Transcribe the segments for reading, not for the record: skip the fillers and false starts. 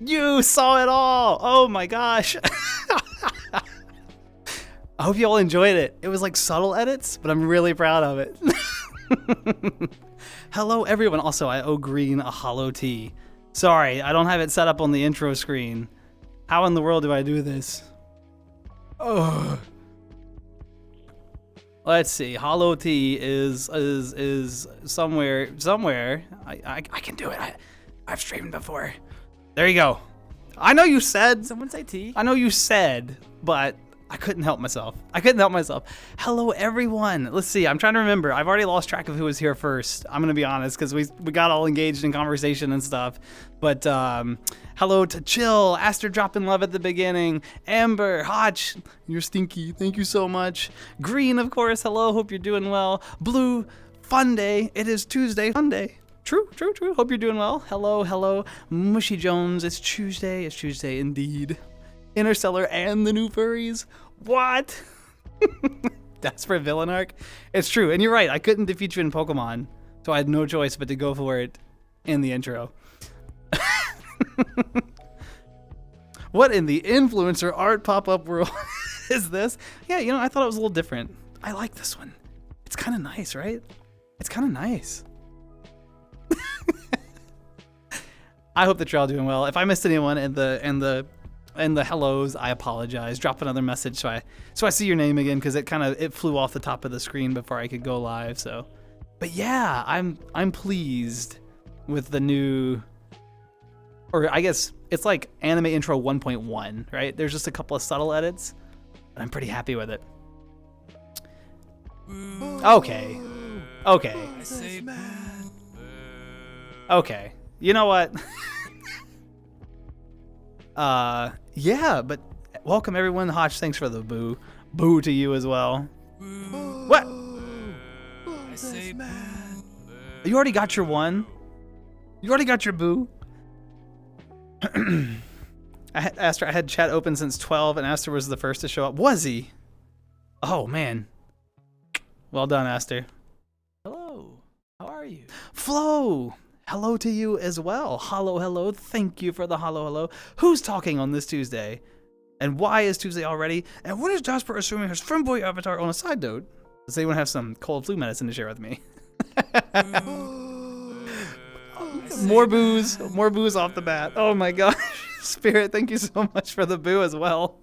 You saw it all. Oh my gosh. I hope you all enjoyed it. It was like subtle edits, but I'm really proud of it. Hello, everyone. Also, I owe Green a hollow tea. Sorry, I don't have it set up on the intro screen. How in the world do I do this? Oh. Let's see. Hollow tea is somewhere. I can do it. I've streamed before. There you go. I know you said. Someone say tea. I know you said, but I couldn't help myself. Hello, everyone. Let's see. I'm trying to remember. I've already lost track of who was here first. I'm gonna be honest, because we got all engaged in conversation and stuff. But hello to Chill, Aster dropping love at the beginning, Amber, Hotch, you're stinky. Thank you so much. Green, of course. Hello. Hope you're doing well. Blue, fun day. It is Tuesday. Fun day. True. Hope you're doing well. Hello. Mushy Jones. It's Tuesday indeed. Interstellar and the new furries. What? That's for villain arc. It's true, and you're right. I couldn't defeat you in Pokemon, so I had no choice but to go for it in the intro. What in the influencer art pop-up world is this? Yeah, I thought it was a little different. I like this one. It's kind of nice, right? It's kind of nice. I hope that you're all doing well. If I missed anyone in the hellos, I apologize. Drop another message so I see your name again, because it flew off the top of the screen before I could go live. So, but yeah, I'm pleased with the new, or I guess it's like anime intro 1.1, right? There's just a couple of subtle edits, but I'm pretty happy with it. Okay. You know what? Yeah, but welcome everyone. Hotch, thanks for the boo. Boo to you as well. What? I say boo. You already got your one? You already got your boo? Aster, I had chat open since 12, and Aster was the first to show up. Was he? Oh, man. Well done, Aster. Hello. How are you? Flo! Hello to you as well. Hello. Thank you for the hello. Who's talking on this Tuesday? And why is Tuesday already? And what is daspra assuming his femboy avatar on a side note? Does anyone have some cold flu medicine to share with me? More booze off the bat. Oh my gosh. Spirit, thank you so much for the boo as well.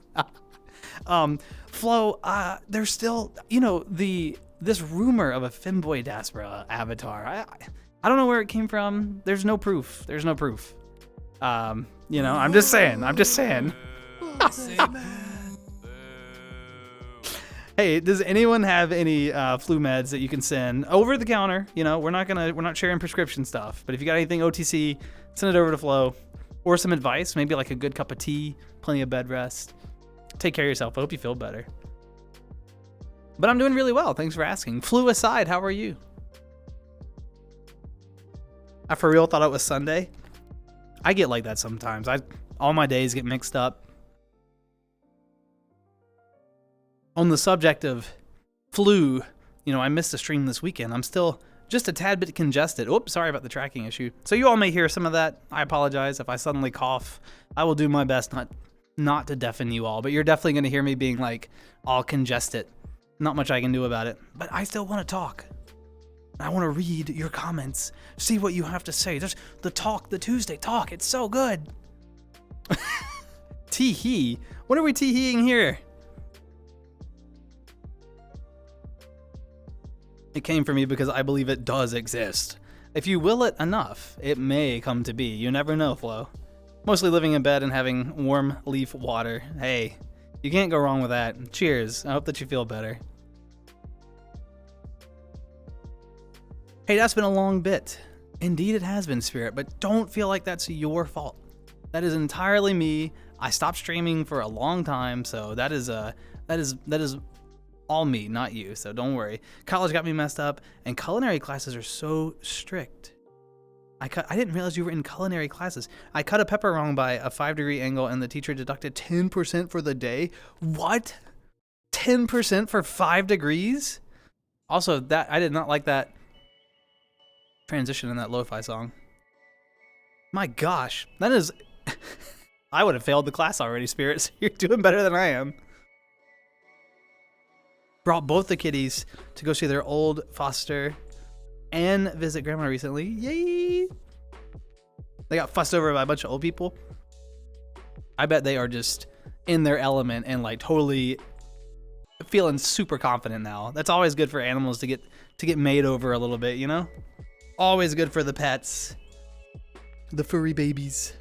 Flo, there's still, this rumor of a femboy daspra avatar. I don't know where it came from. There's no proof. I'm just saying. Hey, does anyone have any flu meds that you can send over the counter? We're not sharing prescription stuff, but if you got anything OTC, send it over to Flo, or some advice, maybe like a good cup of tea, plenty of bed rest. Take care of yourself. I hope you feel better. But I'm doing really well. Thanks for asking. Flu aside, how are you? I for real thought it was Sunday. I get like that sometimes. All my days get mixed up. On the subject of flu, I missed a stream this weekend. I'm still just a tad bit congested. Oops, sorry about the tracking issue. So you all may hear some of that. I apologize if I suddenly cough. I will do my best not to deafen you all, but you're definitely going to hear me being like all congested. Not much I can do about it, but I still want to talk. I want to read your comments, see what you have to say. There's the Tuesday talk. It's so good. Tee-hee. What are we tee-heeing here? It came from me because I believe it does exist. If you will it enough, it may come to be. You never know, Flo. Mostly living in bed and having warm leaf water. Hey, you can't go wrong with that. Cheers. I hope that you feel better. Hey, that's been a long bit. Indeed it has been, Spirit, but don't feel like that's your fault. That is entirely me. I stopped streaming for a long time, so that is all me, not you, so don't worry. College got me messed up, and culinary classes are so strict. I didn't realize you were in culinary classes. I cut a pepper wrong by a 5-degree angle, and the teacher deducted 10% for the day. What? 10% for 5 degrees? Also, that I did not like that transition in that lo-fi song. My gosh, that is I would have failed the class already, Spirit, so you're doing better than I am. Brought both the kitties to go see their old foster and visit grandma recently. Yay! They got fussed over by a bunch of old people. I bet they are just in their element and like totally feeling super confident now. That's always good for animals to get made over a little bit, you know? Always good for the pets. The furry babies.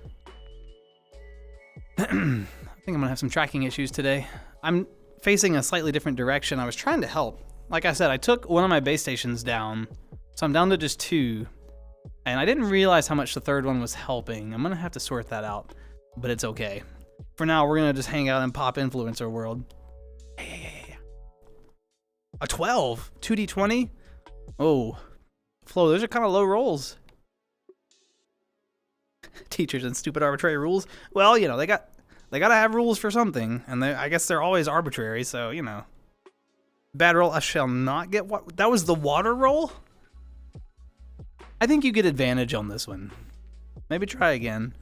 I think I'm gonna have some tracking issues today. I'm facing a slightly different direction. I was trying to help. Like I said, I took one of my base stations down, so I'm down to just 2. And I didn't realize how much the third one was helping. I'm gonna have to sort that out, but it's okay. For now, we're gonna just hang out in Pop Influencer World. Hey. A 12? 2d20? Oh. Flo, those are kind of low rolls. Teachers and stupid arbitrary rules. Well, you know, they gotta have rules for something, and I guess they're always arbitrary, so, you know. Bad roll, I shall not get what? That was the water roll? I think you get advantage on this one. Maybe try again.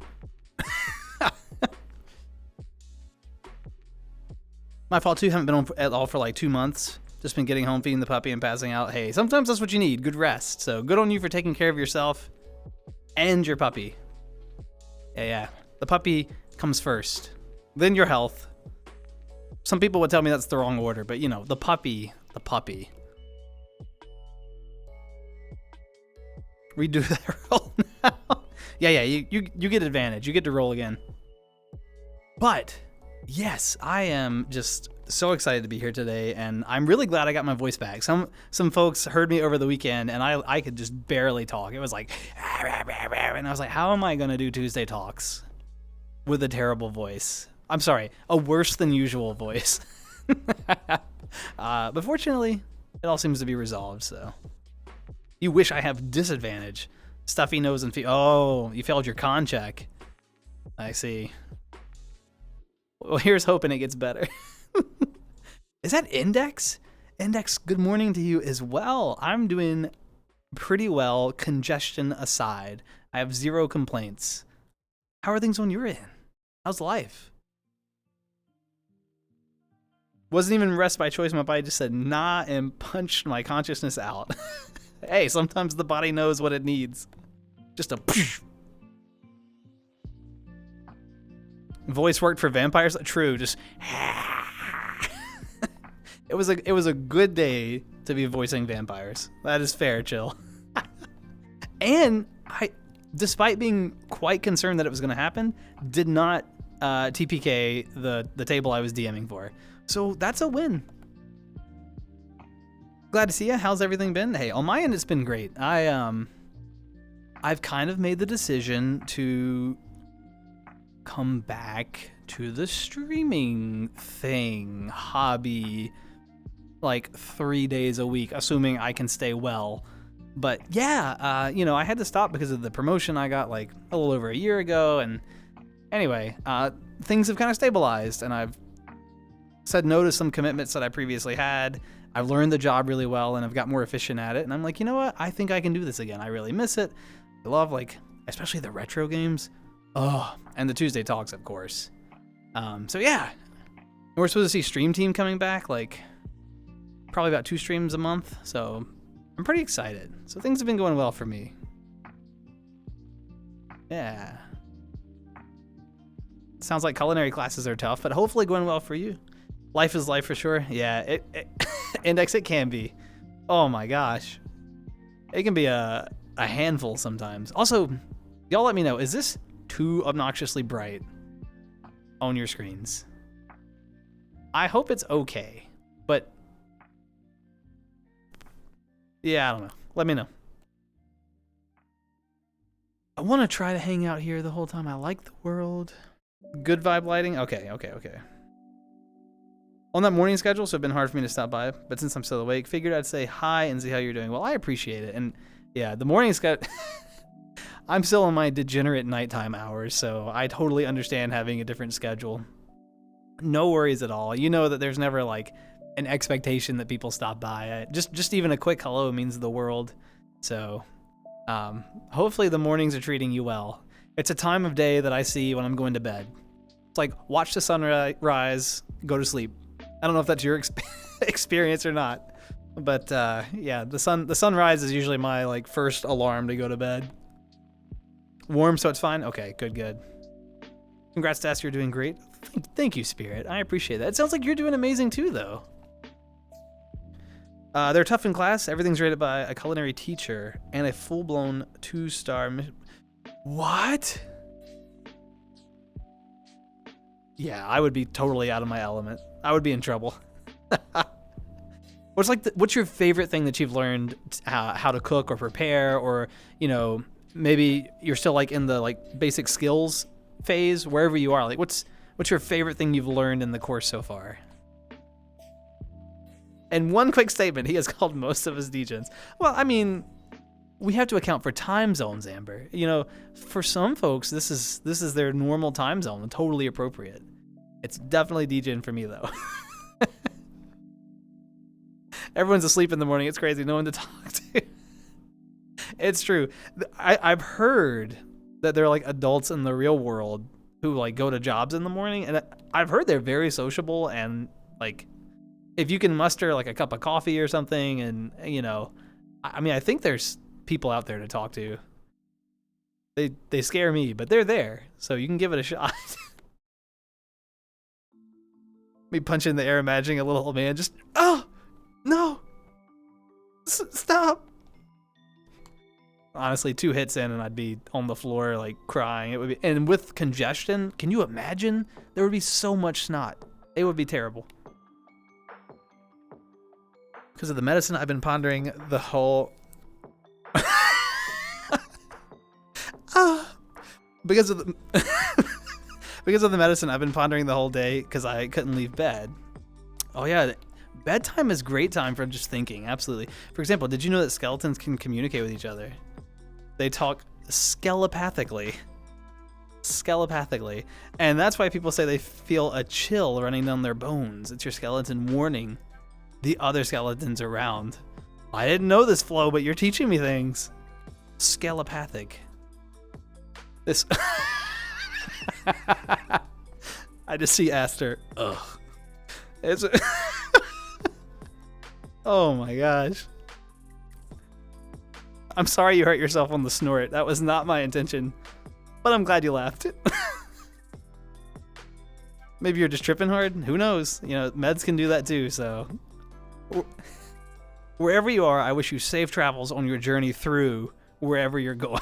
My fault too, haven't been on at all for like 2 months. Just been getting home, feeding the puppy, and passing out. Hey, sometimes that's what you need, good rest. So good on you for taking care of yourself and your puppy. Yeah. The puppy comes first, then your health. Some people would tell me that's the wrong order, but you know, the puppy. Redo that roll now. Yeah, you get advantage. You get to roll again. But yes, I am just so excited to be here today, and I'm really glad I got my voice back. Some folks heard me over the weekend, and I could just barely talk. It was like, and I was like, how am I gonna do Tuesday talks with a terrible voice? I'm sorry, a worse than usual voice. But fortunately, it all seems to be resolved. So you wish I have disadvantage. Stuffy nose and feet. Oh, you failed your con check. I see. Well, here's hoping it gets better. Is that Index? Index, good morning to you as well. I'm doing pretty well, congestion aside. I have 0 complaints. How are things on your end? How's life? Wasn't even rest by choice. My body just said nah and punched my consciousness out. Hey, sometimes the body knows what it needs. Just a poof. Voice worked for vampires? True, just it was a good day to be voicing vampires. That is fair, chill. And I, despite being quite concerned that it was going to happen, did not TPK the table I was DMing for. So that's a win. Glad to see you. How's everything been? Hey, on my end, it's been great. I've kind of made the decision to come back to the streaming thing, hobby, like 3 days a week, assuming I can stay well. But yeah, you know, I had to stop because of the promotion I got like a little over a year ago. And anyway, things have kind of stabilized, and I've said no to some commitments that I previously had. I've learned the job really well, and I've got more efficient at it. And I'm like, you know what? I think I can do this again. I really miss it. I love, like, especially the retro games. Oh, and the Tuesday talks, of course. So yeah, we're supposed to see Stream Team coming back, like probably about 2 streams a month. So I'm pretty excited. So things have been going well for me. Yeah. Sounds like culinary classes are tough, but hopefully going well for you. Life is life for sure. Yeah, Index, it can be. Oh my gosh. It can be a handful sometimes. Also, y'all let me know, is this too obnoxiously bright on your screens? I hope it's okay, but yeah, I don't know. Let me know. I want to try to hang out here the whole time. I like the world. Good vibe lighting? Okay. On that morning schedule, so it's been hard for me to stop by, but since I'm still awake, figured I'd say hi and see how you're doing. Well, I appreciate it. And yeah, the morning schedule, I'm still on my degenerate nighttime hours, so I totally understand having a different schedule. No worries at all. You know that there's never like an expectation that people stop by. Just even a quick hello means the world. So hopefully the mornings are treating you well. It's a time of day that I see when I'm going to bed. It's like, watch the sunrise, go to sleep. I don't know if that's your experience or not, but yeah, the sunrise is usually my like first alarm to go to bed. Warm, so it's fine? Okay, good. Congrats, Dass, you're doing great. Thank you, Spirit. I appreciate that. It sounds like you're doing amazing too, though. They're tough in class. Everything's rated by a culinary teacher and a full-blown 2-star. What? Yeah, I would be totally out of my element. I would be in trouble. What's your favorite thing that you've learned how to cook or prepare, or maybe you're still like in the like basic skills phase, wherever you are. Like what's your favorite thing you've learned in the course so far? And one quick statement, he has called most of us degens. Well, I mean, we have to account for time zones, Amber. For some folks, this is their normal time zone, totally appropriate. It's definitely degen for me, though. Everyone's asleep in the morning. It's crazy. No one to talk to. It's true. I've heard that there are like adults in the real world who like go to jobs in the morning, and I've heard they're very sociable, and like if you can muster like a cup of coffee or something, and I mean, I think there's people out there to talk to. They scare me, but they're there, so you can give it a shot. Me punching the air, imagining a little old man just, oh no, stop. Honestly, 2 hits in and I'd be on the floor like crying. It would be, and with congestion, can you imagine? There would be so much snot. It would be terrible. Because of the medicine, I've been pondering the whole. Because of the medicine, I've been pondering the whole day because I couldn't leave bed. Oh yeah, bedtime is great time for just thinking. Absolutely. For example, did you know that skeletons can communicate with each other? They talk skelepathically. And that's why people say they feel a chill running down their bones. It's your skeleton warning the other skeletons around. I didn't know this, Flo, but you're teaching me things. Skelepathic. This. I just see Aster. Ugh. It's. Oh my gosh. I'm sorry you hurt yourself on the snort. That was not my intention, but I'm glad you laughed. Maybe you're just tripping hard. Who knows? Meds can do that too. So wherever you are, I wish you safe travels on your journey through wherever you're going.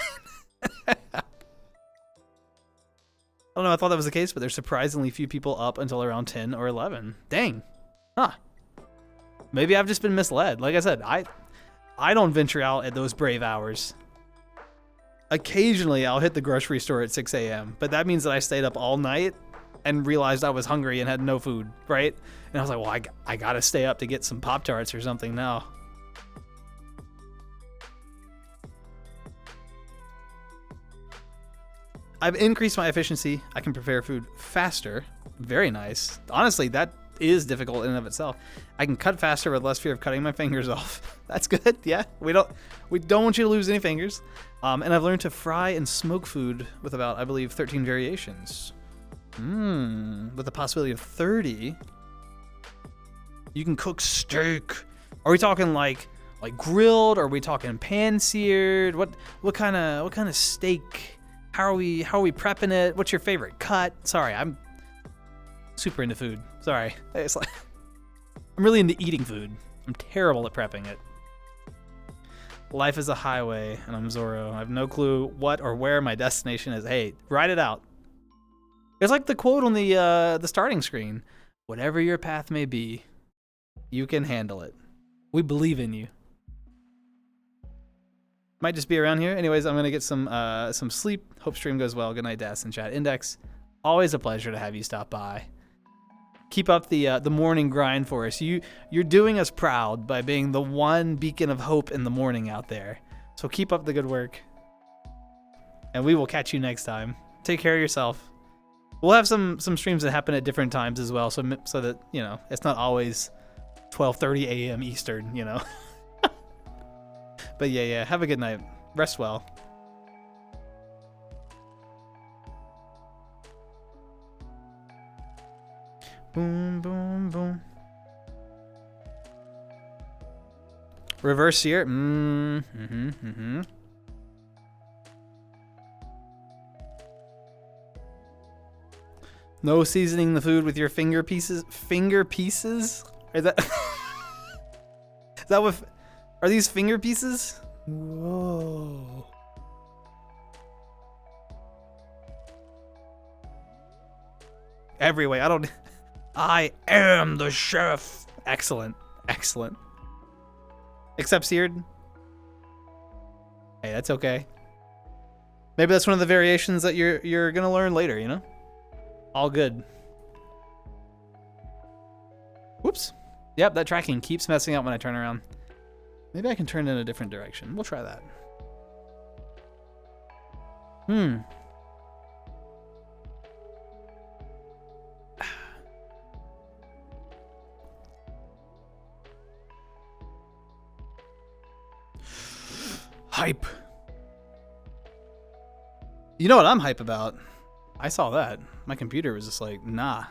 I don't know. I thought that was the case, but there's surprisingly few people up until around 10 or 11. Dang. Huh. Maybe I've just been misled. Like I said, I don't venture out at those brave hours. Occasionally, I'll hit the grocery store at 6 a.m., but that means that I stayed up all night and realized I was hungry and had no food, right? And I was like, well, I gotta stay up to get some Pop-Tarts or something now. I've increased my efficiency. I can prepare food faster. Very nice. Honestly, that is difficult in and of itself. I can cut faster with less fear of cutting my fingers off. That's good. Yeah, we don't want you to lose any fingers. And I've learned to fry and smoke food with about, I believe, 13 variations. With the possibility of 30. You can cook steak. Are we talking like grilled? Or are we talking pan seared? What kind of steak? How are we prepping it? What's your favorite cut? Sorry, I'm super into food. Sorry. It's like I'm really into eating food. I'm terrible at prepping it. Life is a highway, and I'm Zorro. I have no clue what or where my destination is. Hey, write it out. It's like the quote on the starting screen. Whatever your path may be, you can handle it. We believe in you. Might just be around here. Anyways, I'm gonna get some sleep. Hope stream goes well. Good night, Das and Chat Index. Always a pleasure to have you stop by. Keep up the morning grind for us. You're doing us proud by being the one beacon of hope in the morning out there. So keep up the good work. And we will catch you next time. Take care of yourself. We'll have some streams that happen at different times as well, so that it's not always 12:30 a.m. Eastern. But yeah. Have a good night. Rest well. Boom, boom, boom. Reverse sear. No seasoning the food with your finger pieces. Finger pieces? Is that? Is that what? Are these finger pieces? Whoa. Every way. I am the chef. Excellent. Excellent. Except seared. Hey, that's okay. Maybe that's one of the variations that you're gonna learn later, you know? All good. Whoops. Yep, that tracking keeps messing up when I turn around. Maybe I can turn in a different direction. We'll try that. Hype. You know what I'm hype about? I saw that. My computer was just like, nah.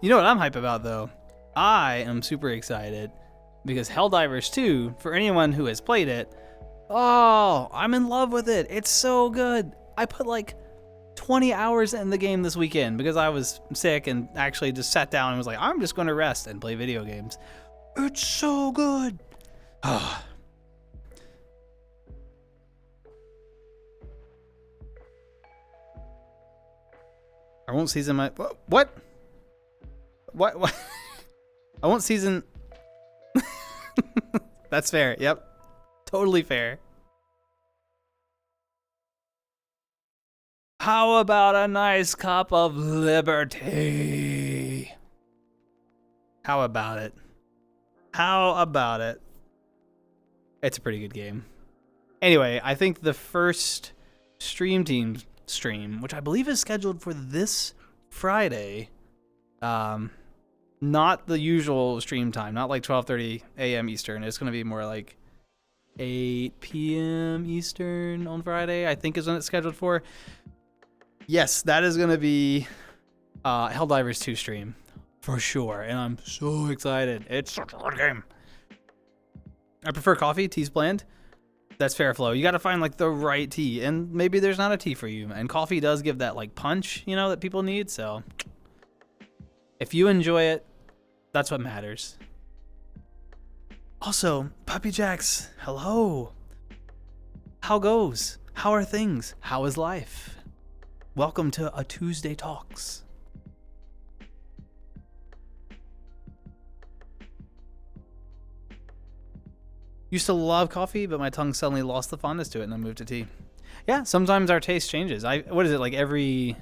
You know what I'm hype about, though? I am super excited because Helldivers 2, for anyone who has played it, oh, I'm in love with it. It's so good. I put like 20 hours in the game this weekend because I was sick and actually just sat down and was like, I'm just going to rest and play video games. It's so good. Ah. I won't season my... What? What? I won't season... That's fair. Yep. Totally fair. How about a nice cup of liberty? How about it? How about it? It's a pretty good game. Anyway, I think the first stream team stream, which I believe is scheduled for this Friday, not the usual stream time, not like 12:30 a.m. Eastern. It's going to be more like 8 p.m. Eastern on Friday, I think is when it's scheduled for. Yes, that is going to be Helldivers 2 stream for sure, and I'm so excited. It's such a good game. I prefer coffee. Tea's bland. That's fair flow. You got to find like the right tea, and maybe there's not a tea for you. And coffee does give that like punch, you know, that people need. So if you enjoy it, that's what matters. Also, Puppy Jacks, hello. How goes? How are things? How is life? Welcome to a Tuesday Talks. Used to love coffee, but my tongue suddenly lost the fondness to it, and I moved to tea. Yeah, sometimes our taste changes. What is it, like every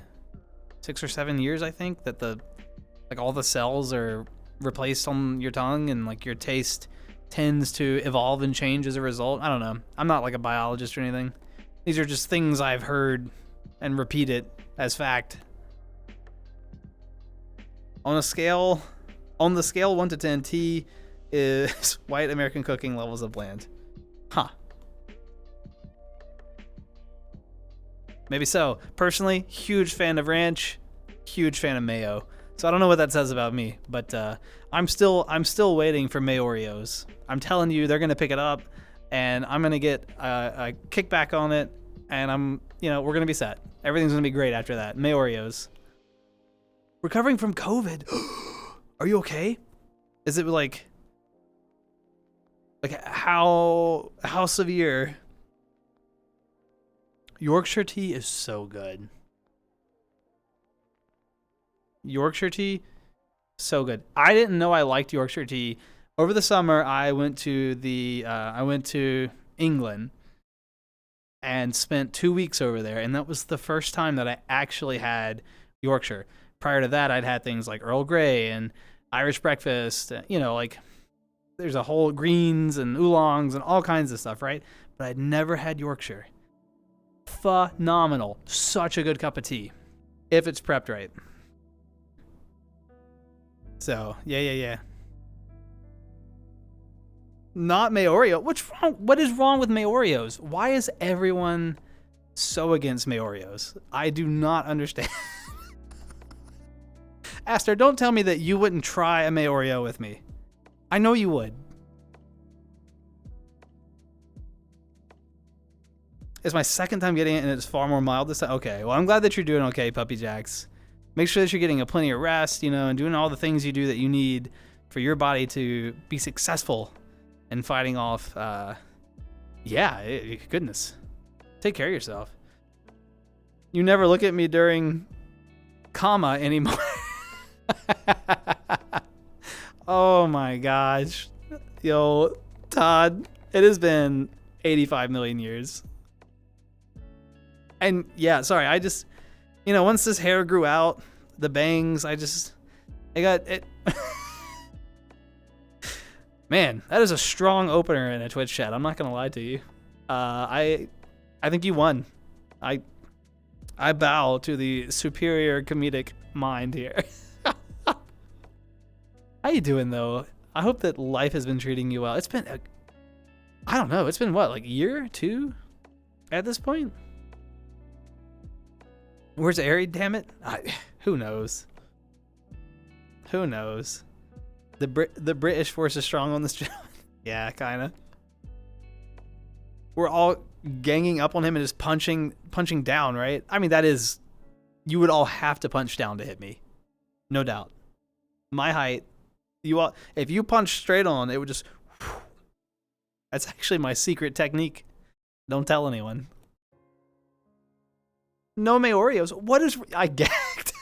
6 or 7 years, I think, that all the cells are replaced on your tongue, and like your taste tends to evolve and change as a result. I don't know. I'm not like a biologist or anything. These are just things I've heard and repeat it as fact. On the scale 1 to 10, tea is white American cooking levels of bland. Huh. Maybe so. Personally, huge fan of ranch, huge fan of mayo. So I don't know what that says about me, but I'm still waiting for Mayo Oreos. I'm telling you, they're gonna pick it up, and I'm gonna get a kickback on it, and we're gonna be set. Everything's gonna be great after that. Mayo Oreos. Recovering from COVID. Are you okay? Is it like how severe? Yorkshire tea is so good. Yorkshire tea, so good. I didn't know I liked Yorkshire tea. Over the summer, I went to England and spent 2 weeks over there, and that was the first time that I actually had Yorkshire. Prior to that, I'd had things like Earl Grey and Irish breakfast, like there's a whole greens and oolongs and all kinds of stuff, right? But I'd never had Yorkshire. Phenomenal. Such a good cup of tea if it's prepped right. So, yeah. Not Mayo Oreo. What's wrong? What is wrong with Mayo Oreos? Why is everyone so against Mayo Oreos? I do not understand. Aster, don't tell me that you wouldn't try a Mayo with me. I know you would. It's my second time getting it, and it's far more mild this time. Okay, well, I'm glad that you're doing okay, Puppy Jacks. Make sure that you're getting a plenty of rest, you know, and doing all the things you do that you need for your body to be successful in fighting off, goodness. Take care of yourself. You never look at me during comma anymore. Oh my gosh. Yo, Todd, it has been 85 million years. And yeah, sorry, I just, you know, once this hair grew out, the bangs, Man, that is a strong opener in a Twitch chat. I'm not gonna lie to you. I think you won. I bow to the superior comedic mind here. How you doing though? I hope that life has been treating you well. It's been, I don't know. It's been what, like a year, 2, at this point? Where's Ari? Damn it! Who knows? Who knows? The British force is strong on this job. Yeah, kind of. We're all ganging up on him and just punching down, right? I mean, that is, you would all have to punch down to hit me, no doubt. My height, if you punch straight on, it would just. That's actually my secret technique. Don't tell anyone. No Maoreos. What is? I gagged.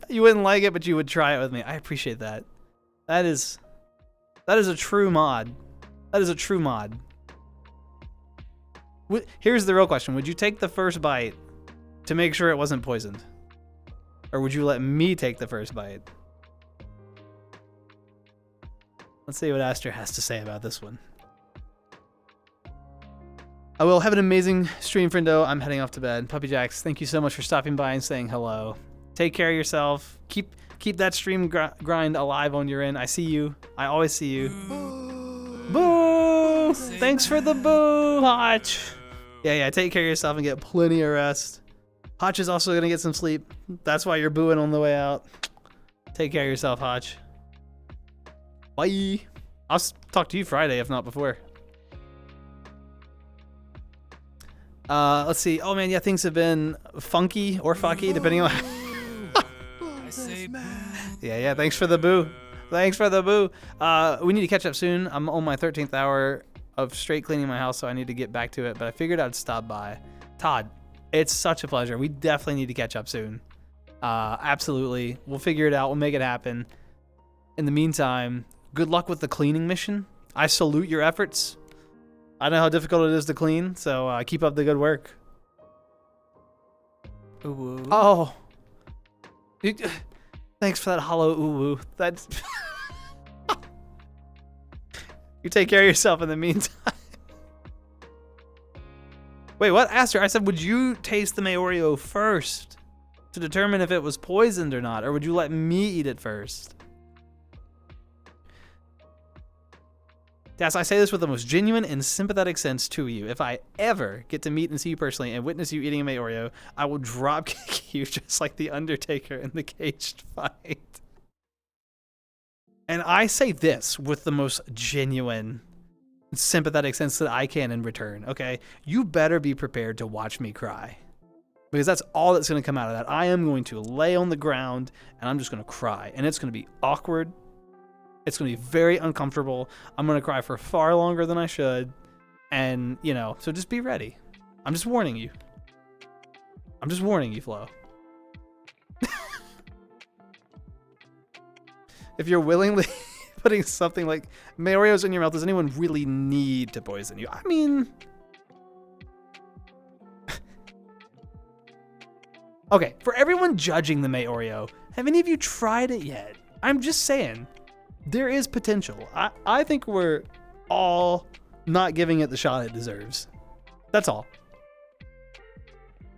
You wouldn't like it, but you would try it with me. I appreciate that. That is a true mod. That is a true mod. Here's the real question. Would you take the first bite to make sure it wasn't poisoned? Or would you let me take the first bite? Let's see what Aster has to say about this one. I will have an amazing stream, friendo. I'm heading off to bed. Puppy Jacks, thank you so much for stopping by and saying hello. Take care of yourself. Keep that stream grind alive on your end. I see you. I always see you. Boo! Thanks for the boo, Hotch. Yeah. Take care of yourself and get plenty of rest. Hotch is also gonna get some sleep. That's why you're booing on the way out. Take care of yourself, Hotch. Bye. I'll talk to you Friday, if not before. Let's see. Oh man, yeah, things have been funky or fucky, depending on. I say boo. Yeah. Thanks for the boo. Thanks for the boo. We need to catch up soon. I'm on my 13th hour of straight cleaning my house, so I need to get back to it. But I figured I'd stop by. Todd, it's such a pleasure. We definitely need to catch up soon. Absolutely. We'll figure it out. We'll make it happen. In the meantime, good luck with the cleaning mission. I salute your efforts. I know how difficult it is to clean, so keep up the good work. Ooh. Oh. Thanks for that hollow ooh-woo. That's... You take care of yourself in the meantime. Wait, what? Aster, I said, would you taste the Maoreo first to determine if it was poisoned or not? Or would you let me eat it first? Yes, I say this with the most genuine and sympathetic sense to you. If I ever get to meet and see you personally and witness you eating a Maoreo, I will drop kick you just like the Undertaker in the caged fight. And I say this with the most genuine, sympathetic sense that I can in return, okay? You better be prepared to watch me cry. Because that's all that's going to come out of that. I am going to lay on the ground and I'm just going to cry. And it's going to be awkward. It's going to be very uncomfortable. I'm going to cry for far longer than I should. And, you know, so just be ready. I'm just warning you. I'm just warning you, Flo. If you're willingly putting something like Maoreos in your mouth, does anyone really need to poison you? I mean... Okay, for everyone judging the Maoreo, have any of you tried it yet? I'm just saying, there is potential. I think we're all not giving it the shot it deserves. That's all.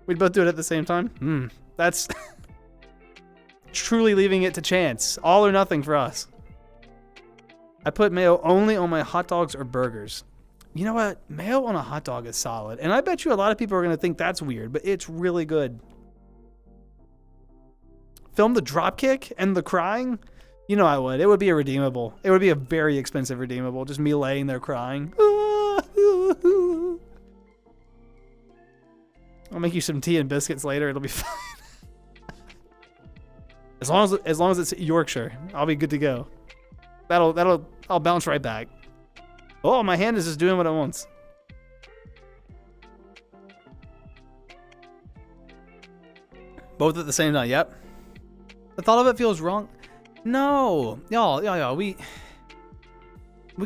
We'd both do it at the same time? That's truly leaving it to chance. All or nothing for us. I put mayo only on my hot dogs or burgers. You know what? Mayo on a hot dog is solid. And I bet you a lot of people are going to think that's weird, but it's really good. film the drop kick and the crying, you know I would. It would be a redeemable. It would be a very expensive redeemable. Just me laying there crying. I'll make you some tea and biscuits later. It'll be fine. As long as it's Yorkshire, I'll be good to go. I'll bounce right back. Oh, my hand is just doing what it wants. Both at the same time. Yep. The thought of it feels wrong. No, y'all, we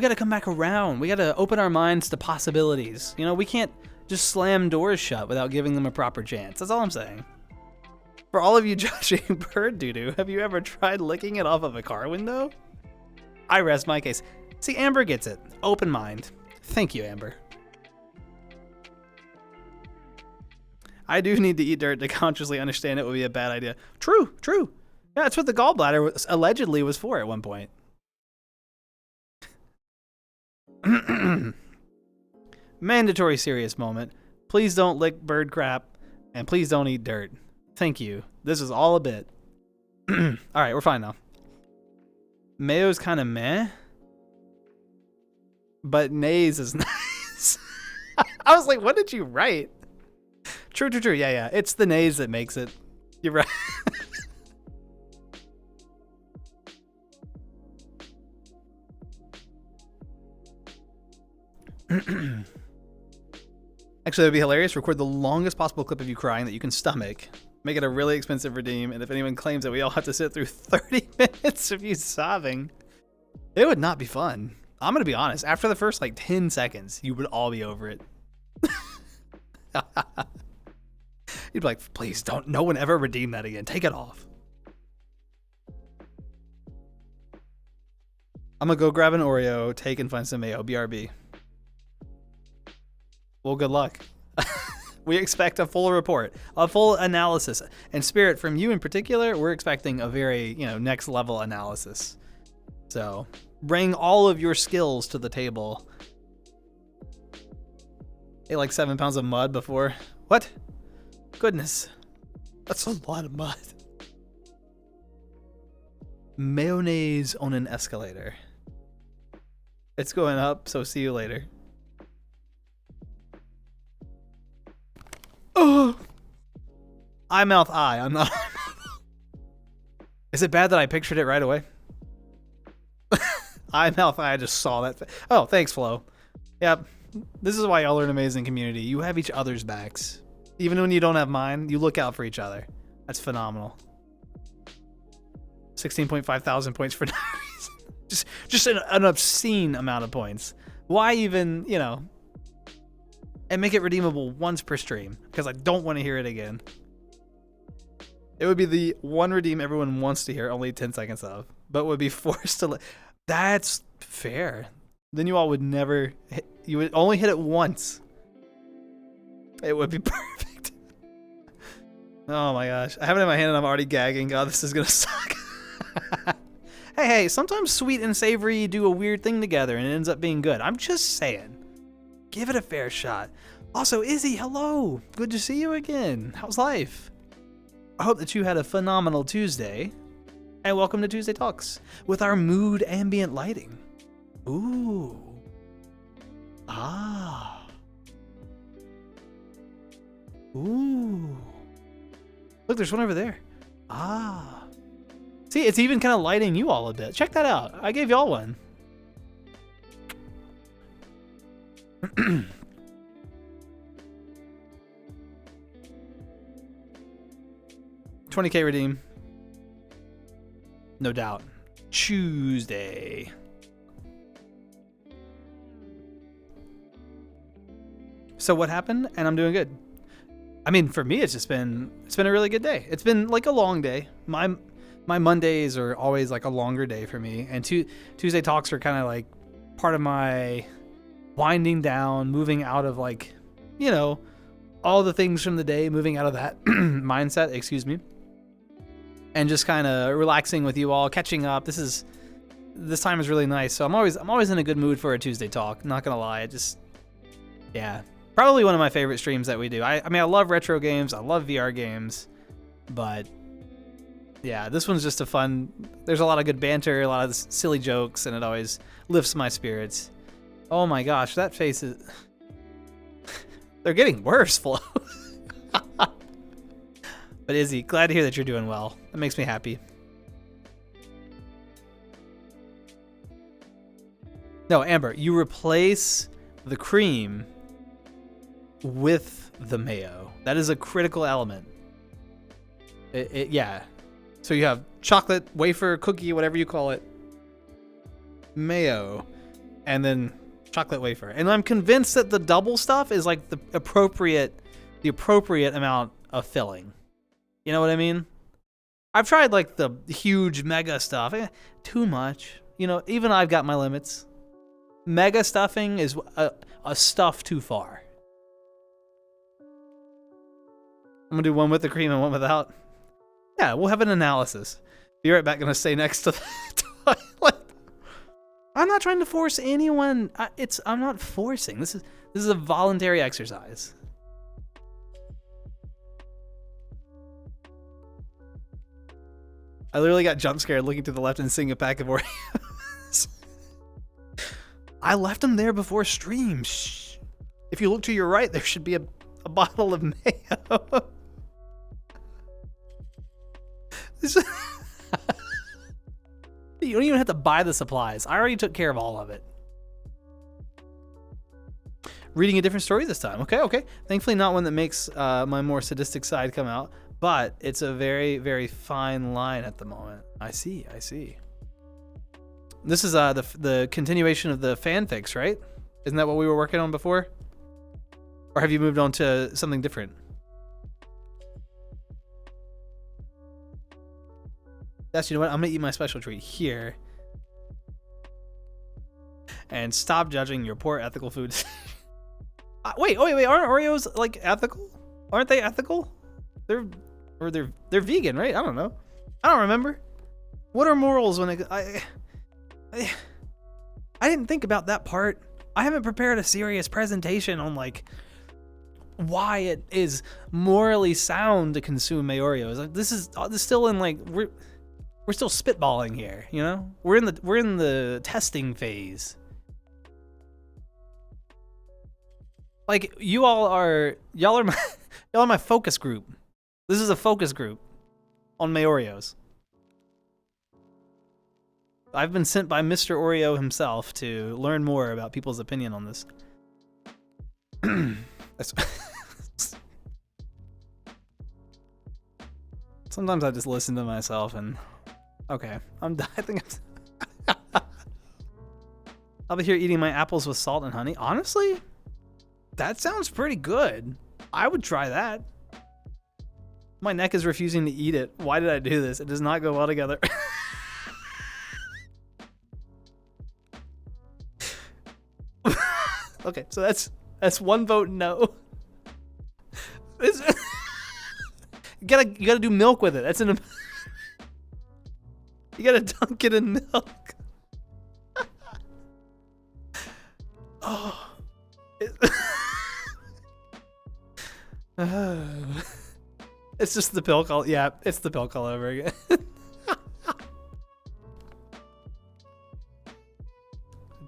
got to come back around. We got to open our minds to possibilities. You know, we can't just slam doors shut without giving them a proper chance. That's all I'm saying. For all of you judging bird doo-doo, have you ever tried licking it off of a car window? I rest my case. See, Amber gets it. Open mind. Thank you, Amber. I do need to eat dirt to consciously understand it would be a bad idea. True. Yeah, that's what the gallbladder allegedly was for at one point. Mandatory serious moment. Please don't lick bird crap, and please don't eat dirt. Thank you. This is all a bit. All right, we're fine now. Mayo's kind of meh, but nays is nice. I was like, what did you write? True. Yeah. It's the nays that makes it. You're right. Actually, it would be hilarious. Record the longest possible clip of you crying that you can stomach. Make it a really expensive redeem. And if anyone claims that we all have to sit through 30 minutes of you sobbing, it would not be fun. I'm going to be honest. After the first 10 seconds, you would all be over it. You'd be like, please don't. No one ever redeem that again. Take it off. I'm going to go grab an Oreo, take and find some mayo. BRB. Well, good luck. We expect a full report, a full analysis. And Spirit, from you in particular, we're expecting a very, next level analysis. So bring all of your skills to the table. Ate like 7 pounds of mud before. What? Goodness. That's a lot of mud. Mayonnaise on an escalator. It's going up, so see you later. Oh, eye mouth eye. I'm not. Is it bad that I pictured it right away? Eye mouth eye. I just saw that. Oh, thanks, Flo. Yep. This is why y'all are an amazing community. You have each other's backs. Even when you don't have mine, you look out for each other. That's phenomenal. 16.5 thousand points for no reason. Just an obscene amount of points. Why even, and make it redeemable once per stream, because I don't want to hear it again. It would be the one redeem everyone wants to hear only 10 seconds of, but would be forced to. That's fair. Then you all would never hit, you would only hit it once. It would be perfect. Oh my gosh. I have it in my hand and I'm already gagging. God, this is going to suck. Hey, sometimes sweet and savory do a weird thing together and it ends up being good. I'm just saying. Give it a fair shot. Also, Izzy, hello. Good to see you again. How's life? I hope that you had a phenomenal Tuesday. And welcome to Tuesday Talks with our mood ambient lighting. Ooh. Ah. Ooh. Look, there's one over there. Ah. See, it's even kind of lighting you all a bit. Check that out. I gave y'all one. 20k redeem. No doubt. Tuesday. So what happened? And I'm doing good. I mean, for me, it's been a really good day. It's been like a long day. My Mondays are always like a longer day for me. And Tuesday Talks are kind of like part of my winding down, moving out of all the things from the day, moving out of that mindset, and just kind of relaxing with you all, catching up. This time is really nice. So I'm always in a good mood for a Tuesday Talk. Not gonna lie, probably one of my favorite streams that we do. I mean, I love retro games, I love VR games, but Yeah, this one's just a fun. There's a lot of good banter, a lot of silly jokes, and it always lifts my spirits. Oh my gosh, that face is. They're getting worse, Flo. But Izzy, glad to hear that you're doing well. That makes me happy. No, Amber, you replace the cream with the mayo. That is a critical element. Yeah. So you have chocolate, wafer, cookie, whatever you call it, mayo, and then chocolate wafer. And I'm convinced that the double stuff is like the appropriate amount of filling. You know what I mean? I've tried like the huge mega stuff. Too much. You know, even I've got my limits. Mega stuffing is a stuff too far. I'm gonna do one with the cream and one without. Yeah, we'll have an analysis. Be right back. Gonna stay next to the toilet. I'm not trying to force anyone. I'm not forcing. This is a voluntary exercise. I literally got jump scared looking to the left and seeing a pack of Oreos. I left them there before stream. Shh. If you look to your right, there should be a bottle of mayo. You don't even have to buy the supplies. I already took care of all of it. Reading a different story this time. Okay. Thankfully not one that makes my more sadistic side come out, but it's a very, very fine line at the moment. I see. This is the continuation of the fanfics, right? Isn't that what we were working on before? Or have you moved on to something different? You know what? I'm gonna eat my special treat here. And stop judging your poor ethical food. Wait. Aren't Oreos like ethical? Aren't they ethical? They're vegan, right? I don't know. I don't remember. What are morals when I didn't think about that part. I haven't prepared a serious presentation on like why it is morally sound to consume Oreos. Like, this is still in like we're still spitballing here, you know? We're in the testing phase. Like y'all are my focus group. This is a focus group on Oreos. I've been sent by Mr. Oreo himself to learn more about people's opinion on this. Sometimes I just listen to myself and okay, I'm done. I think I'll be here eating my apples with salt and honey. Honestly, that sounds pretty good. I would try that. My neck is refusing to eat it. Why did I do this? It does not go well together. Okay, so that's one vote no. You gotta do milk with it. You gotta dunk it in milk. Oh. It's just the pill call. Yeah, it's the pill call over again.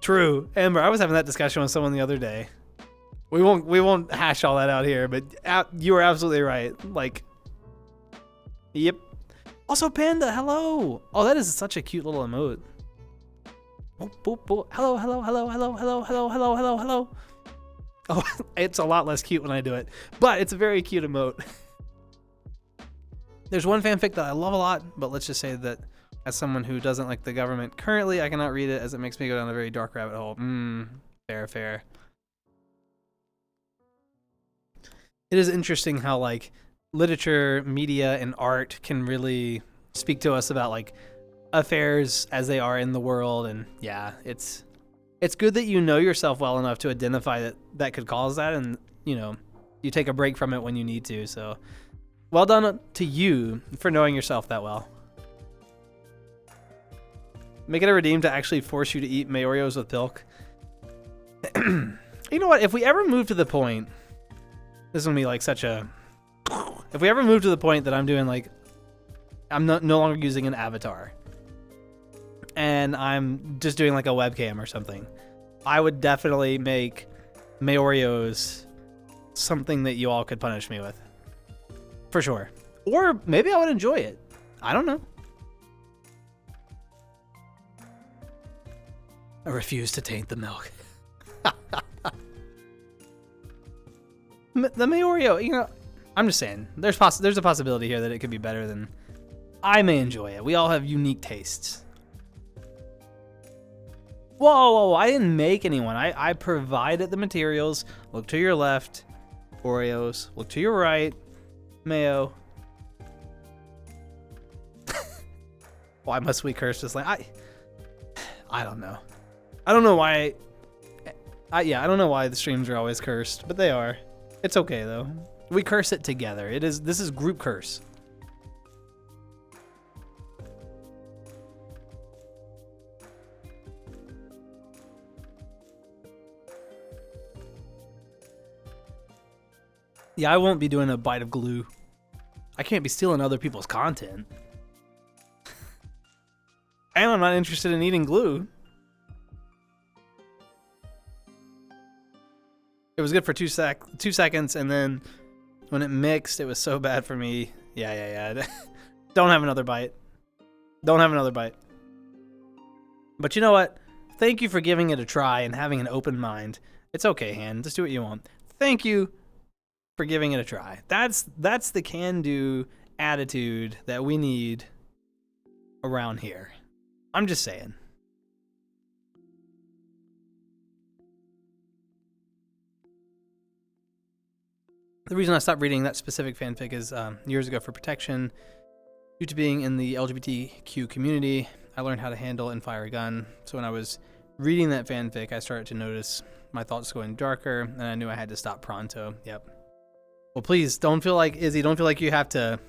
True, Amber. I was having that discussion with someone the other day. We won't hash all that out here, but you are absolutely right. Like, yep. Also, Panda, hello. Oh, that is such a cute little emote. Boop, boop, boop. Hello. Oh, it's a lot less cute when I do it, but it's a very cute emote. There's one fanfic that I love a lot, but let's just say that as someone who doesn't like the government currently, I cannot read it as it makes me go down a very dark rabbit hole. Fair. It is interesting how like literature, media, and art can really speak to us about like affairs as they are in the world. And yeah, it's good that you know yourself well enough to identify that could cause that, and you know, you take a break from it when you need to. So well done to you for knowing yourself that well. Make it a redeem to actually force you to eat Oreos with milk. You know what? If we ever move to the point, this is gonna be like such a. If we ever move to the point that I'm doing like I'm no longer using an avatar, and I'm just doing like a webcam or something, I would definitely make Maorio's something that you all could punish me with. For sure. Or maybe I would enjoy it. I don't know. I refuse to taint the milk. The Maorio, you know, I'm just saying, there's a possibility here that it could be better than... I may enjoy it. We all have unique tastes. Whoa, I didn't make anyone. I provided the materials. Look to your left, Oreos. Look to your right, Mayo. Why must we curse this line? I don't know. I don't know why. I don't know why the streams are always cursed, but they are. It's okay though. We curse it together. This is group curse. Yeah, I won't be doing a bite of glue. I can't be stealing other people's content. And I'm not interested in eating glue. It was good for 2 seconds, and then when it mixed, it was so bad for me. Yeah. Don't have another bite. Don't have another bite. But you know what? Thank you for giving it a try and having an open mind. It's okay, Han. Just do what you want. Thank you for giving it a try. That's the can-do attitude that we need around here. I'm just saying. The reason I stopped reading that specific fanfic is years ago for protection. Due to being in the LGBTQ community, I learned how to handle and fire a gun. So when I was reading that fanfic, I started to notice my thoughts going darker, and I knew I had to stop pronto. Yep. Well, please don't feel like, Izzy, don't feel like you have to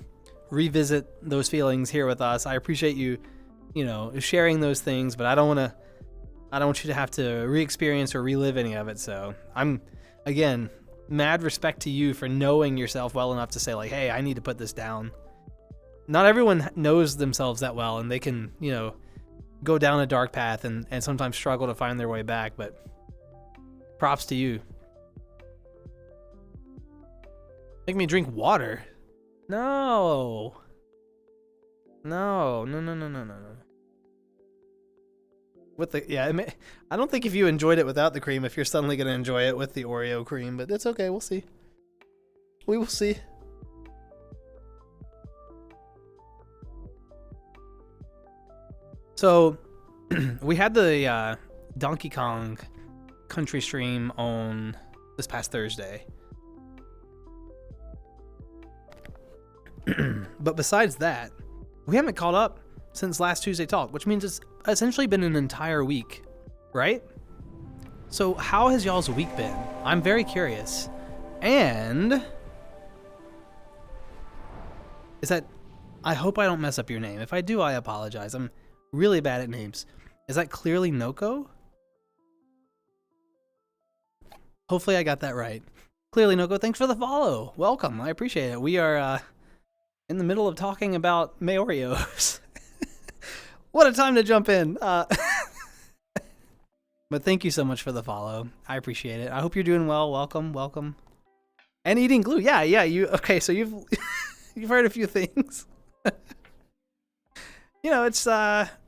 revisit those feelings here with us. I appreciate you, sharing those things, but I don't want you to have to re-experience or relive any of it. So I'm, again, mad respect to you for knowing yourself well enough to say like, hey, I need to put this down. Not everyone knows themselves that well, and they can, go down a dark path and sometimes struggle to find their way back, but props to you. Make me drink water? No. I don't think if you enjoyed it without the cream, if you're suddenly going to enjoy it with the Oreo cream, but it's okay. We'll see. We will see. So, we had the Donkey Kong Country stream on this past Thursday. But besides that, we haven't caught up since last Tuesday talk, which means it's essentially been an entire week, right? So how has y'all's week been? I'm very curious. And I hope I don't mess up your name. If I do, I apologize. I'm really bad at names. Is that clearly Noko? Hopefully I got that right. Clearly Noko, thanks for the follow. Welcome, I appreciate it. We are in the middle of talking about Maorios. What a time to jump in. But thank you so much for the follow. I appreciate it. I hope you're doing well. Welcome. And eating glue. Yeah. Okay, so you've you've heard a few things. It's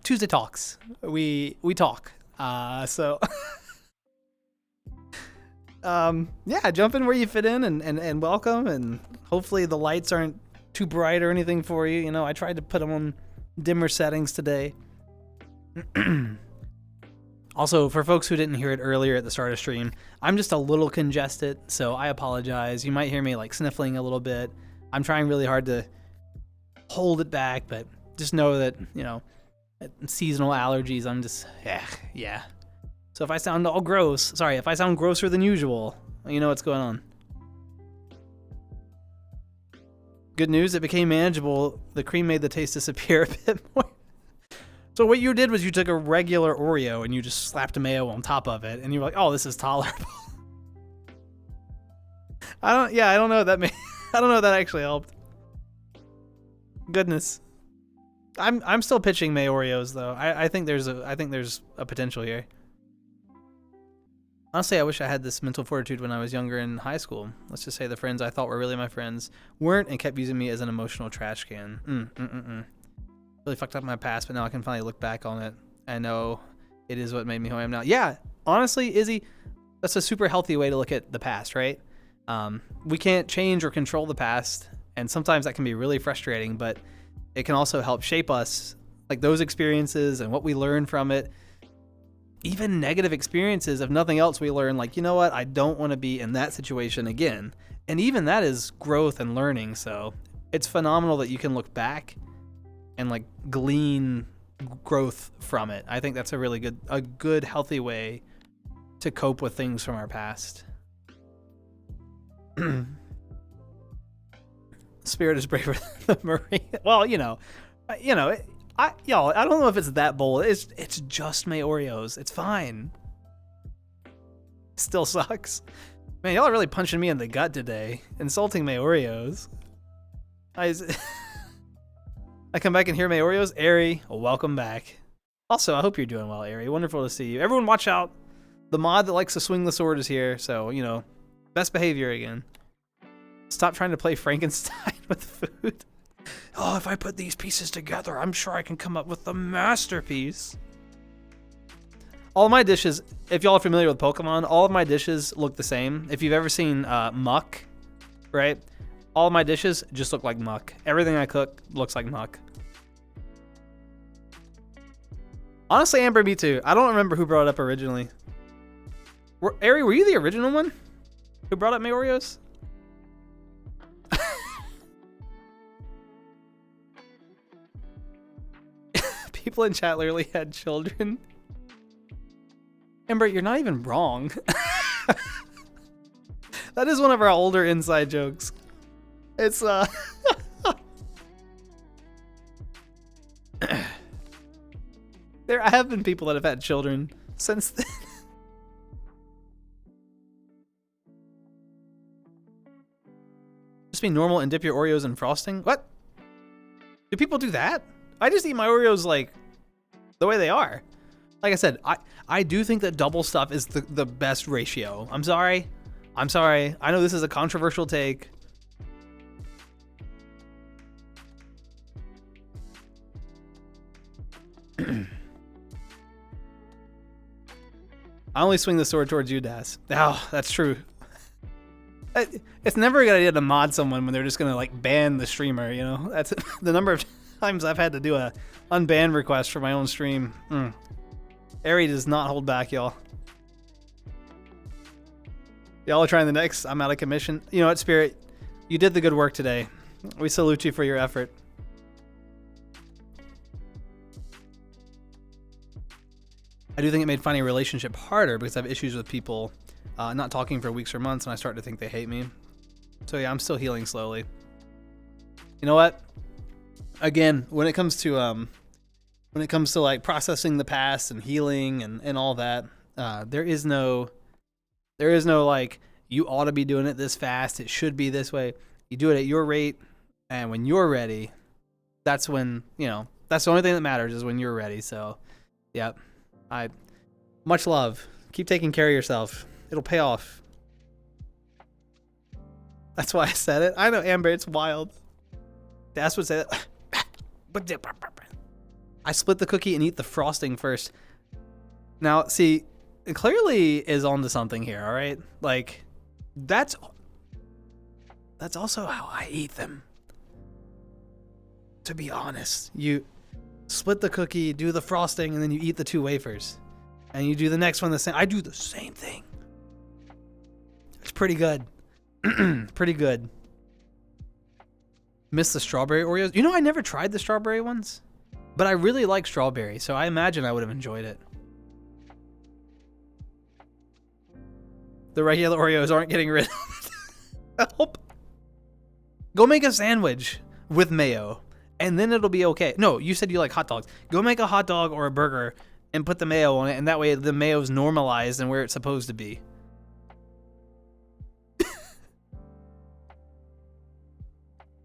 Tuesday talks. We talk. So jump in where you fit in and welcome, and hopefully the lights aren't too bright or anything for you. I tried to put them on dimmer settings today. Also, for folks who didn't hear it earlier at the start of stream, I'm just a little congested, so I apologize. You might hear me like sniffling a little bit. I'm trying really hard to hold it back, but just know that, seasonal allergies, I'm just, yeah. So if I sound all gross, if I sound grosser than usual, you know what's going on. Good news, it became manageable. The cream made the taste disappear a bit more. So what you did was you took a regular Oreo and you just slapped a mayo on top of it, and you were like, "Oh, this is tolerable." I don't know if that actually helped. Goodness. I'm still pitching May Oreos though. I think there's a potential here. Honestly, I wish I had this mental fortitude when I was younger in high school. Let's just say the friends I thought were really my friends weren't and kept using me as an emotional trash can. Really fucked up my past, but now I can finally look back on it. I know it is what made me who I am now. Yeah, honestly, Izzy, that's a super healthy way to look at the past, right? We can't change or control the past, and sometimes that can be really frustrating, but it can also help shape us, like those experiences and what we learn from it. Even negative experiences, if nothing else, we learn, like, you know what, I don't want to be in that situation again. And even that is growth and learning. So it's phenomenal that you can look back and like glean growth from it. I think that's a good healthy way to cope with things from our past. Spirit is braver than the Marine. Well, y'all, I don't know if it's that bold. It's just May Oreos. It's fine. Still sucks. Man, y'all are really punching me in the gut today. Insulting May Oreos. I come back and hear May Oreos. Ari, welcome back. Also, I hope you're doing well, Ari. Wonderful to see you. Everyone watch out. The mod that likes to swing the sword is here. So, best behavior again. Stop trying to play Frankenstein with food. Oh, if I put these pieces together, I'm sure I can come up with a masterpiece. All of my dishes, if y'all are familiar with Pokemon, all of my dishes look the same. If you've ever seen Muck, right? All of my dishes just look like Muck. Everything I cook looks like Muck. Honestly, Amber, me too. I don't remember who brought it up originally. Ari, were you the original one who brought up May Oreos? People in chat literally had children. Amber, you're not even wrong. That is one of our older inside jokes. It's there have been people that have had children since then. Just be normal and dip your Oreos in frosting? What? Do people do that? I just eat my Oreos like the way they are. Like I said, I do think that double stuff is the best ratio. I'm sorry. I know this is a controversial take. I only swing the sword towards you, Das. Oh, that's true. It's never a good idea to mod someone when they're just gonna like ban the streamer, That's the number of times I've had to do a unban request for my own stream. Ari does not hold back, y'all. Y'all are trying the next. I'm out of commission. You know what, Spirit? You did the good work today. We salute you for your effort. I do think it made finding a relationship harder because I have issues with people not talking for weeks or months, and I start to think they hate me. So yeah, I'm still healing slowly. You know what? Again, when it comes to like processing the past and healing and all that, there is no like, you ought to be doing it this fast. It should be this way. You do it at your rate, and when you're ready, that's when, that's the only thing that matters is when you're ready. So, yeah, much love. Keep taking care of yourself. It'll pay off. That's why I said it. I know, Amber, it's wild. Das would say that. I split the cookie and eat the frosting first. Now, see, it clearly is onto something here, all right? Like, that's also how I eat them. To be honest, you split the cookie, do the frosting, and then you eat the 2 wafers. And you do the next one the same. I do the same thing. It's pretty good. Pretty good. Miss the strawberry Oreos. I never tried the strawberry ones, but I really like strawberry, so I imagine I would have enjoyed it. The regular Oreos aren't getting rid of it. Help. Go make a sandwich with mayo, and then it'll be okay. No, you said you like hot dogs. Go make a hot dog or a burger and put the mayo on it, and that way the mayo's normalized and where it's supposed to be.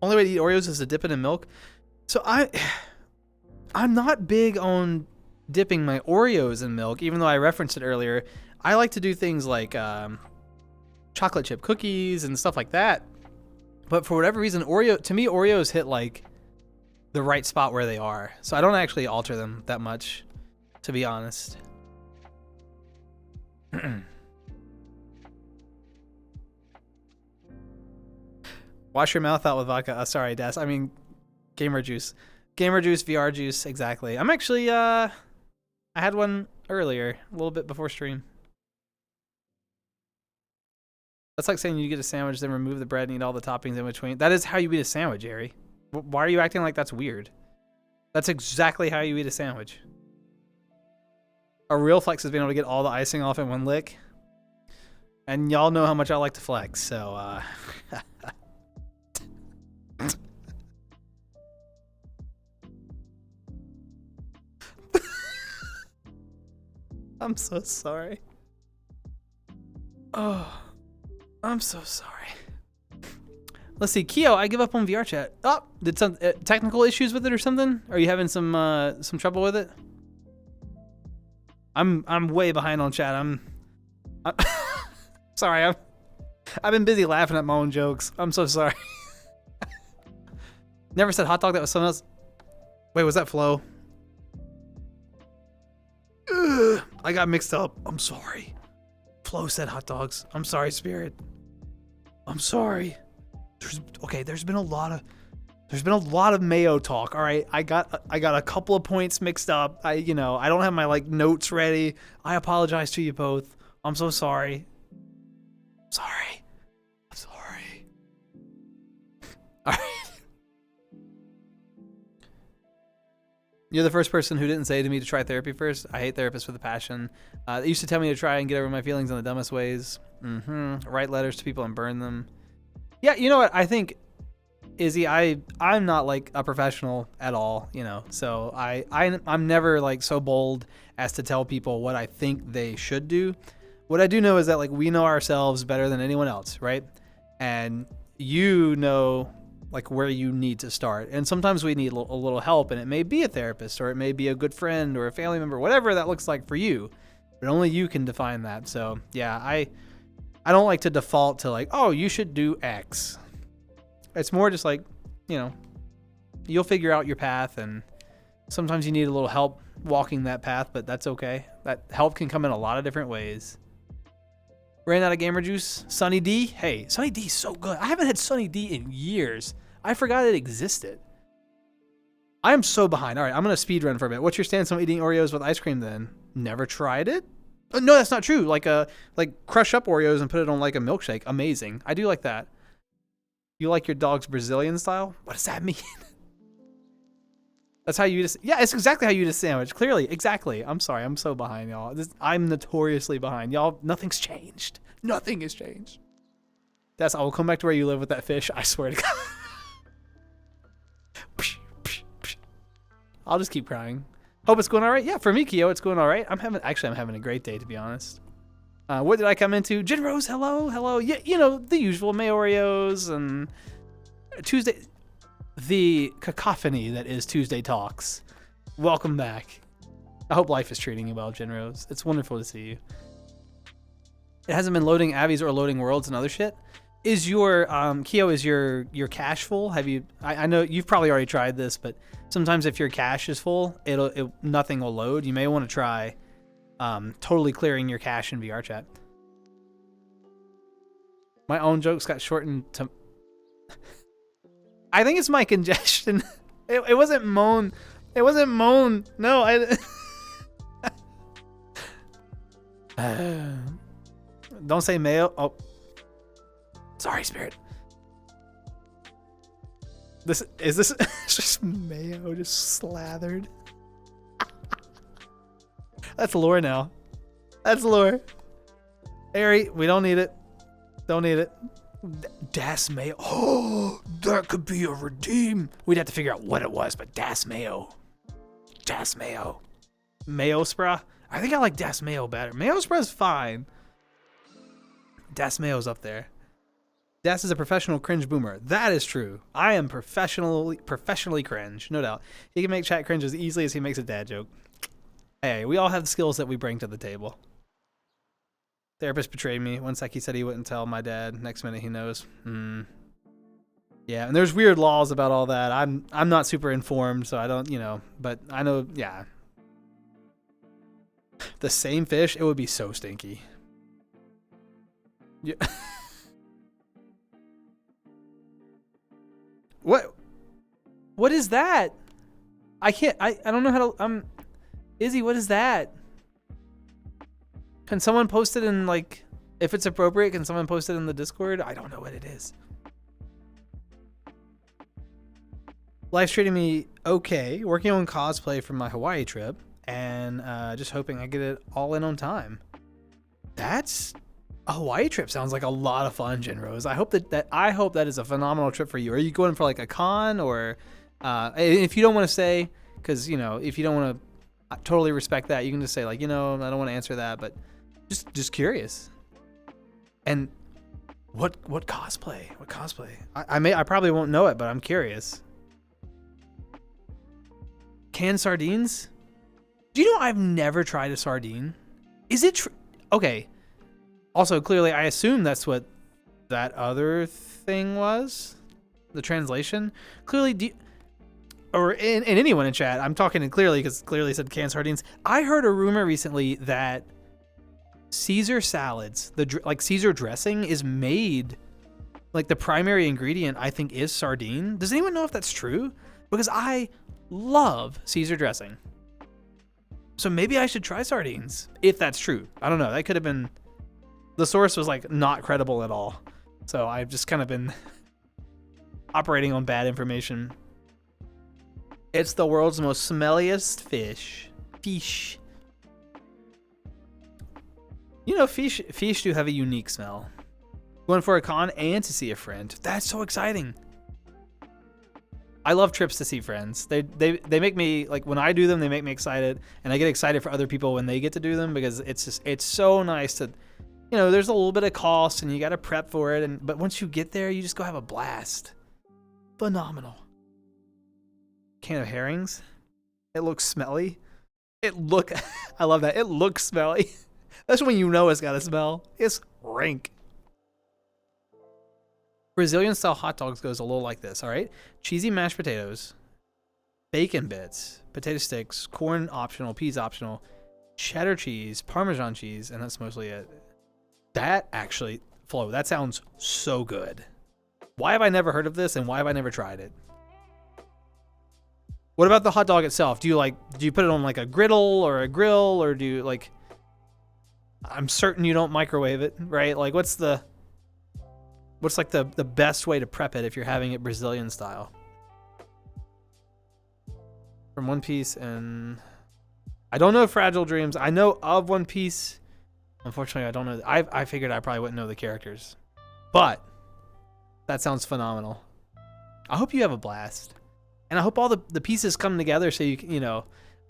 Only way to eat Oreos is to dip it in milk. So I'm not big on dipping my Oreos in milk, even though I referenced it earlier. I like to do things like chocolate chip cookies and stuff like that. But for whatever reason, Oreos hit like the right spot where they are. So I don't actually alter them that much, to be honest. Wash your mouth out with vodka. Sorry, Des. I mean, gamer juice. Gamer juice, VR juice, exactly. I'm actually, I had one earlier, a little bit before stream. That's like saying you get a sandwich, then remove the bread and eat all the toppings in between. That is how you eat a sandwich, Ari. Why are you acting like that's weird? That's exactly how you eat a sandwich. A real flex is being able to get all the icing off in one lick. And y'all know how much I like to flex, so, I'm so sorry. Oh, I'm so sorry. Let's see, Keo, I give up on VR chat. Oh, did some technical issues with it or something? Are you having some trouble with it? I'm way behind on chat. I'm sorry. I've been busy laughing at my own jokes. I'm so sorry. Never said hot dog. That was someone else. Wait, was that Flo? Ugh, I got mixed up. I'm sorry. Flo said hot dogs. I'm sorry, Spirit. I'm sorry. There's been a lot of mayo talk. All right, I got a couple of points mixed up. I don't have my like notes ready. I apologize to you both. I'm so sorry. I'm sorry. All right. You're the first person who didn't say to me to try therapy first. I hate therapists with a passion. They used to tell me to try and get over my feelings in the dumbest ways. Write letters to people and burn them. Yeah, you know what? I think, Izzy, I'm not like a professional at all, so I'm never like so bold as to tell people what I think they should do. What I do know is that like we know ourselves better than anyone else, right? And you know like where you need to start. And sometimes we need a little help, and it may be a therapist, or it may be a good friend or a family member, whatever that looks like for you. But only you can define that. So yeah, I don't like to default to like, oh, you should do X. It's more just like, you'll figure out your path, and sometimes you need a little help walking that path, but that's okay. That help can come in a lot of different ways. Ran out of gamer juice. Sunny D. Hey, Sunny D is so good. I haven't had Sunny D in years. I forgot it existed. I am so behind. All right, I'm going to speed run for a bit. What's your stance on eating Oreos with ice cream then? Never tried it? No, that's not true. Like crush up Oreos and put it on like a milkshake. Amazing. I do like that. You like your dog's Brazilian style? What does that mean? That's how you eat yeah, it's exactly how you eat a sandwich. Clearly, exactly. I'm sorry. I'm so behind, y'all. I'm notoriously behind. Y'all, nothing's changed. Nothing has changed. I will come back to where you live with that fish. I swear to God. I'll just keep crying. Hope it's going all right. Yeah, for me, Keo, it's going all right. I'm having a great day, to be honest. What did I come into? Jen Rose, hello. Yeah, the usual May Oreos and Tuesday. The cacophony that is Tuesday Talks. Welcome back. I hope life is treating you well, Jen Rose. It's wonderful to see you. It hasn't been loading Abby's or loading worlds and other shit. Is your Keo, is your cache full? Have you? I know you've probably already tried this, but sometimes if your cache is full, nothing will load. You may want to try totally clearing your cache in VR chat. My own jokes got shortened to. I think it's my congestion. It wasn't moan. It wasn't moan. No, don't say mayo. Oh, sorry, Spirit. Is this just mayo just slathered? That's lore now. That's lore. Ari, we don't need it. Don't need it. Das Mayo. Oh, that could be a redeem. We'd have to figure out what it was, but Das Mayo. Das Mayo. Mayo Spra? I think I like Das Mayo better. Mayo Spra's fine. Das Mayo's up there. Das is a professional cringe boomer. That is true. I am professionally cringe, no doubt. He can make chat cringe as easily as he makes a dad joke. Hey, we all have the skills that we bring to the table. Therapist betrayed me. One sec he said he wouldn't tell my dad. Next minute he knows. Yeah, and there's weird laws about all that. I'm not super informed, so I don't, but I know, yeah. The same fish, it would be so stinky. Yeah. What is that? I don't know how to Izzy, what is that? Can someone post it in, like, if it's appropriate, can someone post it in the Discord? I don't know what it is. Life's treating me okay. Working on cosplay for my Hawaii trip and just hoping I get it all in on time. That's a Hawaii trip. Sounds like a lot of fun, Jinrose. I hope that is a phenomenal trip for you. Are you going for like a con or if you don't want to say, because if you don't want to, I totally respect that. You can just say like, I don't want to answer that, but just curious. And what cosplay? What cosplay? I probably won't know it, but I'm curious. Canned sardines? Do you know I've never tried a sardine? Is it okay? Also, clearly, I assume that's what that other thing was. The translation. Clearly, or anyone in chat, I'm talking in clearly because clearly said canned sardines. I heard a rumor recently that Caesar salads, like Caesar dressing, is made, like the primary ingredient, I think, is sardine. Does anyone know if that's true? Because I love Caesar dressing. So maybe I should try sardines, if that's true. I don't know. That could have been, the source was like not credible at all. So I've just kind of been operating on bad information. It's the world's most smelliest fish. Fish. Fish do have a unique smell. Going for a con and to see a friend. That's so exciting. I love trips to see friends. They make me, like, when I do them, they make me excited, and I get excited for other people when they get to do them, because it's so nice to, there's a little bit of cost and you got to prep for it, but once you get there, you just go have a blast. Phenomenal. Can of herrings. It looks smelly. I love that. It looks smelly. That's when you know it's got a smell. It's rank. Brazilian style hot dogs goes a little like this, all right? Cheesy mashed potatoes, bacon bits, potato sticks, corn optional, peas optional, cheddar cheese, Parmesan cheese, and that's mostly it. That actually, Flo, that sounds so good. Why have I never heard of this and why have I never tried it? What about the hot dog itself? Do you put it on like a griddle or a grill, or do you like, I'm certain you don't microwave it, right? Like what's like the best way to prep it if you're having it Brazilian style? From One Piece, and I don't know Fragile Dreams. I know of One Piece. Unfortunately, I don't know. I figured I probably wouldn't know the characters, but that sounds phenomenal. I hope you have a blast, and I hope all the pieces come together so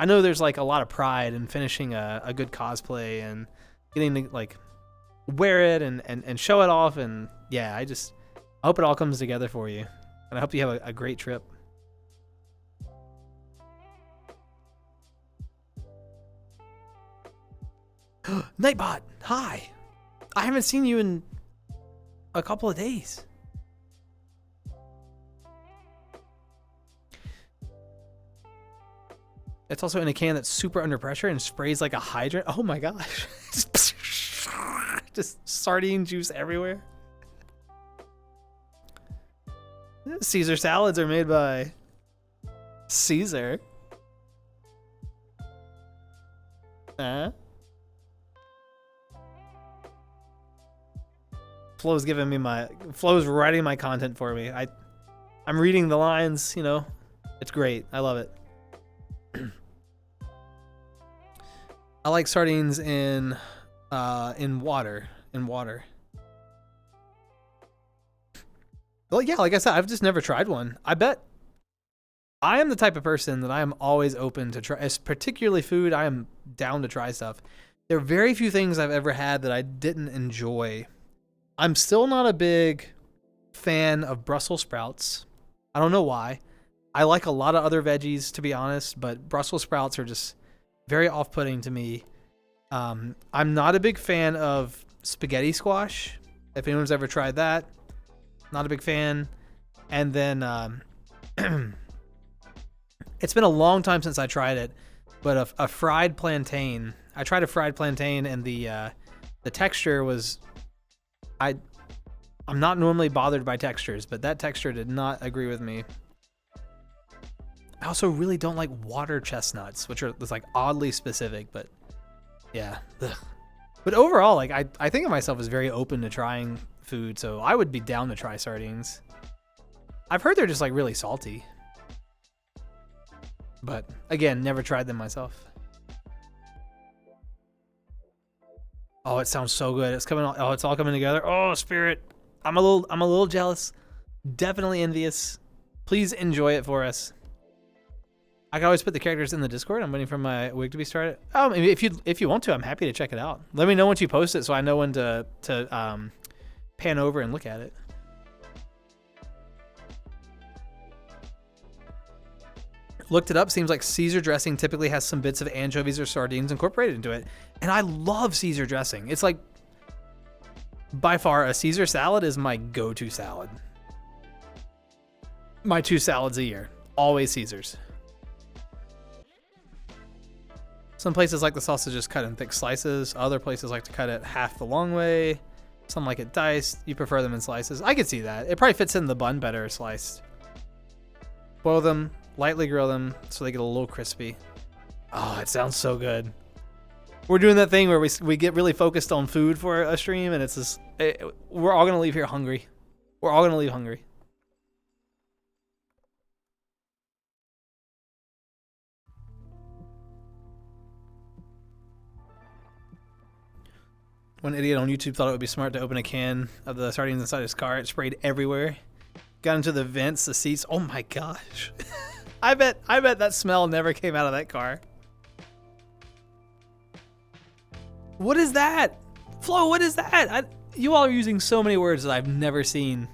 I know there's like a lot of pride in finishing a good cosplay and getting to like wear it and show it off, and yeah, I hope it all comes together for you, and I hope you have a great trip. Nightbot, hi. I haven't seen you in a couple of days. It's also in a can that's super under pressure and sprays like a hydrant. Oh my gosh. Just sardine juice everywhere. Caesar salads are made by Caesar. Flo's writing my content for me. I'm reading the lines, It's great. I love it. I like sardines in water. Well, yeah, like I said, I've just never tried one. I bet I am the type of person that I am always open to try, particularly food. I am down to try stuff. There are very few things I've ever had that I didn't enjoy. I'm still not a big fan of Brussels sprouts. I don't know why. I like a lot of other veggies, to be honest, but Brussels sprouts are just very off-putting to me. I'm not a big fan of spaghetti squash. If anyone's ever tried that, not a big fan. And then it's been a long time since I tried it, but a fried plantain. I tried a fried plantain, and the texture was. I'm not normally bothered by textures, but that texture did not agree with me. I also really don't like water chestnuts, which are like oddly specific, but yeah. Ugh. But overall, like I think of myself as very open to trying food, so I would be down to try sardines. I've heard they're just like really salty. But again, never tried them myself. Oh, it sounds so good. It's coming. Oh, it's all coming together. Oh, Spirit. I'm a little jealous. Definitely envious. Please enjoy it for us. I can always put the characters in the Discord. I'm waiting for my wig to be started. Oh, maybe if you want to, I'm happy to check it out. Let me know once you post it so I know when to pan over and look at it. Looked it up. Seems like Caesar dressing typically has some bits of anchovies or sardines incorporated into it. And I love Caesar dressing. It's like, by far, a Caesar salad is my go-to salad. My 2 salads a year. Always Caesars. Some places like the sausage just cut in thick slices. Other places like to cut it half the long way. Some like it diced. You prefer them in slices. I could see that. It probably fits in the bun better sliced. Boil them. Lightly grill them so they get a little crispy. Oh, it sounds so good. We're doing that thing where we get really focused on food for a stream, and it's just we're all gonna leave here hungry. We're all gonna leave hungry. One idiot on YouTube thought it would be smart to open a can of the sardines inside his car. It sprayed everywhere. Got into the vents, the seats. Oh my gosh. I bet that smell never came out of that car. What is that? Flo, what is that? You all are using so many words that I've never seen.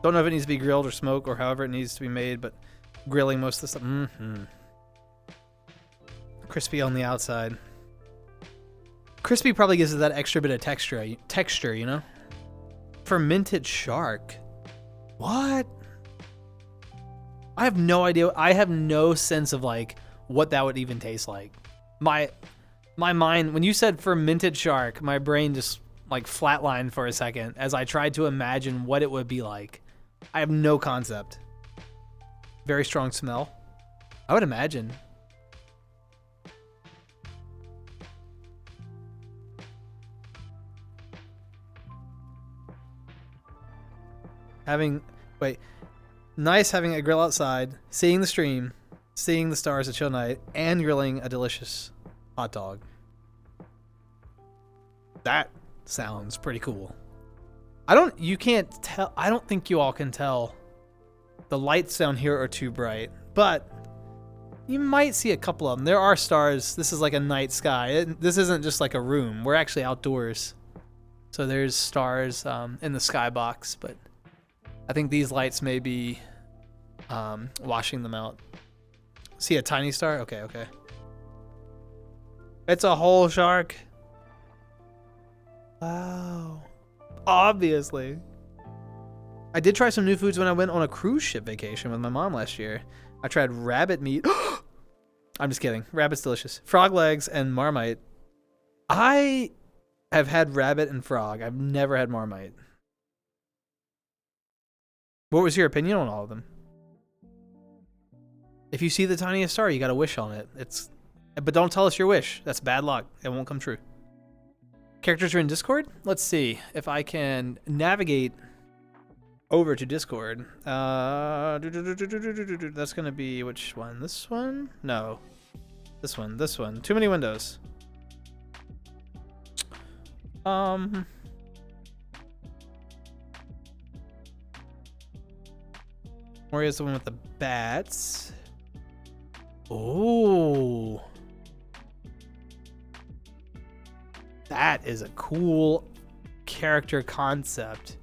Don't know if it needs to be grilled or smoked or however it needs to be made, but grilling most of the stuff. Mm-hmm. Crispy on the outside. Crispy probably gives it that extra bit of texture, you know? Fermented shark. What? I have no idea. I have no sense of like what that would even taste like. My mind, when you said fermented shark, my brain just like flatlined for a second as I tried to imagine what it would be like. I have no concept. Very strong smell. I would imagine. Nice having a grill outside, seeing the stream, seeing the stars at chill night, and grilling a delicious hot dog. That sounds pretty cool. I don't think you all can tell. The lights down here are too bright, but you might see a couple of them. There are stars. This is like a night sky. This isn't just like a room. We're actually outdoors. So there's stars in the skybox, but I think these lights may be washing them out. See a tiny star? Okay. It's a whole shark. Wow. Obviously. I did try some new foods when I went on a cruise ship vacation with my mom last year. I tried rabbit meat. I'm just kidding. Rabbit's delicious. Frog legs and Marmite. I have had rabbit and frog. I've never had Marmite. What was your opinion on all of them? If you see the tiniest star, you got a wish on it. But don't tell us your wish. That's bad luck. It won't come true. Characters are in Discord? Let's see if I can navigate over to Discord. That's gonna be which one? This one? No. This one. Too many windows. Moria's the one with the bats. Oh. That is a cool character concept.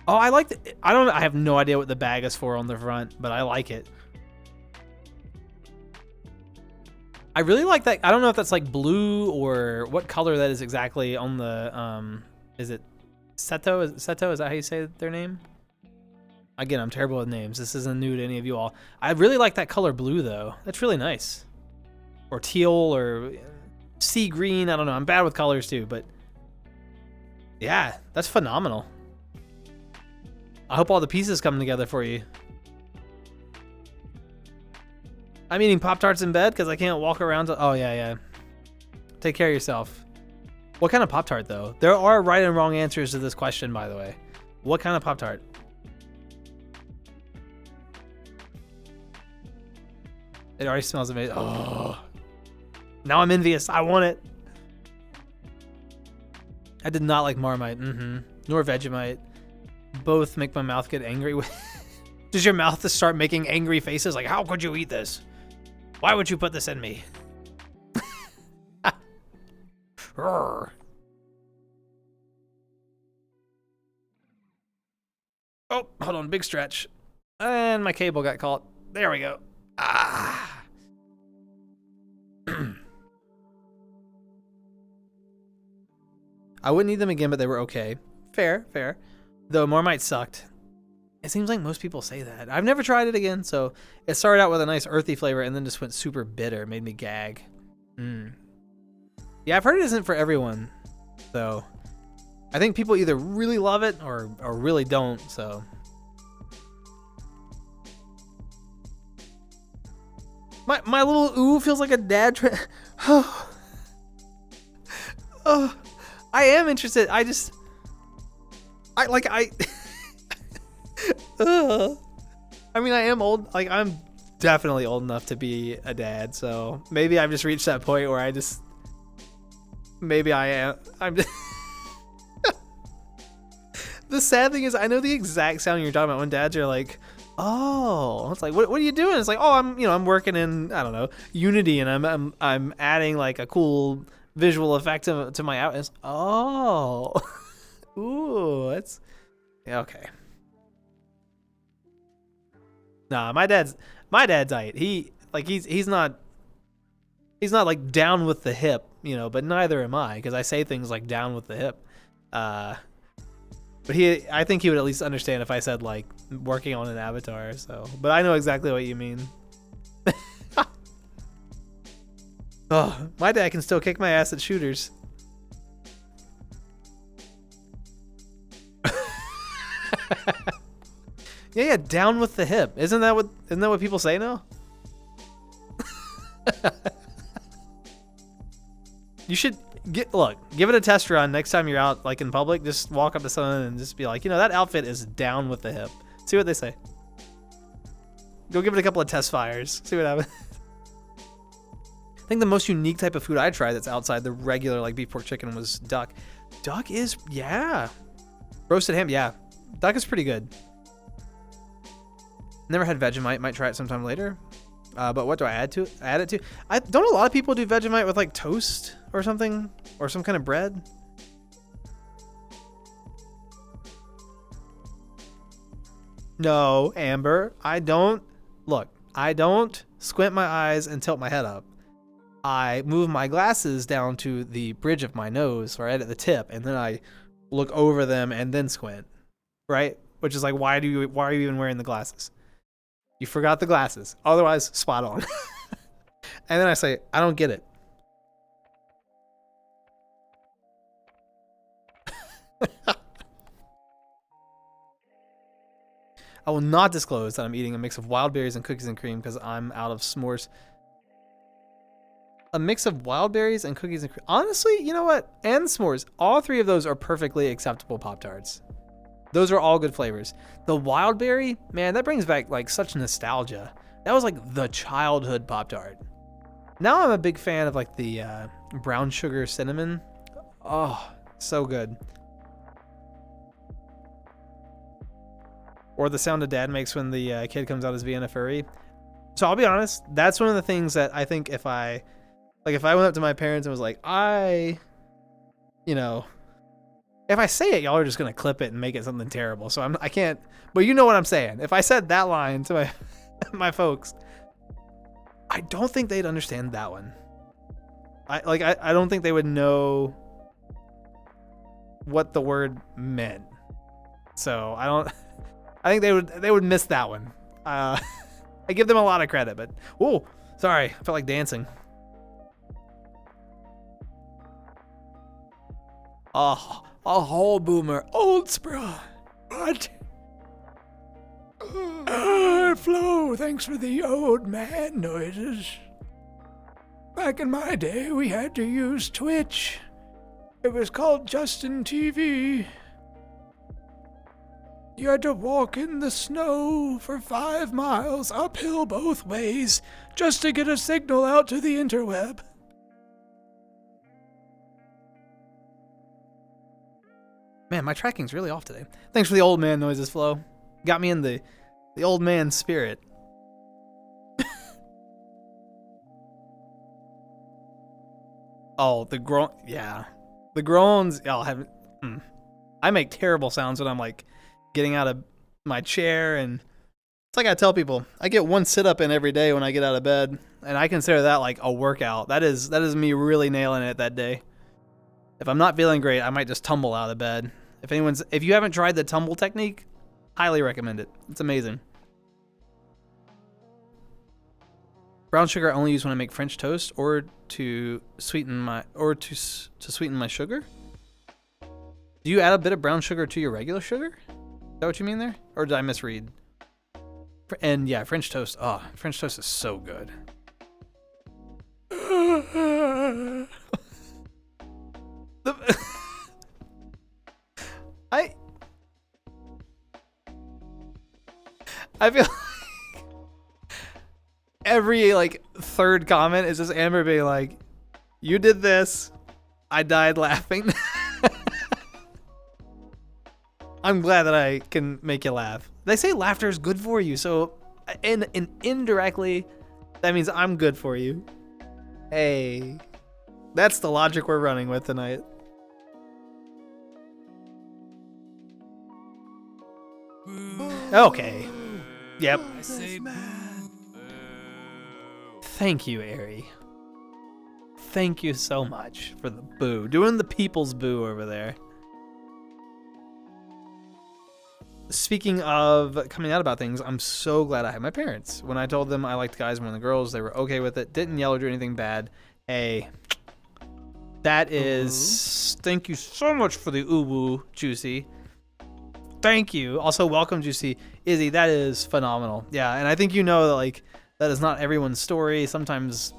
Oh, I like the, I have no idea what the bag is for on the front, but I like it. I really like that. I don't know if that's like blue or what color that is exactly on the, is it Seto? Seto, is that how you say their name? Again, I'm terrible with names. This isn't new to any of you all. I really like that color blue though. That's really nice. Or teal or sea green. I don't know. I'm bad with colors too, but yeah, that's phenomenal. I hope all the pieces come together for you. I'm eating Pop-Tarts in bed because I can't walk around to, oh yeah. Take care of yourself. What kind of Pop-Tart though? There are right and wrong answers to this question, by the way. What kind of Pop-Tart? It already smells amazing. Oh, now I'm envious. I want it. I did not like Marmite, nor Vegemite. Both make my mouth get angry. Does your mouth just start making angry faces? Like, how could you eat this? Why would you put this in me? Oh, hold on, big stretch. And my cable got caught. There we go. Ah. I wouldn't eat them again, but they were okay. Fair. Though Marmite sucked. It seems like most people say that. I've never tried it again, so it started out with a nice earthy flavor and then just went super bitter. It made me gag. Yeah, I've heard it isn't for everyone, though. I think people either really love it or really don't, so. My little ooh feels like a dad oh, I am interested. I mean, I am old. Like, I'm definitely old enough to be a dad, so maybe I've just reached that point where maybe I am. I'm just The sad thing is, I know the exact sound you're talking about when dads are like, oh, it's like, what are you doing? It's like, oh, I'm working in, I don't know, Unity, and I'm adding like a cool visual effect to my out. Oh, ooh, that's okay. Nah, my dad's aight. He's not like down with the hip, but neither am I, because I say things like down with the hip. But I think he would at least understand if I said like working on an avatar. So, but I know exactly what you mean. Oh, my dad can still kick my ass at shooters. Yeah, down with the hip. Isn't that what people say now? You should give it a test run next time you're out like in public. Just walk up to someone and just be like, that outfit is down with the hip. See what they say. Go give it a couple of test fires. See what happens. I think the most unique type of food I tried that's outside the regular like beef, pork, chicken was duck. Duck is, yeah. Roasted ham, yeah. Duck is pretty good. Never had Vegemite. Might try it sometime later. But what do I add it to? Don't a lot of people do Vegemite with like toast or something, or some kind of bread? No, Amber, I don't squint my eyes and tilt my head up. I move my glasses down to the bridge of my nose, right at the tip, and then I look over them and then squint, right? Which is like, why are you even wearing the glasses? You forgot the glasses. Otherwise, spot on. And then I say, I don't get it. I will not disclose that I'm eating a mix of wild berries and cookies and cream because I'm out of s'mores. A mix of wild berries and cookies and cream. Honestly, you know what? And s'mores. All three of those are perfectly acceptable Pop-Tarts. Those are all good flavors. The wild berry, man, that brings back like such nostalgia. That was like the childhood Pop-Tart. Now I'm a big fan of like the brown sugar cinnamon. Oh, so good. Or the sound a dad makes when the kid comes out as Vienna Furry. So I'll be honest, that's one of the things that I think if I went up to my parents and was like, you know, if I say it, y'all are just gonna clip it and make it something terrible. So I can't. But you know what I'm saying. If I said that line to my my folks, I don't think they'd understand that one. I don't think they would know what the word meant. So I think they would miss that one. I give them a lot of credit, but sorry, I felt like dancing. A whole boomer, old spra. What? Flo, thanks for the old man noises. Back in my day, we had to use Twitch. It was called Justin TV. You had to walk in the snow for 5 miles uphill both ways just to get a signal out to the interweb. Man, my tracking's really off today. Thanks for the old man noises, Flo. Got me in the old man spirit. Oh, the groan. Yeah. The groans. I make terrible sounds when I'm like getting out of my chair, and it's like I tell people, I get 1 sit up in every day when I get out of bed, and I consider that like a workout. That is me really nailing it that day. If I'm not feeling great, I might just tumble out of bed. If you haven't tried the tumble technique, highly recommend it. It's amazing. Brown sugar I only use when I make French toast or to sweeten my sugar. Do you add a bit of brown sugar to your regular sugar? Is that what you mean there? Or did I misread? And yeah, French toast. Oh, French toast is so good. I feel like every like third comment is just Amber being like, "You did this. I died laughing." I'm glad that I can make you laugh. They say laughter is good for you, so and indirectly, that means I'm good for you. Hey, that's the logic we're running with tonight. Okay. Yep. I say boo. Thank you, Ari. Thank you so much for the boo. Doing the people's boo over there. Speaking of coming out about things, I'm so glad I had my parents. When I told them I liked guys more than girls, they were okay with it. Didn't yell or do anything bad. Hey, that is... Thank you so much for the uwu, Juicy. Thank you. Also, welcome, Juicy. Izzy, that is phenomenal. Yeah, and I think you know that, like, that is not everyone's story. Sometimes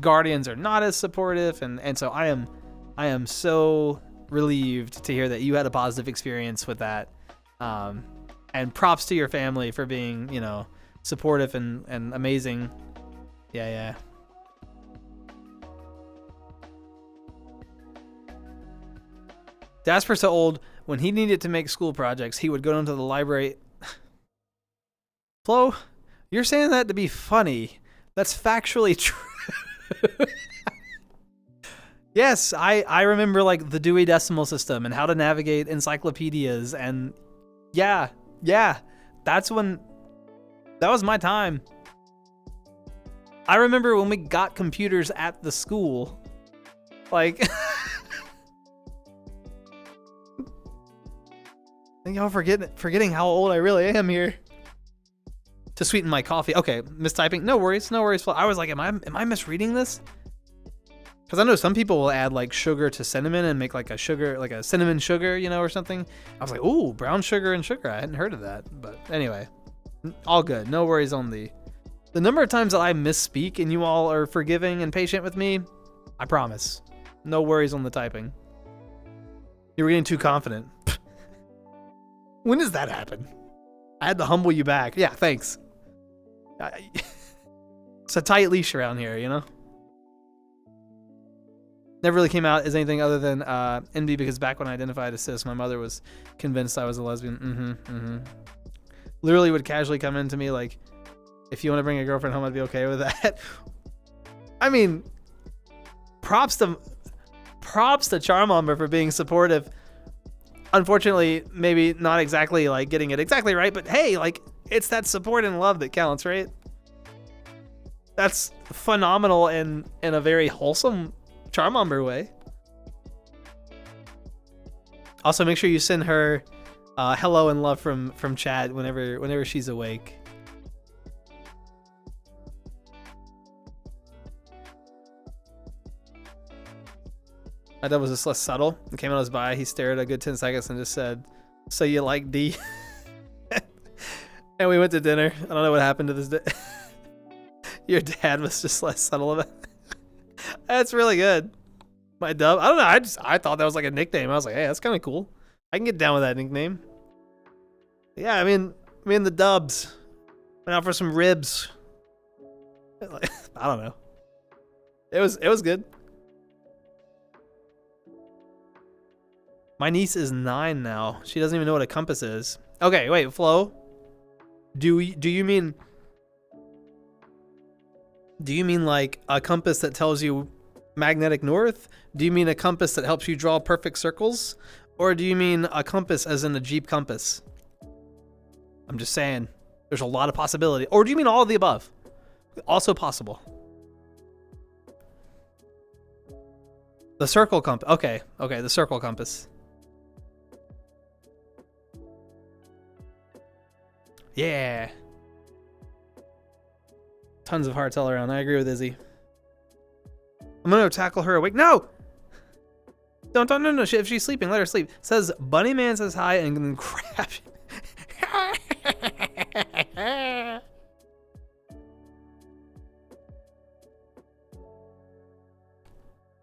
guardians are not as supportive, and so I am so relieved to hear that you had a positive experience with that. And props to your family for being, you know, supportive and amazing. Yeah. Dasper's so old, when he needed to make school projects, he would go down to the library. Flo, you're saying that to be funny. That's factually true. Yes, I remember like the Dewey Decimal System and how to navigate encyclopedias, and yeah, that was my time. I remember when we got computers at the school, like. I think y'all forgetting how old I really am here. To sweeten my coffee. Okay, mistyping. No worries. I was like, am I misreading this? Because I know some people will add like sugar to cinnamon and make like a cinnamon sugar, you know, or something. I was like, ooh, brown sugar and sugar. I hadn't heard of that. But anyway, all good. No worries on the number of times that I misspeak and you all are forgiving and patient with me. I promise. No worries on the typing. You were getting too confident. When does that happen? I had to humble you back. Yeah, thanks. It's a tight leash around here, you know? Never really came out as anything other than envy, because back when I identified as cis, my mother was convinced I was a lesbian. Literally would casually come into me like, If you want to bring a girlfriend home, I'd be okay with that. I mean, props to Charmander for being supportive. Unfortunately, maybe not exactly like getting it exactly right, but hey, like it's that support and love that counts, right? That's phenomenal in a very wholesome Charmander way. Also, make sure you send her hello and love from chat whenever she's awake. My dad was just less subtle. He came on us by. He stared a good 10 seconds and just said, "So you like D?" And we went to dinner. I don't know what happened to this day. Your dad was just less subtle about it. That's really good. My dub. I don't know. I thought that was like a nickname. I was like, hey, that's kind of cool. I can get down with that nickname. Yeah, I mean the dubs. Went out for some ribs. I don't know. It was good. My niece is 9 now. She doesn't even know what a compass is. Okay, wait, Flo. Do you mean like a compass that tells you magnetic north? Do you mean a compass that helps you draw perfect circles? Or do you mean a compass as in a Jeep compass? I'm just saying. There's a lot of possibility. Or do you mean all of the above? Also possible. The circle compass. Okay, the circle compass. Yeah. Tons of hearts all around. I agree with Izzy. I'm gonna tackle her awake. No! No. If she's sleeping, let her sleep. Says Bunny Man says hi and then crap.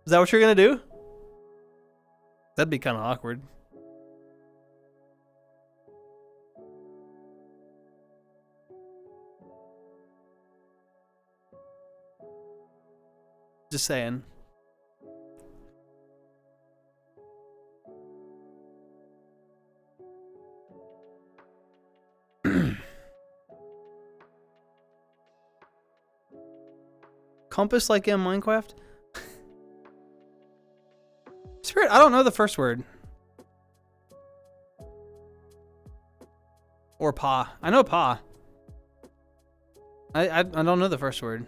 Is that what you're gonna do? That'd be kind of awkward. Just saying. Compass like in Minecraft? Spirit, I don't know the first word. Or paw. I know paw. I don't know the first word.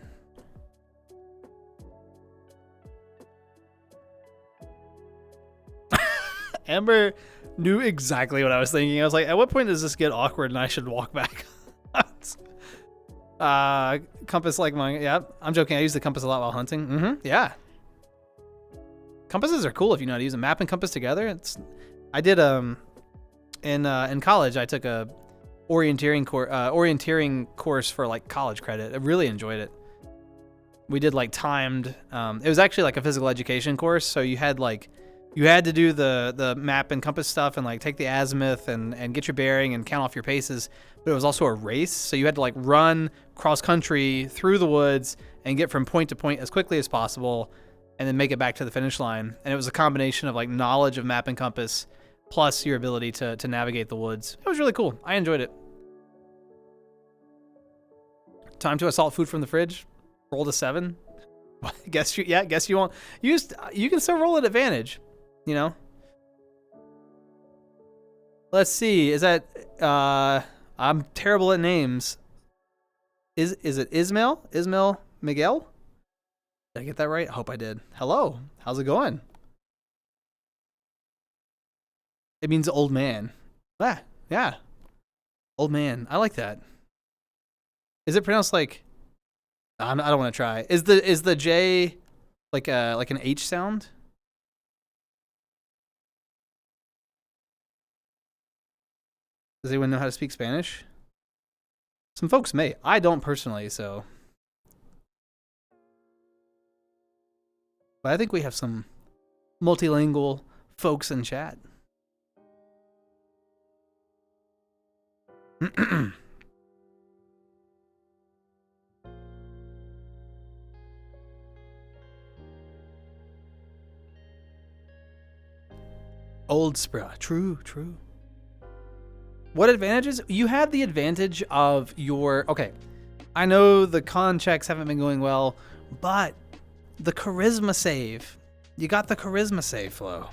Amber knew exactly what I was thinking. I was like, at what point does this get awkward and I should walk back? Compass like mine. Yeah, I'm joking. I use the compass a lot while hunting. Yeah. Compasses are cool if you know how to use a map and compass together. I did in college I took a orienteering course for like college credit. I really enjoyed it. We did like timed. It was actually like a physical education course, so you had to do the map and compass stuff and like take the azimuth and get your bearing and count off your paces. But it was also a race, so you had to like run cross country through the woods and get from point to point as quickly as possible, and then make it back to the finish line. And it was a combination of like knowledge of map and compass plus your ability to navigate the woods. It was really cool. I enjoyed it. Time to assault food from the fridge. Roll to 7. Guess you won't. You can still roll at advantage. You know. Let's see. Is that I'm terrible at names. Is it Ismail? Ismail Miguel? Did I get that right? I hope I did. Hello. How's it going? It means old man. Ah, yeah. Old man. I like that. Is it pronounced like I don't want to try. Is the J like an H sound? Does anyone know how to speak Spanish? Some folks may. I don't personally, so. But I think we have some multilingual folks in chat. Old Spra. True. What advantages? You have the advantage of your... Okay. I know the con checks haven't been going well, but the charisma save. You got the charisma save, Flo.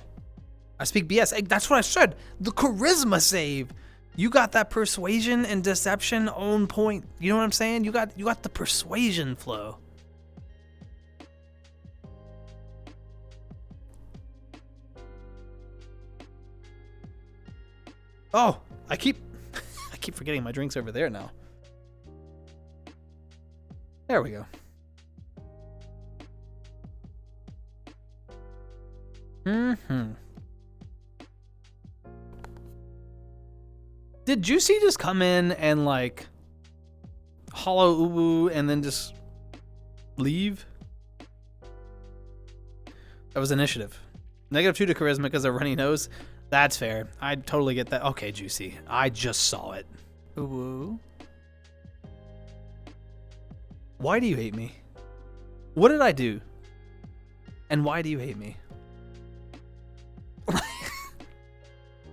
I speak BS. Hey, that's what I said. The charisma save. You got that persuasion and deception on point. You know what I'm saying? You got the persuasion, Flo. Oh, I keep forgetting my drink's over there now. There we go. Did Juicy just come in and like hollow uwu and then just leave? That was initiative. -2 to charisma because of runny nose. That's fair. I totally get that. Okay, Juicy. I just saw it. Uwu. Why do you hate me? What did I do? And why do you hate me?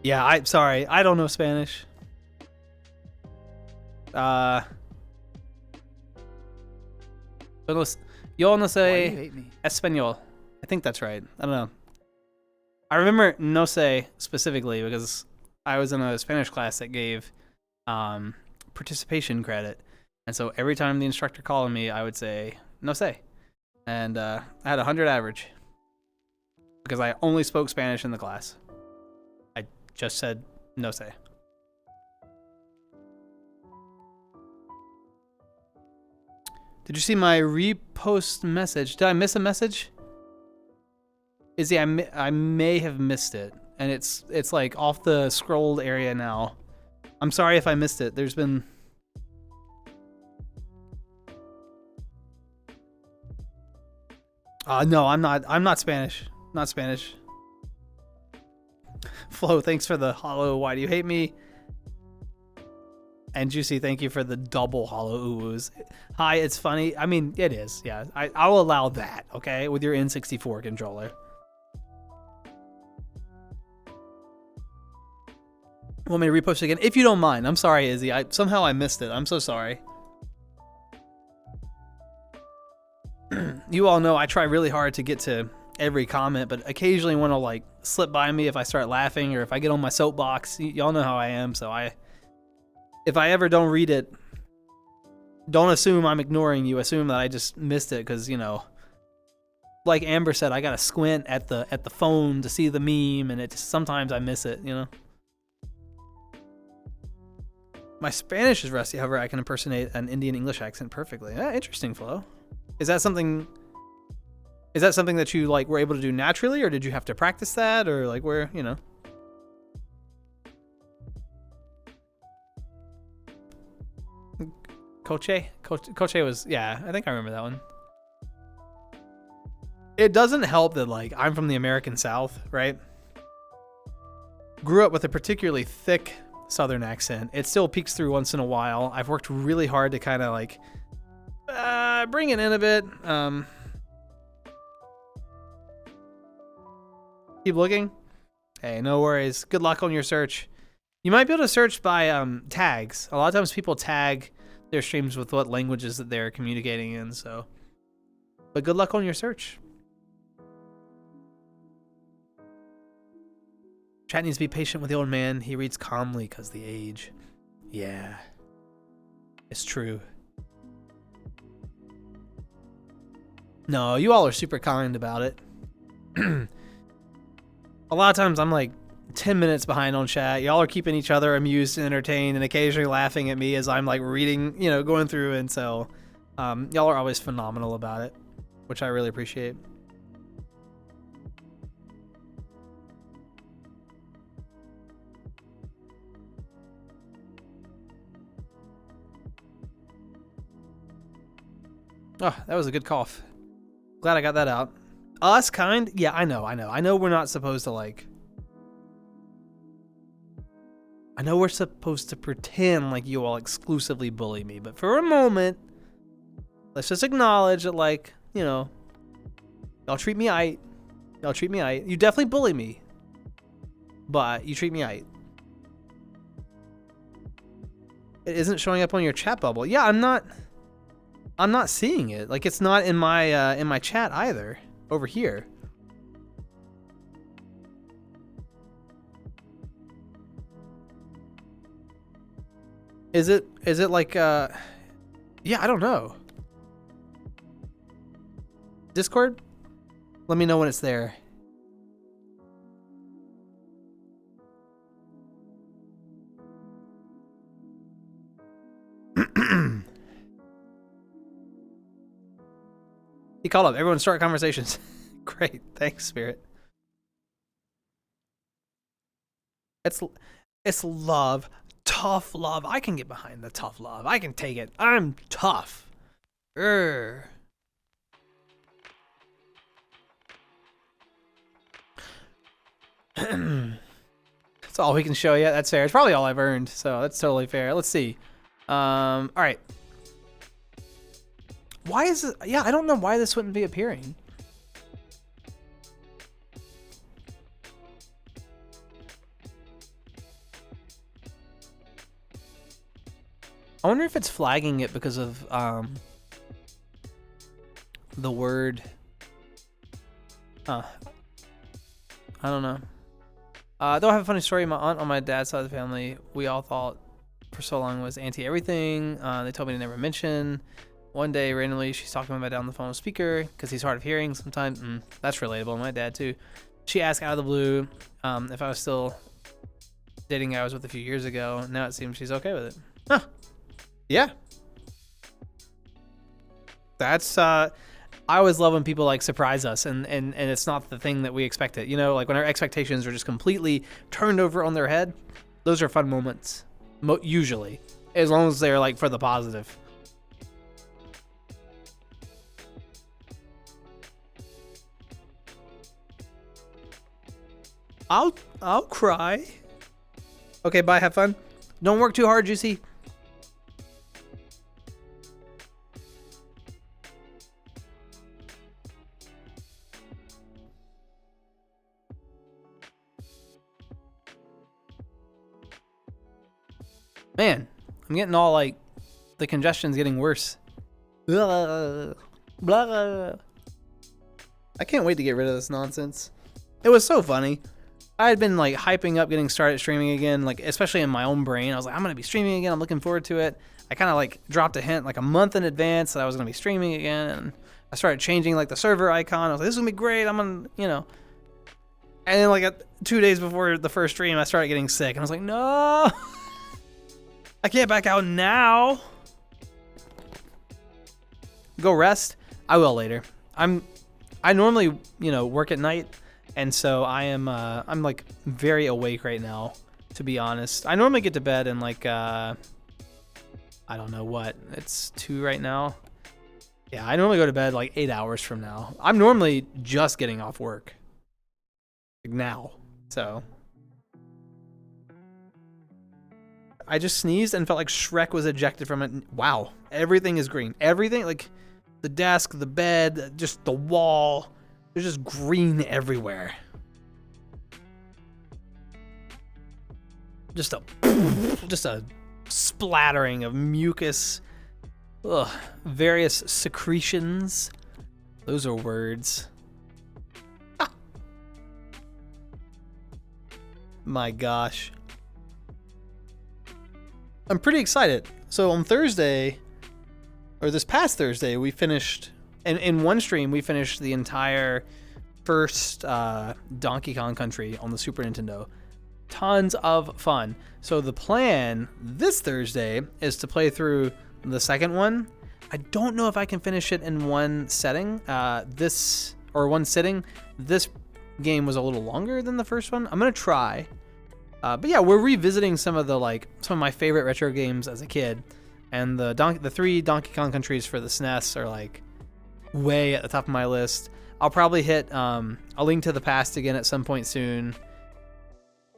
Yeah, I'm sorry. I don't know Spanish. Yo no sé español. I think that's right. I don't know. I remember no sé specifically because I was in a Spanish class that gave participation credit. And so every time the instructor called me, I would say no sé. And I had 100 average because I only spoke Spanish in the class. I just said no sé. Did you see my repost message? Did I miss a message? Izzy, I may have missed it, and it's like off the scrolled area now. I'm sorry if I missed it. There's been no, I'm not Spanish. Not Spanish. Flo, thanks for the hollow. Why do you hate me? And Juicy, thank you for the double hollow uwus. Hi, it's funny. I mean, it is. Yeah, I'll allow that. Okay, with your N64 controller. Want me to repost it again? If you don't mind. I'm sorry, Izzy. Somehow I missed it. I'm so sorry. You all know I try really hard to get to every comment, but occasionally one will like slip by me if I start laughing or if I get on my soapbox. Y'all know how I am, so if I ever don't read it, don't assume I'm ignoring you. Assume that I just missed it because, you know, like Amber said, I gotta squint at the phone to see the meme, and sometimes I miss it, you know. My Spanish is rusty, however, I can impersonate an Indian English accent perfectly. Interesting, Flo. Is that something that you like were able to do naturally, or did you have to practice that, or like where, you know? Coche was, yeah, I think I remember that one. It doesn't help that like I'm from the American South, right? Grew up with a particularly thick Southern accent. It still peeks through once in a while. I've worked really hard to kind of like bring it in a bit. Keep looking. Hey, no worries. Good luck on your search. You might be able to search by tags. A lot of times people tag their streams with what languages that they're communicating in, so. But good luck on your search. Chat needs to be patient with the old man. He reads calmly because the age. Yeah. It's true. No, you all are super kind about it. A lot of times I'm like 10 minutes behind on chat. Y'all are keeping each other amused and entertained and occasionally laughing at me as I'm like reading, you know, going through. And so y'all are always phenomenal about it, which I really appreciate. Oh, that was a good cough. Glad I got that out. Us kind? Yeah, I know. I know we're not supposed to like... I know we're supposed to pretend like you all exclusively bully me, but for a moment, let's just acknowledge that, like, you know, y'all treat me aight. Y'all treat me aight. You definitely bully me, but you treat me aight. It isn't showing up on your chat bubble. Yeah, I'm not... I'm not seeing it. Like it's not in my chat either over here. Is it like yeah, I don't know. Discord? Let me know when it's there. He called up. Everyone start conversations. Great. Thanks, Spirit. It's love. Tough love. I can get behind the tough love. I can take it. I'm tough. That's all we can show you. That's fair. It's probably all I've earned, so that's totally fair. Let's see. All right. Why is it? Yeah, I don't know why this wouldn't be appearing. I wonder if it's flagging it because of the word. I don't know. Though I have a funny story. My aunt on my dad's side of the family, we all thought for so long was anti-everything. They told me to never mention. One day, randomly, she's talking to my dad on the phone with speaker because he's hard of hearing sometimes. That's relatable. My dad, too. She asked out of the blue if I was still dating a guy I was with a few years ago. Now it seems she's okay with it. Huh. Yeah. That's, I always love when people, like, surprise us and it's not the thing that we expected. You know, like, when our expectations are just completely turned over on their head, those are fun moments. Usually. As long as they're, like, for the positive. I'll cry. Okay, bye. Have fun. Don't work too hard, Juicy. Man, I'm getting all like the congestion's getting worse. Blah, blah. I can't wait to get rid of this nonsense. It was so funny. I had been like hyping up getting started streaming again, like especially in my own brain. I was like, I'm gonna be streaming again. I'm looking forward to it. I kind of like dropped a hint like a month in advance that I was gonna be streaming again, and I started changing like the server icon. I was like, this is gonna be great. I'm gonna, you know. And then like 2 days before the first stream, I started getting sick, and I was like, no, I can't back out now. Go rest. I will later. I normally, you know, work at night. And so I'm like very awake right now, to be honest. I normally get to bed in like, I don't know what, it's 2 right now. Yeah, I normally go to bed like 8 hours from now. I'm normally just getting off work like now. So I just sneezed and felt like Shrek was ejected from it. Wow. Everything is green. Everything, like the desk, the bed, just the wall. There's just green everywhere. Just a splattering of mucus. Ugh. Various secretions. Those are words. Ah. My gosh. I'm pretty excited. So on Thursday, or this past Thursday, we finished... In one stream, we finished the entire first Donkey Kong Country on the Super Nintendo. Tons of fun. So the plan this Thursday is to play through the second one. I don't know if I can finish it in one setting. One sitting. This game was a little longer than the first one. I'm gonna try. But yeah, we're revisiting some of my favorite retro games as a kid, and the 3 Donkey Kong Countries for the SNES are like way at the top of my list. I'll probably hit A Link to the Past again at some point soon.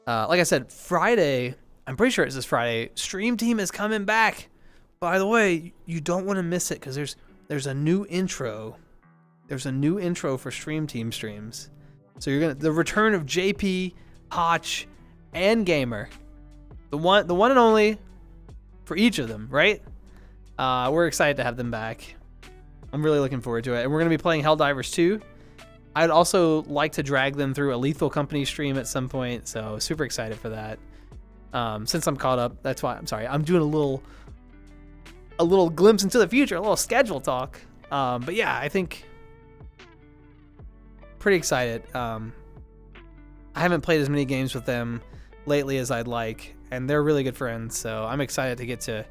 Like I said, Friday, I'm pretty sure it's this Friday, Stream Team is coming back. By the way, you don't want to miss it because there's a new intro. There's a new intro for Stream Team streams. So the return of JP, Hotch, and Gamer. The one and only for each of them, right? We're excited to have them back. I'm really looking forward to it. And we're going to be playing Helldivers 2. I'd also like to drag them through a Lethal Company stream at some point, so super excited for that. Since I'm caught up, that's why I'm doing a little glimpse into the future, a little schedule talk. But yeah, I think pretty excited. I haven't played as many games with them lately as I'd like, and they're really good friends, so I'm excited to get to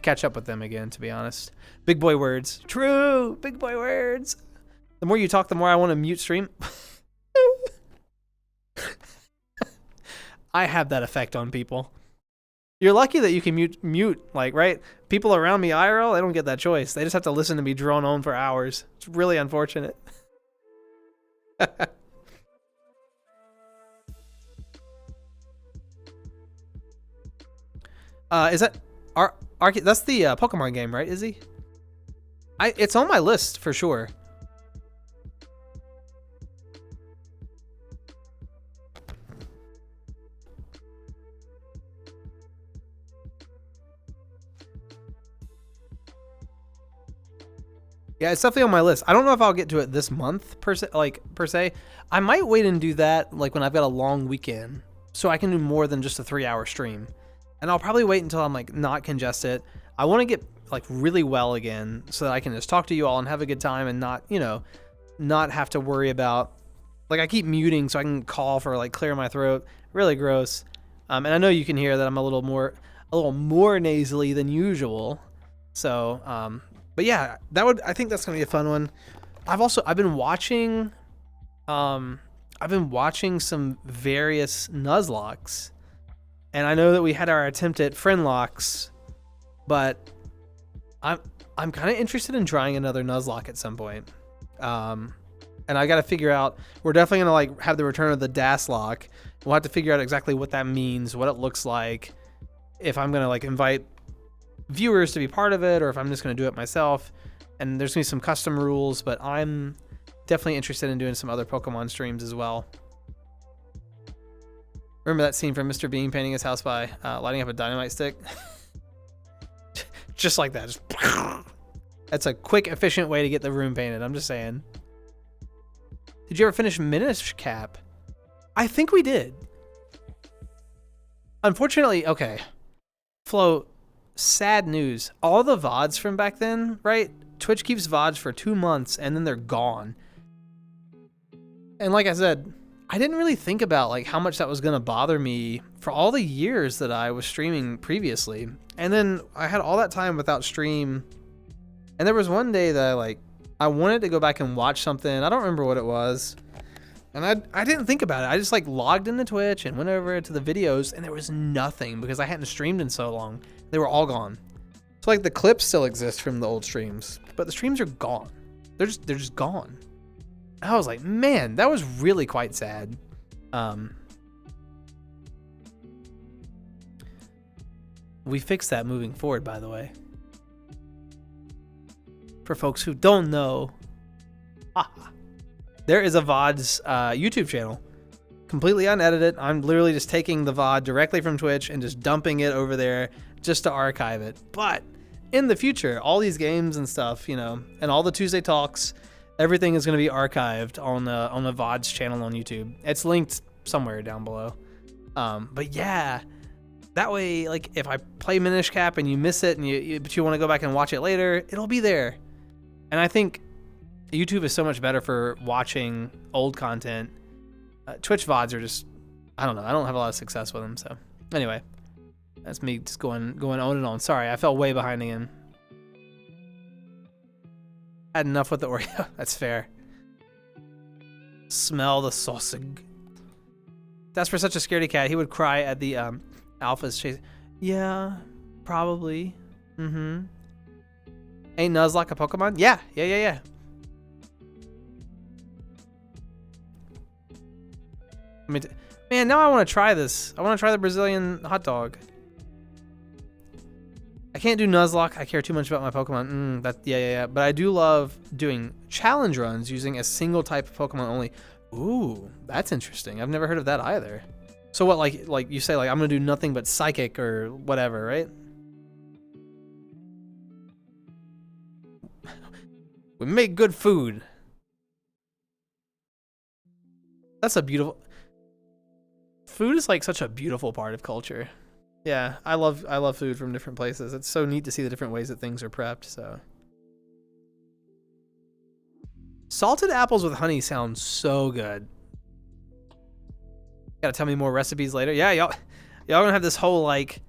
catch up with them again, to be honest. Big boy words. True, big boy words. The more you talk, the more I want to mute stream. I have that effect on people. You're lucky that you can mute, like, right? People around me IRL, they don't get that choice. They just have to listen to me drone on for hours. It's really unfortunate. Is that that's the Pokemon game, right, Izzy? It's on my list for sure. Yeah, it's definitely on my list. I don't know if I'll get to it this month per se. I might wait and do that like when I've got a long weekend, so I can do more than just a 3-hour stream. And I'll probably wait until I'm like not congested. I want to get like really well again so that I can just talk to you all and have a good time and not have to worry about, like, I keep muting so I can cough for like clear my throat. Really gross. And I know you can hear that I'm a little more nasally than usual. So, but yeah, I think that's gonna be a fun one. I've been watching some various Nuzlockes, and I know that we had our attempt at Friendlocks, but I'm kind of interested in trying another Nuzlocke at some point. And I got to figure out. We're definitely gonna like have the return of the Daslock. We'll have to figure out exactly what that means, what it looks like, if I'm gonna like invite viewers to be part of it, or if I'm just going to do it myself. And there's going to be some custom rules, but I'm definitely interested in doing some other Pokemon streams as well. Remember that scene from Mr. Bean painting his house by lighting up a dynamite stick? Just like that. That's a quick, efficient way to get the room painted. I'm just saying. Did you ever finish Minish Cap? I think we did. Unfortunately, okay. Flo, sad news. All the VODs from back then, right? Twitch keeps VODs for 2 months and then they're gone. And like I said, I didn't really think about like how much that was going to bother me for all the years that I was streaming previously. And then I had all that time without stream. And there was one day that I wanted to go back and watch something. I don't remember what it was. And I didn't think about it. I just like logged into Twitch and went over to the videos, and there was nothing because I hadn't streamed in so long. They were all gone. So like the clips still exist from the old streams, but the streams are gone. They're just gone. And I was like, man, that was really quite sad. We fixed that moving forward, by the way. For folks who don't know, there is a VODs YouTube channel, completely unedited. I'm literally just taking the VOD directly from Twitch and just dumping it over there just to archive it. But in the future, all these games and stuff, and all the Tuesday talks, everything is going to be archived on the VODs channel on YouTube. It's linked somewhere down below. But yeah, that way, like if I play Minish Cap and you miss it but you want to go back and watch it later, it'll be there. And I think YouTube is so much better for watching old content. Twitch VODs are just, I don't know. I don't have a lot of success with them. So anyway, that's me just going on and on. Sorry, I fell way behind again. Had enough with the Oreo. That's fair. Smell the sausage. That's for such a scaredy cat. He would cry at the alphas chase. Yeah, probably. Mm-hmm. Ain't Nuzlocke a Pokemon? Yeah. Man, now I want to try this. I want to try the Brazilian hot dog. I can't do Nuzlocke. I care too much about my Pokemon. Yeah. But I do love doing challenge runs using a single type of Pokemon only. Ooh, that's interesting. I've never heard of that either. So what, like you say, like I'm gonna do nothing but Psychic or whatever, right? We make good food. That's a beautiful... Food is like such a beautiful part of culture. Yeah, I love food from different places. It's so neat to see the different ways that things are prepped, so. Salted apples with honey sounds so good. Gotta tell me more recipes later. Yeah, y'all gonna have this whole like,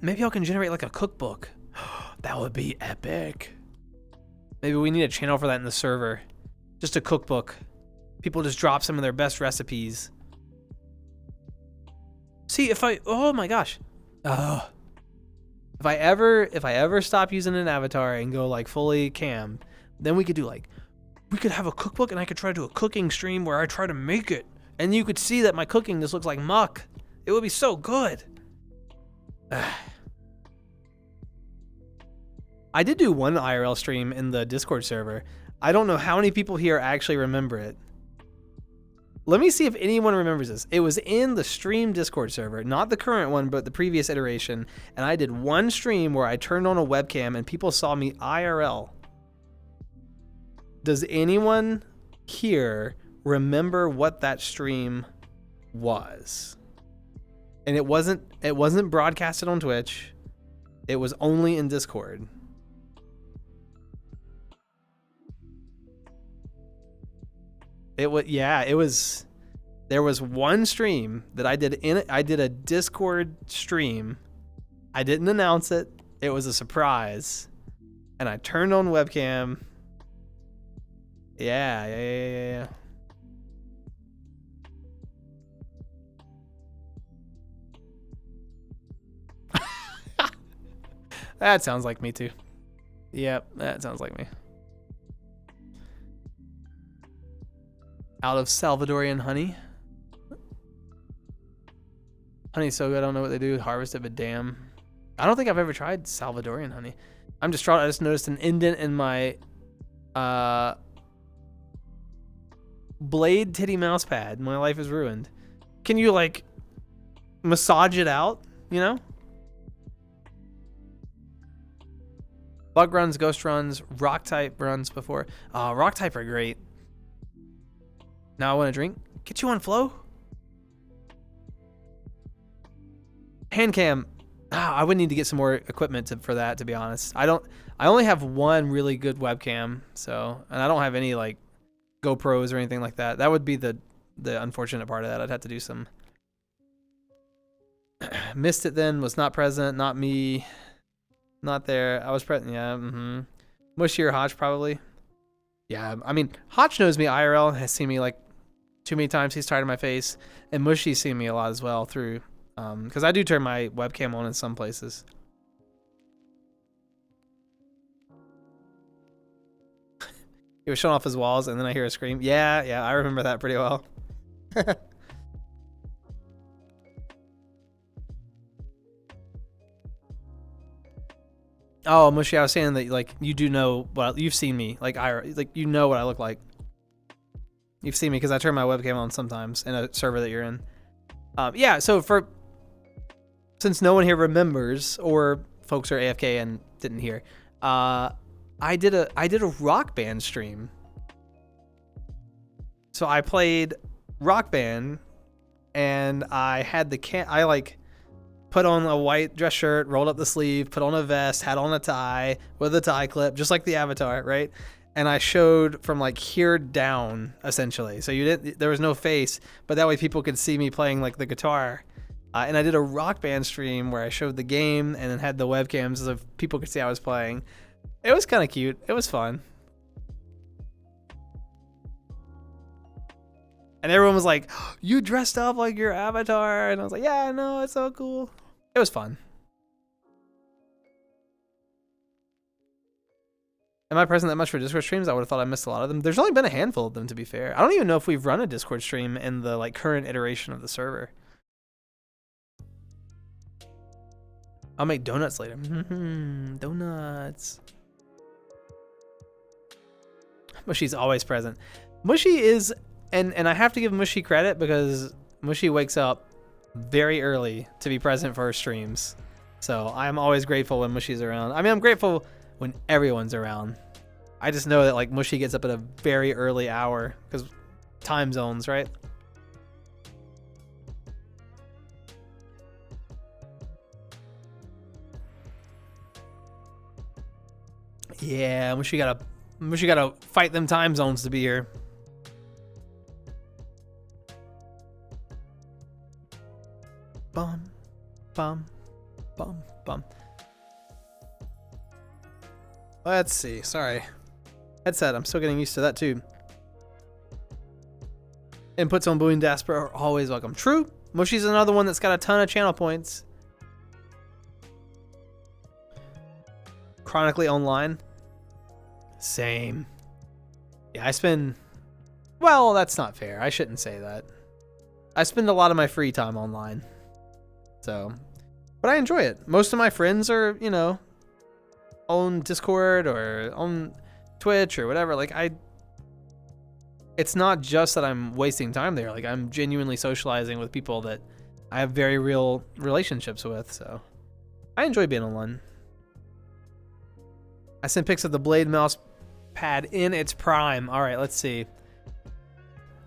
maybe y'all can generate like a cookbook. That would be epic. Maybe we need a channel for that in the server. Just a cookbook. People just drop some of their best recipes. See, oh my gosh. If I ever stop using an avatar and go like fully cam, then we could have a cookbook and I could try to do a cooking stream where I try to make it. And you could see that my cooking just looks like muck. It would be so good. I did do one IRL stream in the Discord server. I don't know how many people here actually remember it. Let me see if anyone remembers this. It was in the stream Discord server, not the current one, but the previous iteration. And I did one stream where I turned on a webcam and people saw me IRL. Does anyone here remember what that stream was? And it wasn't broadcasted on Twitch. It was only in Discord. There was one stream that I did I did a Discord stream. I didn't announce it. It was a surprise. And I turned on webcam. Yeah. That sounds like me too. Yep, that sounds like me. Out of Salvadorian honey. Honey's so good, I don't know what they do. Harvest it, but damn. I don't think I've ever tried Salvadorian honey. I just noticed an indent in my blade titty mouse pad. My life is ruined. Can you like massage it out, you know? Bug runs, ghost runs, rock type runs before. Rock type are great. Now I want to drink. Get you on flow. Hand cam. I would need to get some more equipment for that, to be honest. I only have one really good webcam, so, and I don't have any like GoPros or anything like that. That would be the unfortunate part of that. I'd have to do some. Missed it then, was not present, not me. Not there. I was present. Yeah. Mushy or Hotch probably. Yeah. I mean, Hotch knows me IRL, has seen me like too many times. He's tired of my face, and Mushy's seen me a lot as well through, because I do turn my webcam on in some places. He was showing off his walls, and then I hear a scream. Yeah. I remember that pretty well. Oh, Mushy, I was saying that like you do know what you've seen me like you know what I look like. You've seen me because I turn my webcam on sometimes in a server that you're in. Yeah, so since no one here remembers or folks are AFK and didn't hear, I did a Rock Band stream. So I played Rock Band, and I had I like put on a white dress shirt, rolled up the sleeve, put on a vest, had on a tie with a tie clip, just like the avatar, right? And I showed from like here down, essentially. So there was no face, but that way people could see me playing like the guitar. And I did a Rock Band stream where I showed the game and then had the webcams so people could see I was playing. It was kind of cute. It was fun. And everyone was like, "You dressed up like your avatar," and I was like, "Yeah, I know, it's so cool." It was fun. Am I present that much for Discord streams? I would have thought I missed a lot of them. There's only been a handful of them, to be fair. I don't even know if we've run a Discord stream in the like current iteration of the server. I'll make donuts later. Donuts. Mushy's always present. Mushy is, and I have to give Mushy credit because Mushy wakes up very early to be present for her streams. So I'm always grateful when Mushy's around. I mean, I'm grateful when everyone's around. I just know that like Mushy gets up at a very early hour because time zones, right? Yeah, Mushy gotta fight them time zones to be here. Bum, bum, bum, bum. Let's see. Sorry. Headset. I'm still getting used to that too. Inputs on Booing Daspra are always welcome. True. Mushy's another one that's got a ton of channel points. Chronically online. Same. Yeah, I spend... Well, that's not fair. I shouldn't say that. I spend a lot of my free time online. So... But I enjoy it. Most of my friends are, you know, on Discord or on Twitch or whatever. Like, it's not just that I'm wasting time there. Like, I'm genuinely socializing with people that I have very real relationships with. So I enjoy being online. I sent pics of the Blade mouse pad in its prime. All right, let's see.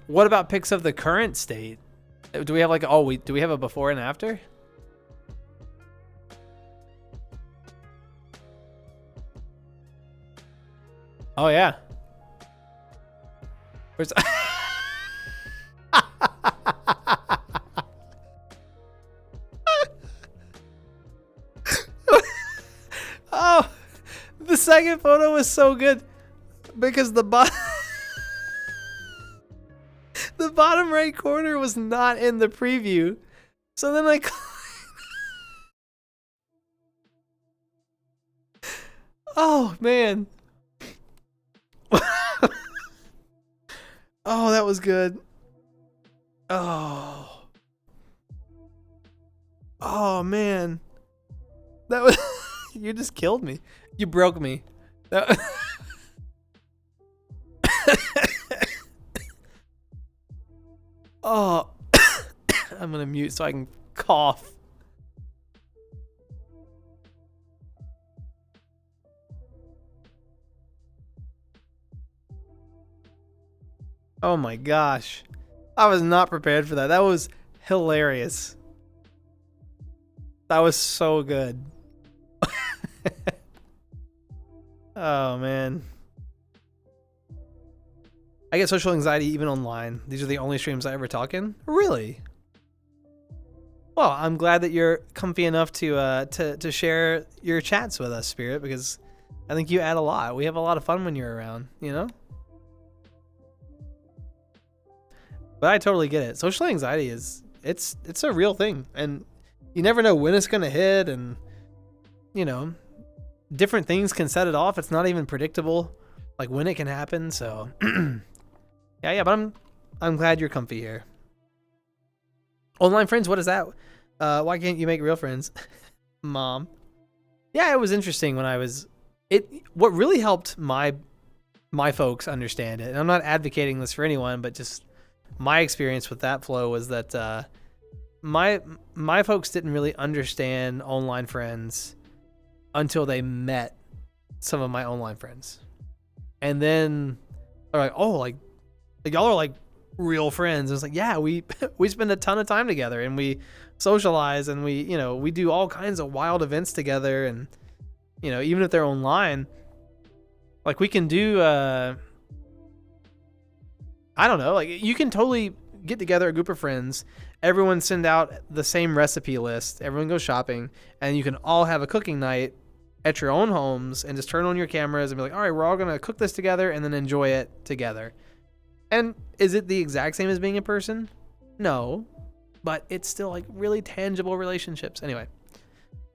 What about pics of the current state? Do we have like, do we have a before and after? Oh yeah. Where's Oh, the second photo was so good because the bottom the bottom right corner was not in the preview. So then I Oh man. Oh, that was good. Oh. Oh man. That was you just killed me. You broke me. That Oh. I'm gonna mute so I can cough. Oh my gosh. I was not prepared for that. That was hilarious. That was so good. Oh man. I get social anxiety even online. These are the only streams I ever talk in. Really? Well, I'm glad that you're comfy enough to share your chats with us, Spirit, because I think you add a lot. We have a lot of fun when you're around, you know? But I totally get it. Social anxiety it's a real thing, and you never know when it's gonna hit, and you know, different things can set it off. It's not even predictable, like when it can happen. So, yeah. But I'm glad you're comfy here. Online friends, what is that? Why can't you make real friends, Mom? Yeah, it was interesting when I was. What really helped my folks understand it, and I'm not advocating this for anyone, but just my experience with that flow was that my folks didn't really understand online friends until they met some of my online friends, and then they're like, "Oh, like y'all are like real friends." And it's like, yeah, we spend a ton of time together, and we socialize, and we do all kinds of wild events together, and even if they're online, like we can do. I don't know, like you can totally get together a group of friends, everyone send out the same recipe list, everyone goes shopping, and you can all have a cooking night at your own homes and just turn on your cameras and be like, all right, we're all going to cook this together and then enjoy it together. And is it the exact same as being in person? No, but it's still like really tangible relationships. Anyway,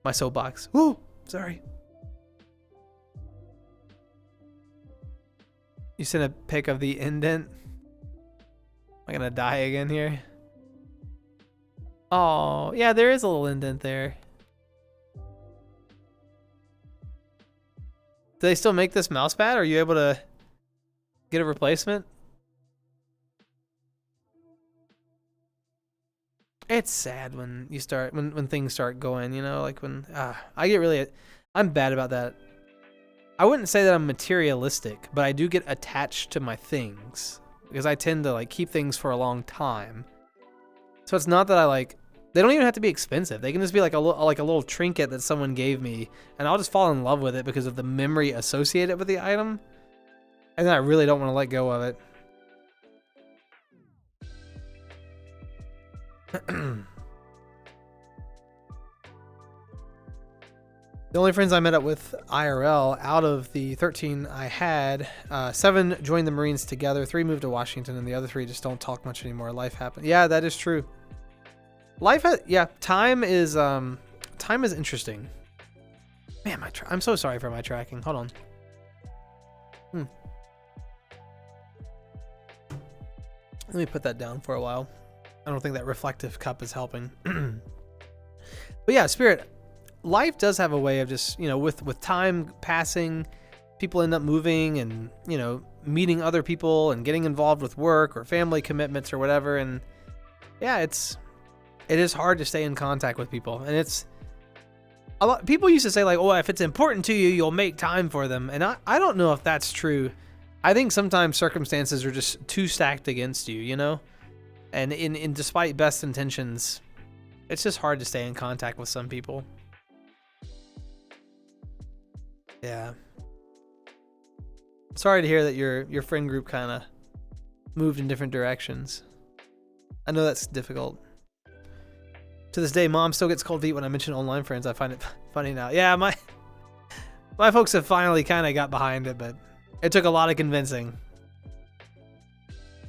my soapbox. Woo, sorry. You sent a pic of the indent. Am I gonna die again here? Oh, yeah, there is a little indent there. Do they still make this mouse pad? Are you able to get a replacement? It's sad when you start when things start going, like when I get really I'm bad about that. I wouldn't say that I'm materialistic, but I do get attached to my things because I tend to like keep things for a long time. So it's not that I like, they don't even have to be expensive. They can just be like a little trinket that someone gave me, and I'll just fall in love with it because of the memory associated with the item. And then I really don't want to let go of it. The only friends I met up with IRL out of the 13 I had, 7 joined the Marines together, 3 moved to Washington, and the other 3 just don't talk much anymore. Life happened. Yeah, that is true. Time is interesting. Man, I'm so sorry for my tracking. Hold on. Let me put that down for a while. I don't think that reflective cup is helping. But yeah, Spirit, life does have a way of just, with time passing, people end up moving and, meeting other people and getting involved with work or family commitments or whatever. And yeah, it is hard to stay in contact with people. And it's a lot. People used to say like, oh, if it's important to you, you'll make time for them. And I don't know if that's true. I think sometimes circumstances are just too stacked against you, and in despite best intentions, it's just hard to stay in contact with some people. Yeah. Sorry to hear that your friend group kind of moved in different directions. I know that's difficult. To this day, Mom still gets cold feet when I mention online friends. I find it funny now. Yeah, my folks have finally kind of got behind it, but it took a lot of convincing.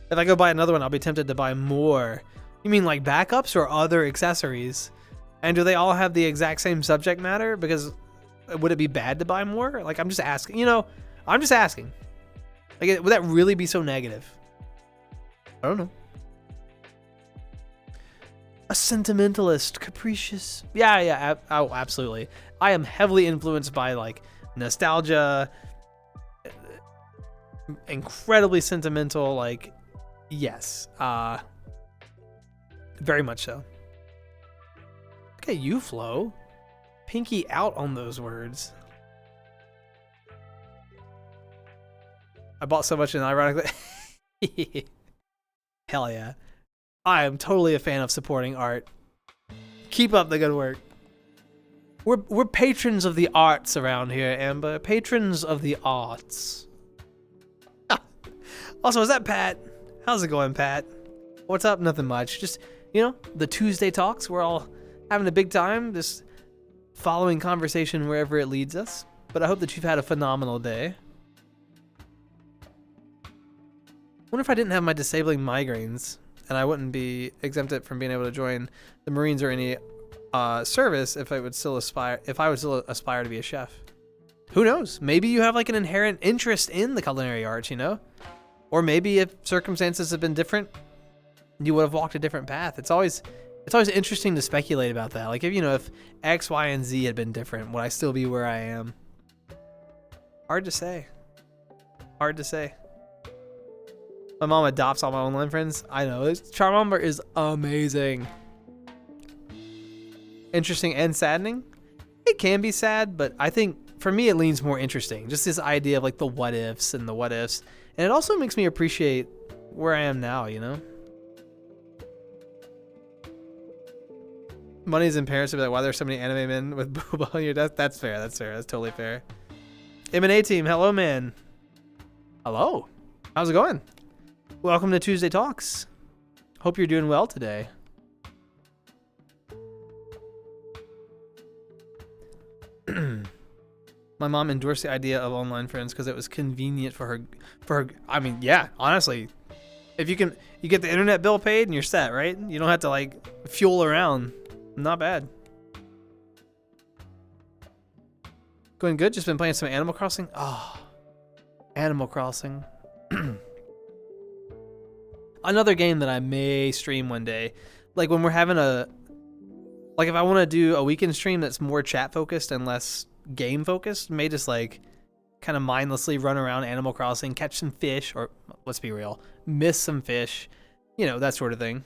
If I go buy another one, I'll be tempted to buy more. You mean like backups or other accessories? And do they all have the exact same subject matter? Because would it be bad to buy more? Like, I'm just asking. I'm just asking. Like, would that really be so negative? I don't know. A sentimentalist, capricious. Yeah, oh, absolutely. I am heavily influenced by like nostalgia, incredibly sentimental. Like, yes, very much so. Look at you, Flo. Pinky out on those words. I bought so much and ironically. Hell yeah. I am totally a fan of supporting art. Keep up the good work. We're patrons of the arts around here, Amber. Patrons of the arts. Also, is that Pat? How's it going, Pat? What's up? Nothing much. Just, the Tuesday talks. We're all having a big time. Just following conversation wherever it leads us. But I hope that you've had a phenomenal day. Wonder if I didn't have my disabling migraines and I wouldn't be exempted from being able to join the Marines or any service if I would still aspire to be a chef. Who knows? Maybe you have like an inherent interest in the culinary arts, Or maybe if circumstances have been different, you would have walked a different path. It's always interesting to speculate about that. Like if X, Y, and Z had been different, would I still be where I am? Hard to say. My mom adopts all my online friends. I know. Charmander is amazing. Interesting and saddening. It can be sad, but I think for me it leans more interesting. Just this idea of like the what ifs and the what ifs. And it also makes me appreciate where I am now, Money's in parents would be like, why there's so many anime men with booba on your desk? That's fair. That's totally fair. M&A team, hello, man. Hello. How's it going? Welcome to Tuesday Talks. Hope you're doing well today. My mom endorsed the idea of online friends because it was convenient for her. I mean, yeah, honestly, if you get the internet bill paid and you're set, right? You don't have to like fuel around. Not bad. Going good. Just been playing some Animal Crossing. Oh, Animal Crossing. Another game that I may stream one day. Like when we're having if I want to do a weekend stream that's more chat focused and less game focused, may just like kind of mindlessly run around Animal Crossing, catch some fish, or let's be real, miss some fish, that sort of thing.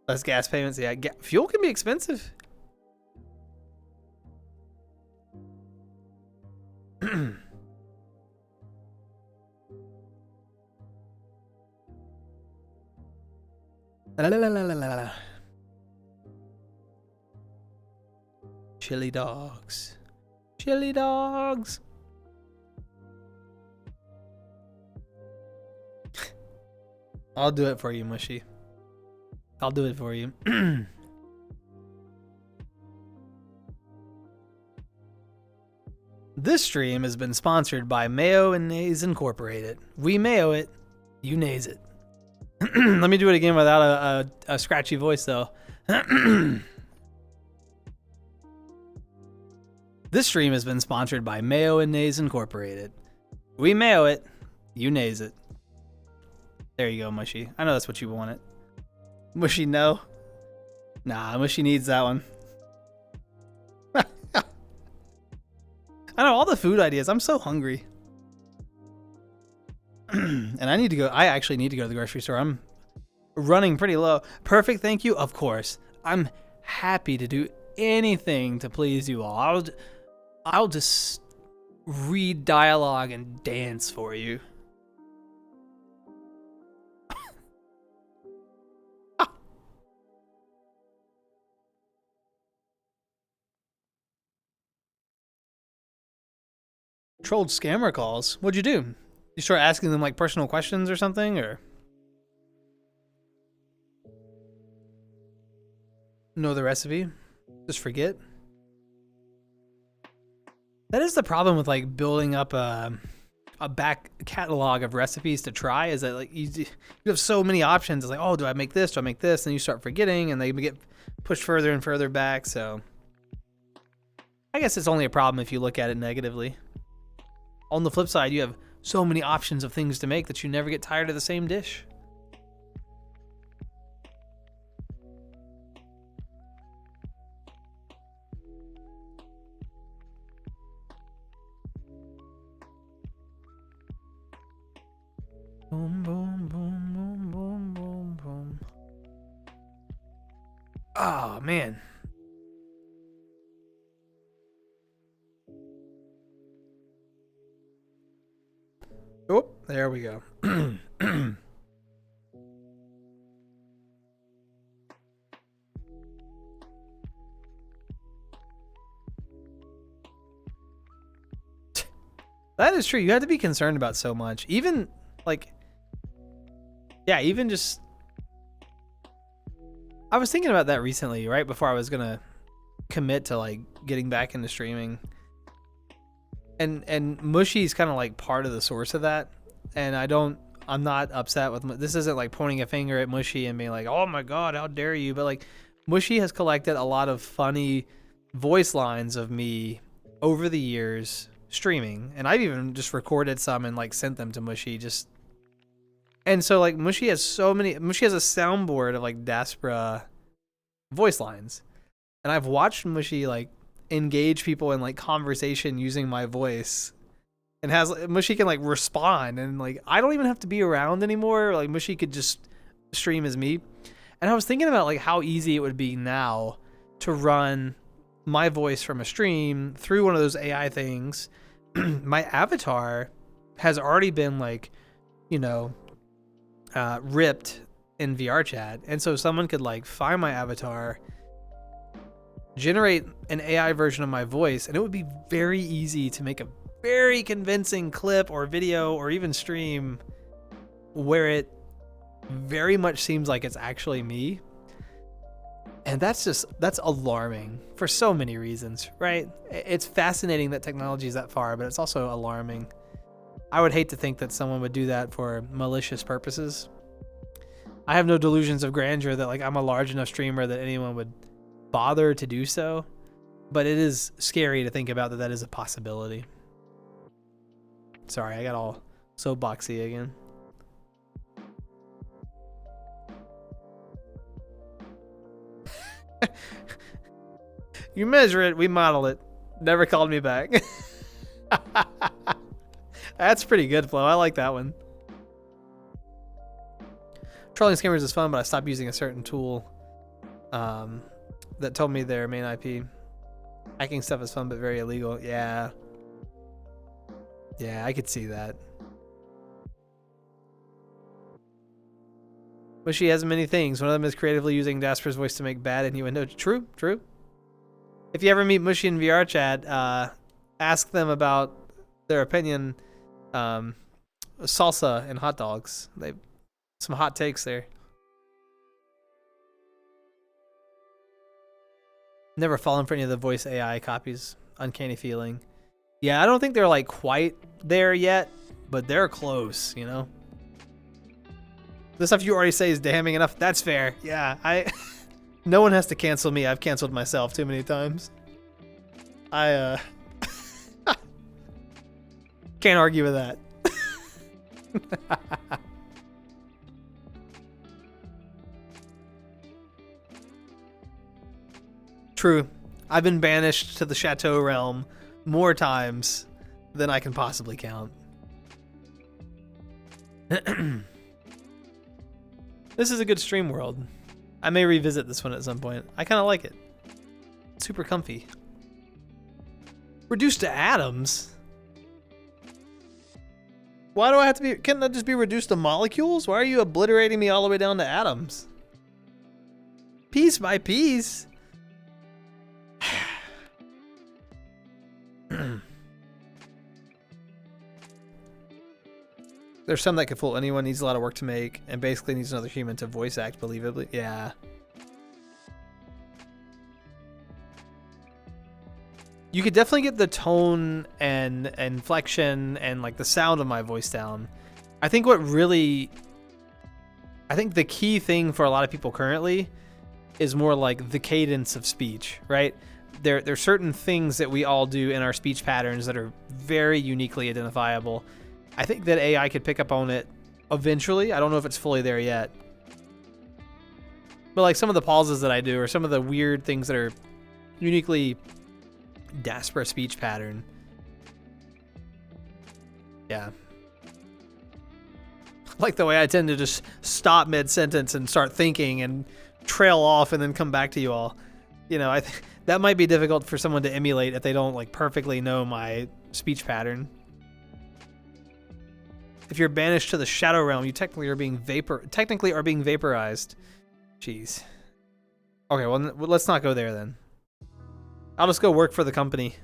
Less gas payments. Yeah, fuel can be expensive. La, la, la, la, la, la. Chili dogs. Chili dogs. I'll do it for you, Mushy. I'll do it for you. This stream has been sponsored by Mayo and Nays Incorporated. We mayo it, you nays it. Let me do it again without a scratchy voice, though. This stream has been sponsored by Mayo and Nays Incorporated. We mayo it, you nays it. There you go, Mushy. I know that's what you wanted. Mushy, no. Nah, Mushy needs that one. I know all the food ideas. I'm so hungry. And I actually need to go to the grocery store. I'm running pretty low. Perfect, thank you. Of course. I'm happy to do anything to please you all. I'll just read dialogue and dance for you. Trolled scammer calls. What'd you do? You start asking them like personal questions or something, or know the recipe? Just forget? That is the problem with like building up a back catalog of recipes to try, is that like you have so many options. It's like, oh, do I make this? Do I make this? And you start forgetting, and they get pushed further and further back. So I guess it's only a problem if you look at it negatively. On the flip side, you have so many options of things to make that you never get tired of the same dish. Boom, boom, boom, boom, boom, boom, boom. Oh, man. Oh, there we go. That is true. You have to be concerned about so much. Even, like, yeah, even just... I was thinking about that recently, right before I was going to commit to, like, getting back into streaming. And Mushy's kind of like part of the source of that, and I'm not upset with this. Isn't like pointing a finger at Mushy and being like, oh my god, how dare you, but like Mushy has collected a lot of funny voice lines of me over the years streaming, and I've even just recorded some and like sent them to Mushy, and so like Mushy has a soundboard of like daspra voice lines, and I've watched Mushy like engage people in like conversation using my voice, and Mushy can like respond, and like I don't even have to be around anymore. Like Mushy could just stream as me. And I was thinking about like how easy it would be now to run my voice from a stream through one of those AI things. My avatar has already been like, ripped in VR chat, and so someone could like find my avatar, generate an AI version of my voice, and it would be very easy to make a very convincing clip or video or even stream where it very much seems like it's actually me. And that's alarming for so many reasons, right? It's fascinating that technology is that far, but it's also alarming. I would hate to think that someone would do that for malicious purposes. I have no delusions of grandeur that like I'm a large enough streamer that anyone would bother to do so, but it is scary to think about that is a possibility. Sorry, I got all soapboxy again. You measure it, we model it. Never called me back. That's pretty good, Flo. I like that one. Trolling scammers is fun, but I stopped using a certain tool that told me their main IP. Hacking stuff is fun, but very illegal. Yeah. Yeah, I could see that. Mushy has many things. One of them is creatively using Daspra's voice to make bad innuendo. True, true. If you ever meet Mushy in VR chat, ask them about their opinion. Salsa and hot dogs. They some hot takes there. Never fallen for any of the voice AI copies. Uncanny feeling. Yeah, I don't think they're like quite there yet, but they're close, you know? The stuff you already say is damning enough. That's fair. Yeah, no one has to cancel me. I've canceled myself too many times. I can't argue with that. True. I've been banished to the Chateau realm more times than I can possibly count. This is a good stream world. I may revisit this one at some point. I kind of like it. Super comfy. Reduced to atoms? Why do I have to be... Can't that just be reduced to molecules? Why are you obliterating me all the way down to atoms? Piece by piece? There's some that could fool anyone, needs a lot of work to make, and basically needs another human to voice act believably. Yeah. You could definitely get the tone and inflection and like the sound of my voice down. I think the key thing for a lot of people currently is more like the cadence of speech, right? There's certain things that we all do in our speech patterns that are very uniquely identifiable. I think that AI could pick up on it eventually. I don't know if it's fully there yet. But like some of the pauses that I do or some of the weird things that are uniquely daspra speech pattern. Yeah. Like the way I tend to just stop mid-sentence and start thinking and trail off and then come back to you all. You know, that might be difficult for someone to emulate if they don't like perfectly know my speech pattern. If you're banished to the Shadow Realm, you technically are being vaporized. Jeez. Okay, well let's not go there then. I'll just go work for the company.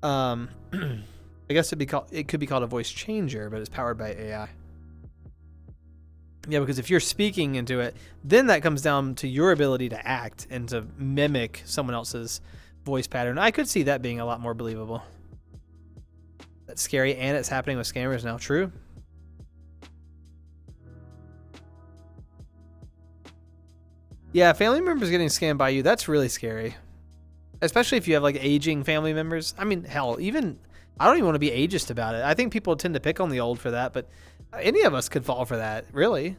I guess it could be called a voice changer, but it's powered by AI. Yeah, because if you're speaking into it, then that comes down to your ability to act and to mimic someone else's voice pattern. I could see that being a lot more believable. That's scary, and it's happening with scammers now. True. Yeah, family members getting scammed by you, that's really scary. Especially if you have like aging family members. I mean, hell, even I don't even want to be ageist about it. I think people tend to pick on the old for that, but any of us could fall for that, really.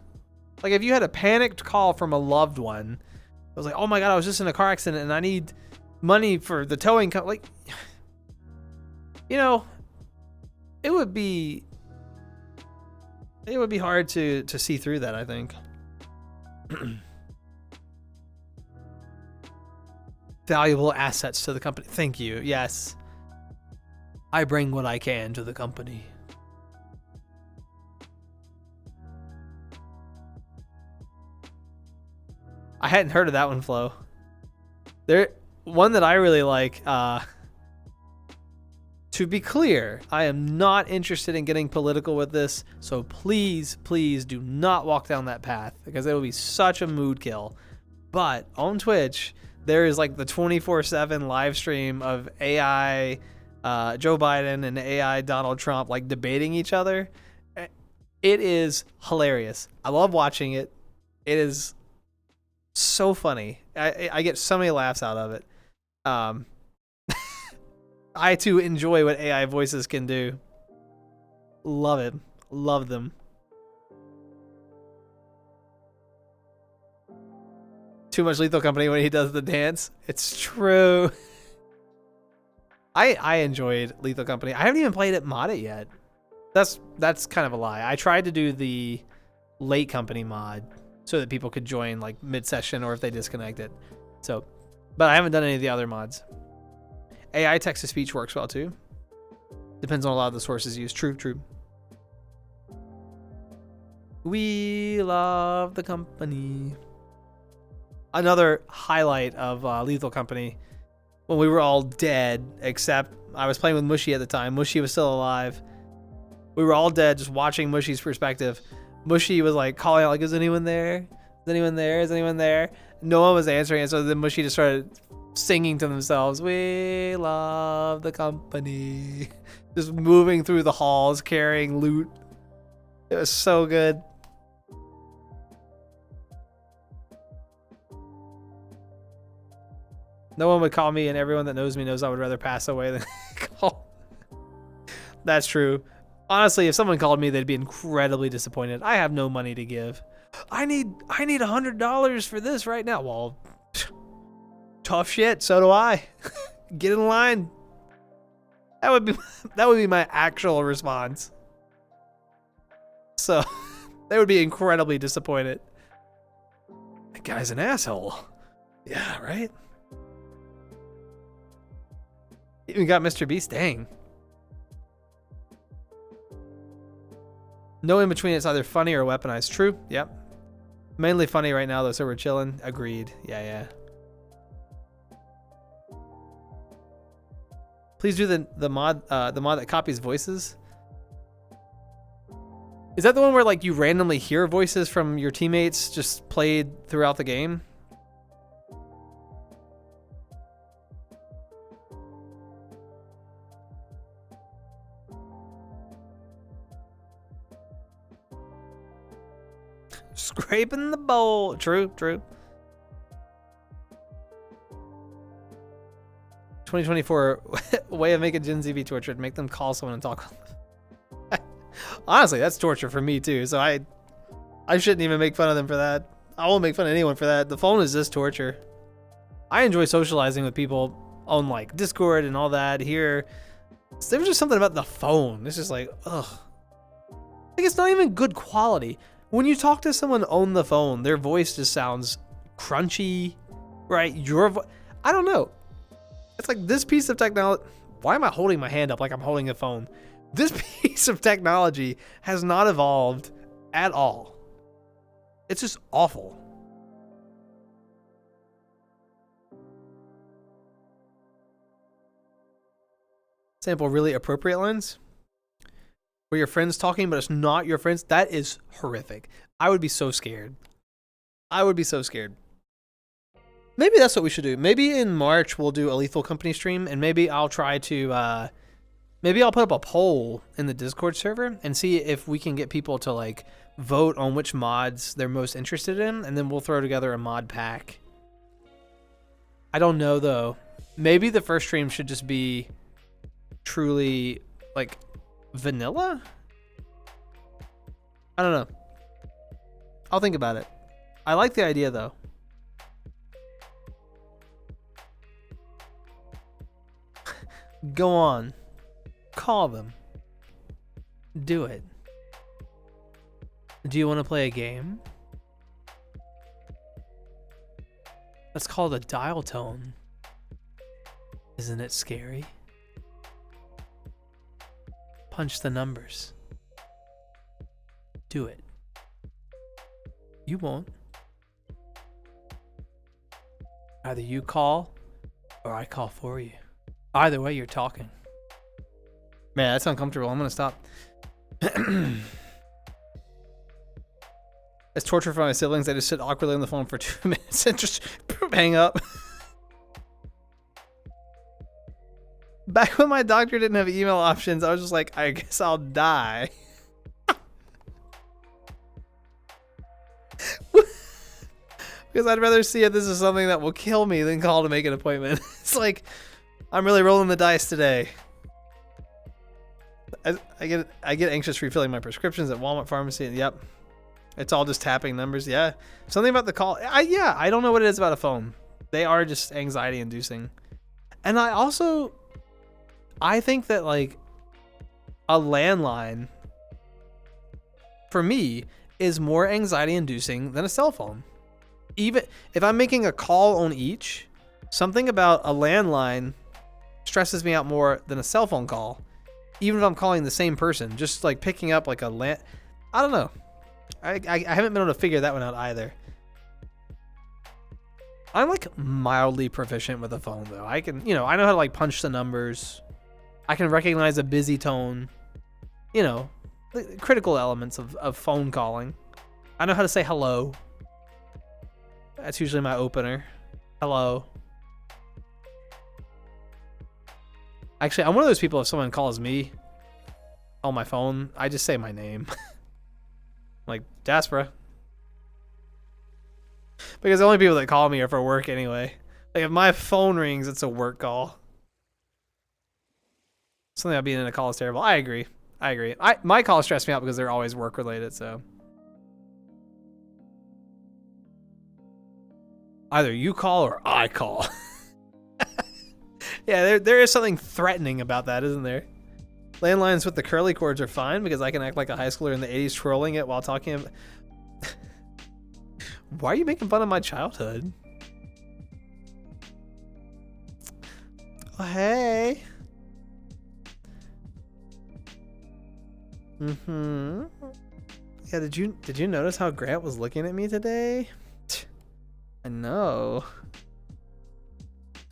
Like if you had a panicked call from a loved one, it was like, oh my God, I was just in a car accident and I need money for the towing company. Like, you know, it would be hard to see through that, I think. Valuable assets to the company. Thank you. Yes. I bring what I can to the company. I hadn't heard of that one, Flo. One that I really like, to be clear, I am not interested in getting political with this, so please, please do not walk down that path because it will be such a mood kill. But on Twitch, there is like the 24/7 live stream of AI Joe Biden and AI Donald Trump like debating each other. It is hilarious. I love watching it. It is so funny. I get so many laughs out of it. I too enjoy what AI voices can do. Love it. Love them. Too much Lethal Company when he does the dance. It's true. I enjoyed Lethal Company. I haven't even played it modded yet. That's kind of a lie. I tried to do the Late Company mod so that people could join like mid-session or if they disconnect it. So, but I haven't done any of the other mods. AI text to speech works well too. Depends on a lot of the sources used. True, true. We love the company. Another highlight of Lethal Company, when we were all dead, except I was playing with Mushy at the time. Mushy was still alive. We were all dead, just watching Mushy's perspective. Mushy was like calling out, like, is anyone there? Is anyone there? Is anyone there? No one was answering it, so then Mushy just started singing to themselves, we love the company. Just moving through the halls, carrying loot. It was so good. No one would call me, and everyone that knows me knows I would rather pass away than call. That's true. Honestly, if someone called me, they'd be incredibly disappointed. I have no money to give. I need $100 for this right now. Well, tough shit. So do I. Get in line. That would be my actual response. So they would be incredibly disappointed. That guy's an asshole. Yeah, right? Even got Mr. Beast. Dang. No in between. It's either funny or weaponized. True. Yep. Mainly funny right now though, so we're chilling. Agreed. Yeah. Please do the mod that copies voices. Is that the one where like you randomly hear voices from your teammates just played throughout the game? Scraping the bowl. True. 2024 way of making Gen Z be tortured. Make them call someone and talk. Honestly, that's torture for me too. So I shouldn't even make fun of them for that. I won't make fun of anyone for that. The phone is just torture. I enjoy socializing with people on like Discord and all that. Here, there was just something about the phone. It's just like, ugh. Like it's not even good quality. When you talk to someone on the phone, their voice just sounds crunchy, right? I don't know. It's like this piece of technology. Why am I holding my hand up like I'm holding a phone? This piece of technology has not evolved at all. It's just awful. Sample really appropriate lines. Where your friend's talking, but it's not your friends. That is horrific. I would be so scared. Maybe that's what we should do. Maybe in March we'll do a Lethal Company stream, and maybe I'll try to, maybe I'll put up a poll in the Discord server and see if we can get people to like vote on which mods they're most interested in, and then we'll throw together a mod pack. I don't know though. Maybe the first stream should just be truly like vanilla? I don't know. I'll think about it. I like the idea though. Go on. Call them. Do it. Do you want to play a game? That's called a dial tone. Isn't it scary? Punch the numbers. Do it. You won't. Either you call or I call for you. Either way, you're talking. Man, that's uncomfortable. I'm gonna stop. It's torture for my siblings. They just sit awkwardly on the phone for 2 minutes and just hang up. Back when my doctor didn't have email options, I was just like, I guess I'll die. Because I'd rather see if this is something that will kill me than call to make an appointment. It's like, I'm really rolling the dice today. I get anxious refilling my prescriptions at Walmart pharmacy. And yep, it's all just tapping numbers. Yeah, something about the call. I don't know what it is about a phone. They are just anxiety inducing. And I think that like a landline for me is more anxiety inducing than a cell phone. Even if I'm making a call on each, something about a landline stresses me out more than a cell phone call, even if I'm calling the same person. Just like picking up like I don't know. I haven't been able to figure that one out either. I'm like mildly proficient with a phone though. I can, I know how to like punch the numbers. I can recognize a busy tone. The critical elements of phone calling. I know how to say hello. That's usually my opener. Hello. Actually, I'm one of those people, if someone calls me on my phone, I just say my name. Like, daspra. Because the only people that call me are for work anyway. Like, if my phone rings, it's a work call. Something about being in a call is terrible. I agree. My calls stress me out because they're always work related, so. Either you call or I call. Yeah, there is something threatening about that, isn't there? Landlines with the curly cords are fine because I can act like a high schooler in the 80s trolling it while talking about... Why are you making fun of my childhood? Oh, hey. Yeah, did you notice how Grant was looking at me today? I know.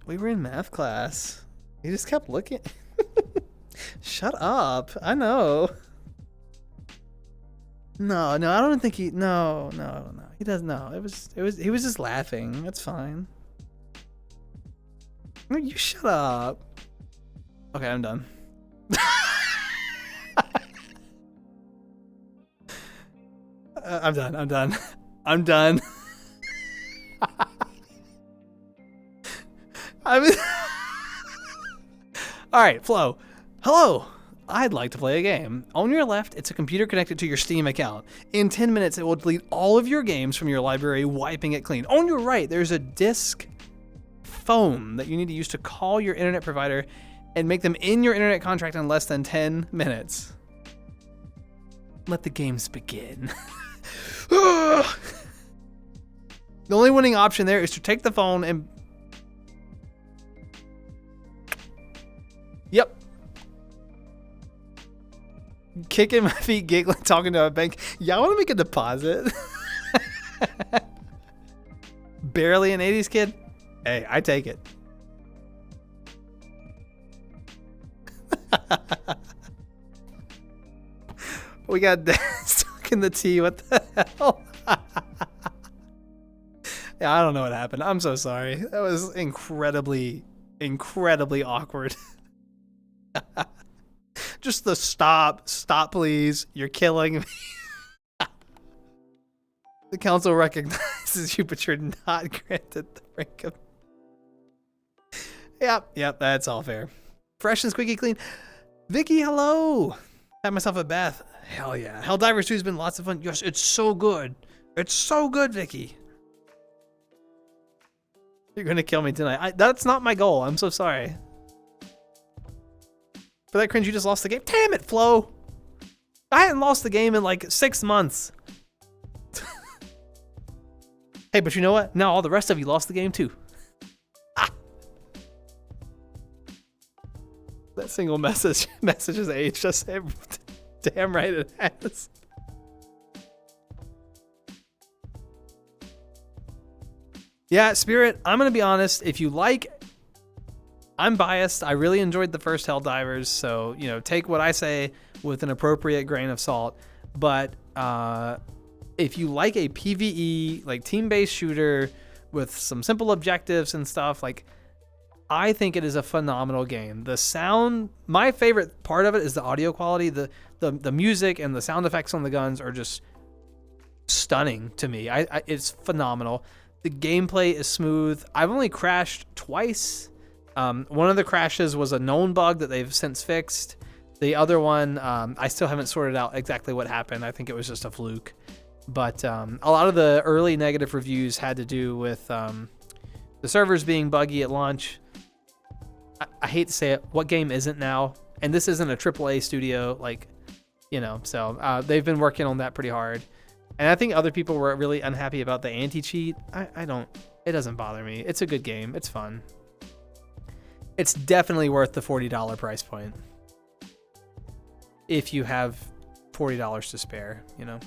We were in math class. He just kept looking. Shut up. I know. No, I don't think he. No. He doesn't know. He was just laughing. That's fine. No, you shut up. Okay, I'm done. I'm done. I mean, all right, Flo. Hello. I'd like to play a game. On your left, it's a computer connected to your Steam account. In 10 minutes, it will delete all of your games from your library, wiping it clean. On your right, there's a disk phone that you need to use to call your internet provider and make them in your internet contract in less than 10 minutes. Let the games begin. The only winning option there is to take the phone and... Yep. Kicking my feet, giggling, talking to a bank. Y'all want to make a deposit? Barely an 80s kid? Hey, I take it. We got Dad stuck in the tea. What the hell? Yeah, I don't know what happened. I'm so sorry. That was incredibly awkward. Just the stop, please. You're killing me. The council recognizes you, but you're not granted the rank of... Yep, that's all fair. Fresh and squeaky clean. Vicky, hello. Had myself a bath. Hell yeah. Helldivers 2 has been lots of fun. Yes, it's so good. It's so good, Vicky. You're gonna kill me tonight. That's not my goal. I'm so sorry. For that cringe, you just lost the game. Damn it, Flo. I hadn't lost the game in like 6 months. Hey, but you know what? Now all the rest of you lost the game too. Ah. That single message has aged us. Damn right it has. Yeah, Spirit, I'm going to be honest. If you like, I'm biased. I really enjoyed the first Helldivers, so, take what I say with an appropriate grain of salt. But if you like a PvE, like team-based shooter with some simple objectives and stuff, like, I think it is a phenomenal game. The sound, my favorite part of it is the audio quality. The music and the sound effects on the guns are just stunning to me. It's phenomenal. The gameplay is smooth. I've only crashed twice. One of the crashes was a known bug that they've since fixed. The other one, I still haven't sorted out exactly what happened. I think it was just a fluke. But a lot of the early negative reviews had to do with the servers being buggy at launch. I hate to say it, what game isn't now? And this isn't a AAA studio, so they've been working on that pretty hard. And I think other people were really unhappy about the anti-cheat. It doesn't bother me. It's a good game. It's fun. It's definitely worth the $40 price point. If you have $40 to spare, you know.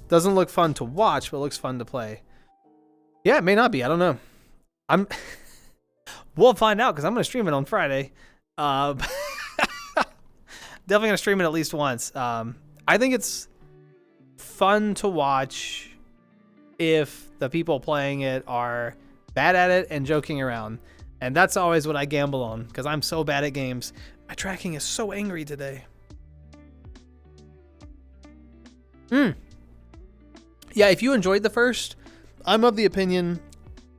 Doesn't look fun to watch, but looks fun to play. Yeah, it may not be. I don't know. We'll find out because I'm going to stream it on Friday. Definitely going to stream it at least once. I think it's fun to watch if the people playing it are bad at it and joking around. And that's always what I gamble on because I'm so bad at games. My tracking is so angry today. Yeah, if you enjoyed the first, I'm of the opinion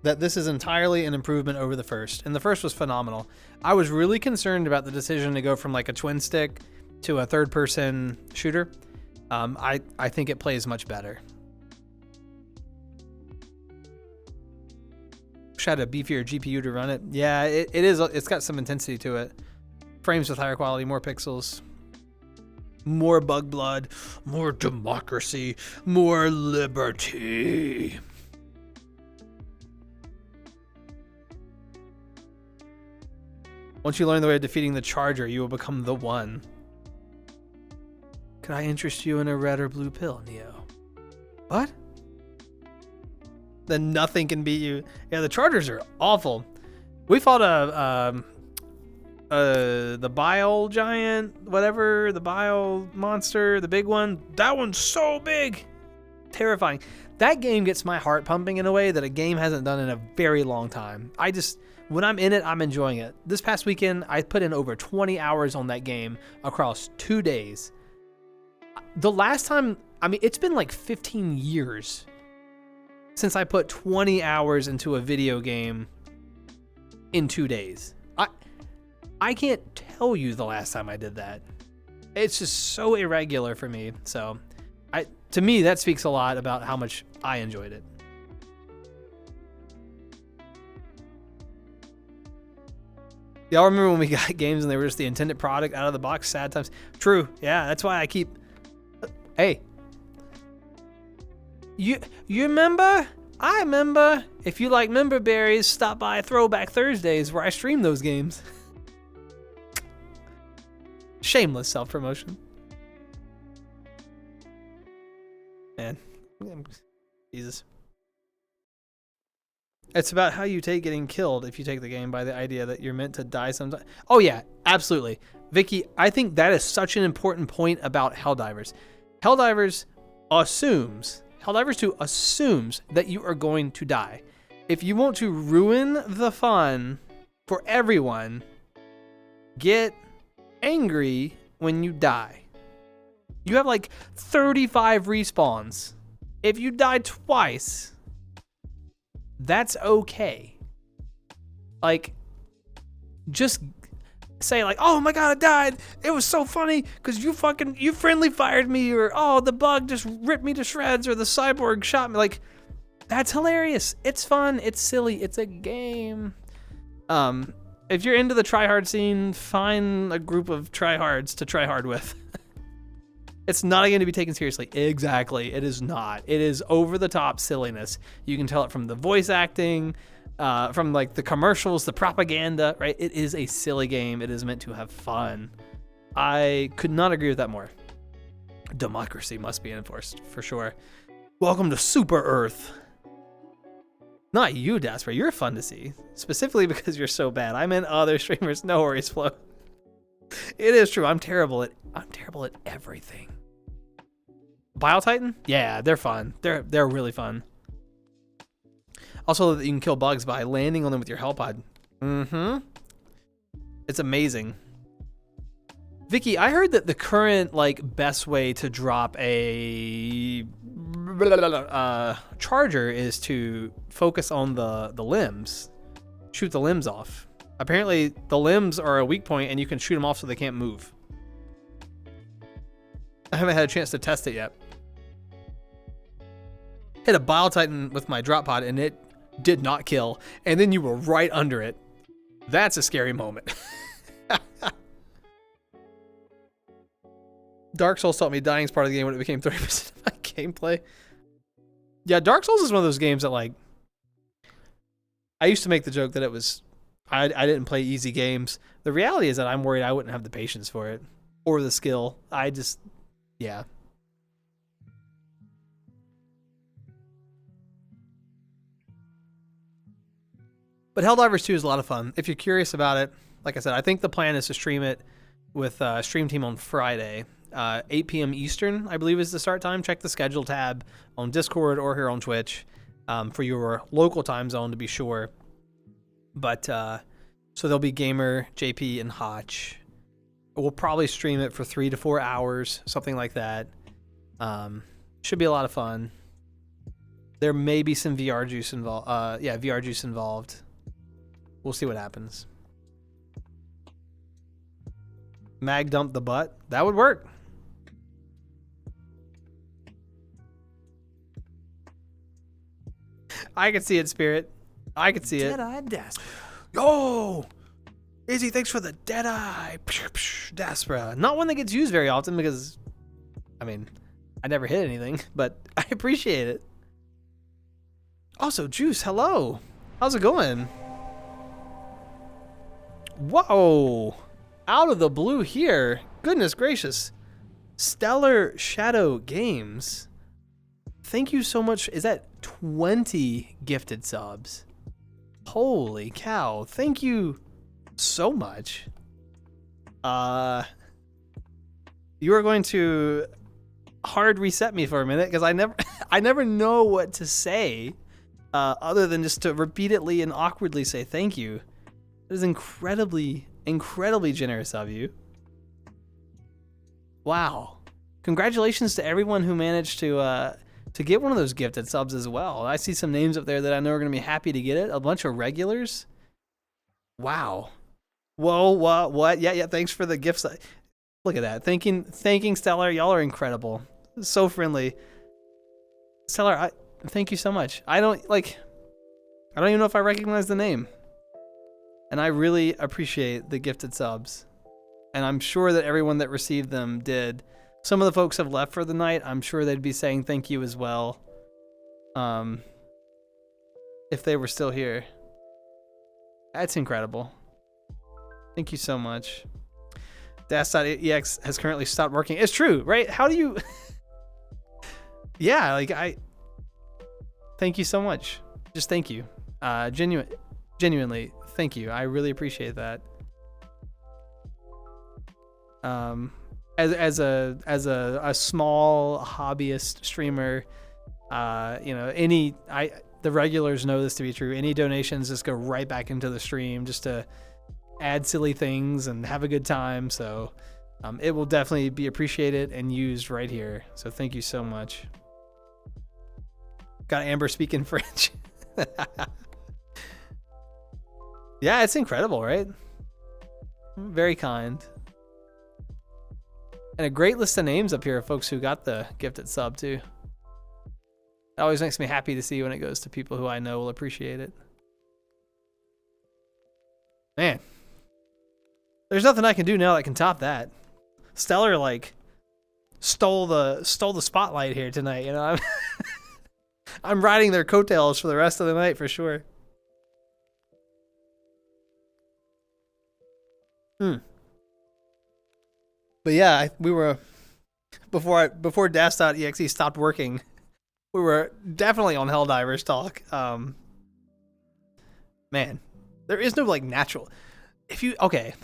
that this is entirely an improvement over the first. And the first was phenomenal. I was really concerned about the decision to go from like a twin stick to a third person shooter. I think it plays much better. Wish I had a beefier GPU to run it. Yeah, it is. It's got some intensity to it. Frames with higher quality, more pixels. More bug blood, more democracy, more liberty. Once you learn the way of defeating the Charger, you will become the one. Could I interest you in a red or blue pill, Neo? What? Then nothing can beat you. Yeah, the Chargers are awful. We fought the bile giant, whatever, the bile monster, the big one. That one's so big. Terrifying. That game gets my heart pumping in a way that a game hasn't done in a very long time. When I'm in it, I'm enjoying it. This past weekend, I put in over 20 hours on that game across 2 days. The last time, it's been like 15 years since I put 20 hours into a video game in 2 days. I can't tell you the last time I did that. It's just so irregular for me. So, to me, that speaks a lot about how much I enjoyed it. Y'all remember when we got games and they were just the intended product out of the box? Sad times. True. Yeah, that's why I keep... Hey. You remember? I remember. If you like member berries, stop by Throwback Thursdays where I stream those games. Shameless self-promotion. Man. Jesus. It's about how you take getting killed if you take the game by the idea that you're meant to die sometime. Oh yeah, absolutely. Vicky, I think that is such an important point about Helldivers. Helldivers 2 assumes that you are going to die. If you want to ruin the fun for everyone, get angry when you die. You have like 35 respawns. If you die twice, that's okay. Like, just say like, oh my god, I died. It was so funny because you friendly fired me, or oh, the bug just ripped me to shreds, or the cyborg shot me. Like, that's hilarious. It's fun. It's silly. It's a game. If you're into the tryhard scene, find a group of tryhards to try hard with. It's not going to be taken seriously. Exactly. It is not. It is over the top silliness. You can tell it from the voice acting, from like the commercials, the propaganda, right? It is a silly game. It is meant to have fun. I could not agree with that more. Democracy must be enforced for sure. Welcome to Super Earth. Not you, daspra. You're fun to see. Specifically because you're so bad. I meant other streamers. No worries, Flo. It is true. I'm terrible at everything. Bile Titan? Yeah, they're fun. They're really fun. Also, that you can kill bugs by landing on them with your Hellpod. It's amazing. Vicky, I heard that the current best way to drop a charger is to focus on the limbs, shoot the limbs off. Apparently, the limbs are a weak point, and you can shoot them off so they can't move. I haven't had a chance to test it yet. Hit a Bile Titan with my drop pod, and it did not kill. And then you were right under it. That's a scary moment. Dark Souls taught me dying is part of the game when it became 30% of my gameplay. Yeah, Dark Souls is one of those games that, like, I used to make the joke that it was, I didn't play easy games. The reality is that I'm worried I wouldn't have the patience for it or the skill. Yeah. But Helldivers 2 is a lot of fun. If you're curious about it, like I said, I think the plan is to stream it with Stream Team on Friday. 8 p.m. Eastern, I believe, is the start time. Check the schedule tab on Discord or here on Twitch for your local time zone to be sure. But so there'll be Gamer, JP, and Hotch. We'll probably stream it for 3 to 4 hours, something like that. Should be a lot of fun. There may be some VR juice involved. VR juice involved. We'll see what happens. Mag dump the butt. That would work. I could see it, Spirit. I could see it. Dead-eyed daspra. Yo! Izzy, thanks for the Deadeye. Daspra. Not one that gets used very often because, I mean, I never hit anything, but I appreciate it. Also, Juice, hello. How's it going? Whoa. Out of the blue here. Goodness gracious. Stellar Shadow Games. Thank you so much. Is that 20 gifted subs? Holy cow. Thank you so much. You are going to hard reset me for a minute because I never know what to say other than just to repeatedly and awkwardly say thank you. It is incredibly generous of you. Wow. Congratulations to everyone who managed to get one of those gifted subs as well. I see some names up there that I know are going to be happy to get it. A bunch of regulars. Wow. Whoa, what? Yeah, thanks for the gifts. Look at that. Thanking Stellar. Y'all are incredible. So friendly. Stellar, thank you so much. I don't even know if I recognize the name. And I really appreciate the gifted subs. And I'm sure that everyone that received them did. Some of the folks have left for the night. I'm sure they'd be saying thank you as well. If they were still here. That's incredible. Thank you so much. Das.ex has currently stopped working. It's true, right? How do you... Yeah, thank you so much. Just thank you. Genuinely, thank you. I really appreciate that. As a small hobbyist streamer, the regulars know this to be true. Any donations just go right back into the stream just to add silly things and have a good time. So it will definitely be appreciated and used right here. So thank you so much. Got Amber speaking French. Yeah, it's incredible, right? Very kind. And a great list of names up here of folks who got the gifted sub too. It always makes me happy to see when it goes to people who I know will appreciate it. Man, there's nothing I can do now that can top that. Stellar stole the spotlight here tonight. You know, I'm riding their coattails for the rest of the night for sure. But yeah, we were before Das.exe stopped working. We were definitely on Helldivers talk. Man, there is no natural. Okay,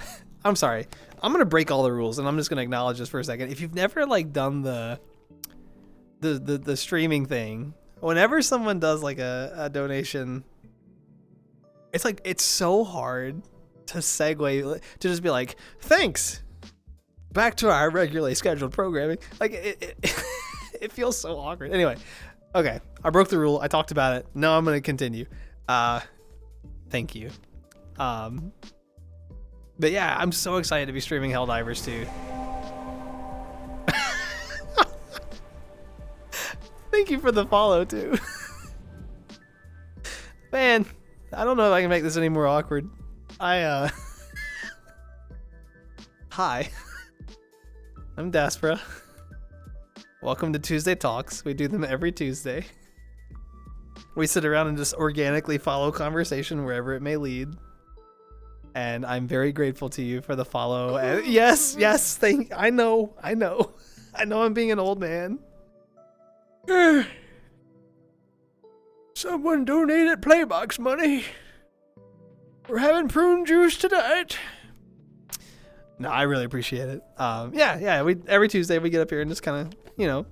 I'm sorry. I'm gonna break all the rules, and I'm just gonna acknowledge this for a second. If you've never done the streaming thing, whenever someone does a donation, it's so hard to segue to just be thanks. Back to our regularly scheduled programming. It feels so awkward. Anyway, okay, I broke the rule. I talked about it. Now I'm gonna continue. Thank you. But yeah, I'm so excited to be streaming Helldivers 2. Thank you for the follow too. Man, I don't know if I can make this any more awkward. Hi. I'm Daspra. Welcome to Tuesday Talks. We do them every Tuesday. We sit around and just organically follow conversation wherever it may lead. And I'm very grateful to you for the follow. And yes, I know I'm being an old man. Someone donated Playbox money. We're having prune juice tonight. No, I really appreciate it. Yeah. We every Tuesday we get up here and just kind of,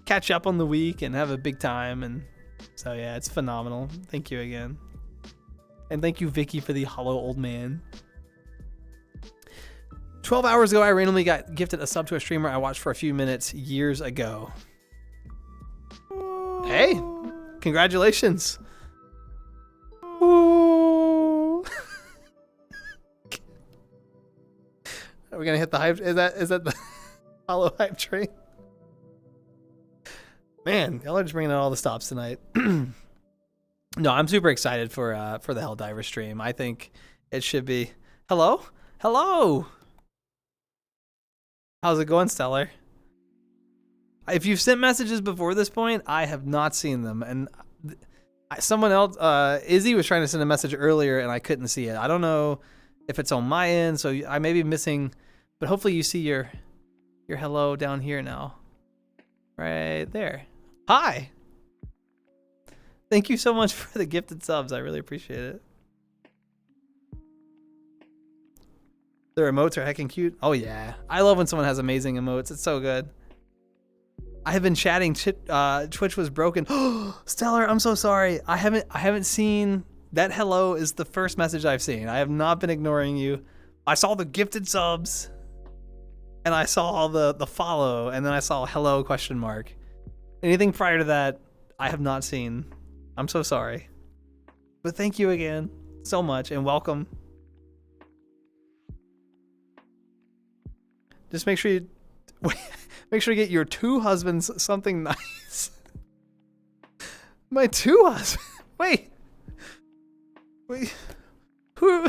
catch up on the week and have a big time. And so yeah, it's phenomenal. Thank you again, and thank you, Vicky, for the hollow old man. 12 hours ago, I randomly got gifted a sub to a streamer I watched for a few minutes years ago. Hey, congratulations. Ooh. Are we gonna hit the hype? Is that the hollow hype train? Man, y'all are just bringing out all the stops tonight. No, I'm super excited for the Helldiver stream. I think it should be. Hello. How's it going, Stellar? If you've sent messages before this point, I have not seen them. And someone else, Izzy was trying to send a message earlier, and I couldn't see it. I don't know if it's on my end, so I may be missing. But hopefully you see your hello down here now. Right there. Hi. Thank you so much for the gifted subs. I really appreciate it. The emotes are heckin' cute. Oh yeah. I love when someone has amazing emotes. It's so good. I have been chatting. Twitch was broken. Stellar, I'm so sorry. I haven't seen that. Hello is the first message I've seen. I have not been ignoring you. I saw the gifted subs, and I saw all the follow, and then I saw hello ? Anything prior to that, I have not seen. I'm so sorry. But thank you again so much, and welcome. Just make sure you get your two husbands something nice. My two husbands. Wait. Who?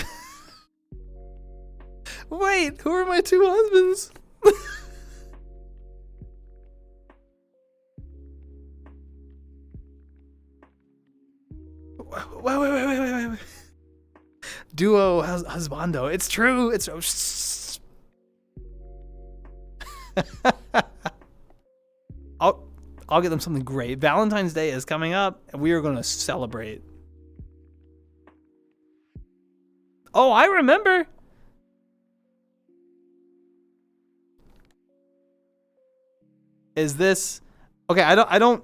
Wait, who are my two husbands? Wait. Duo husbando. It's true. I'll get them something great. Valentine's Day is coming up, and we are going to celebrate. Oh, I remember. Is this okay? I don't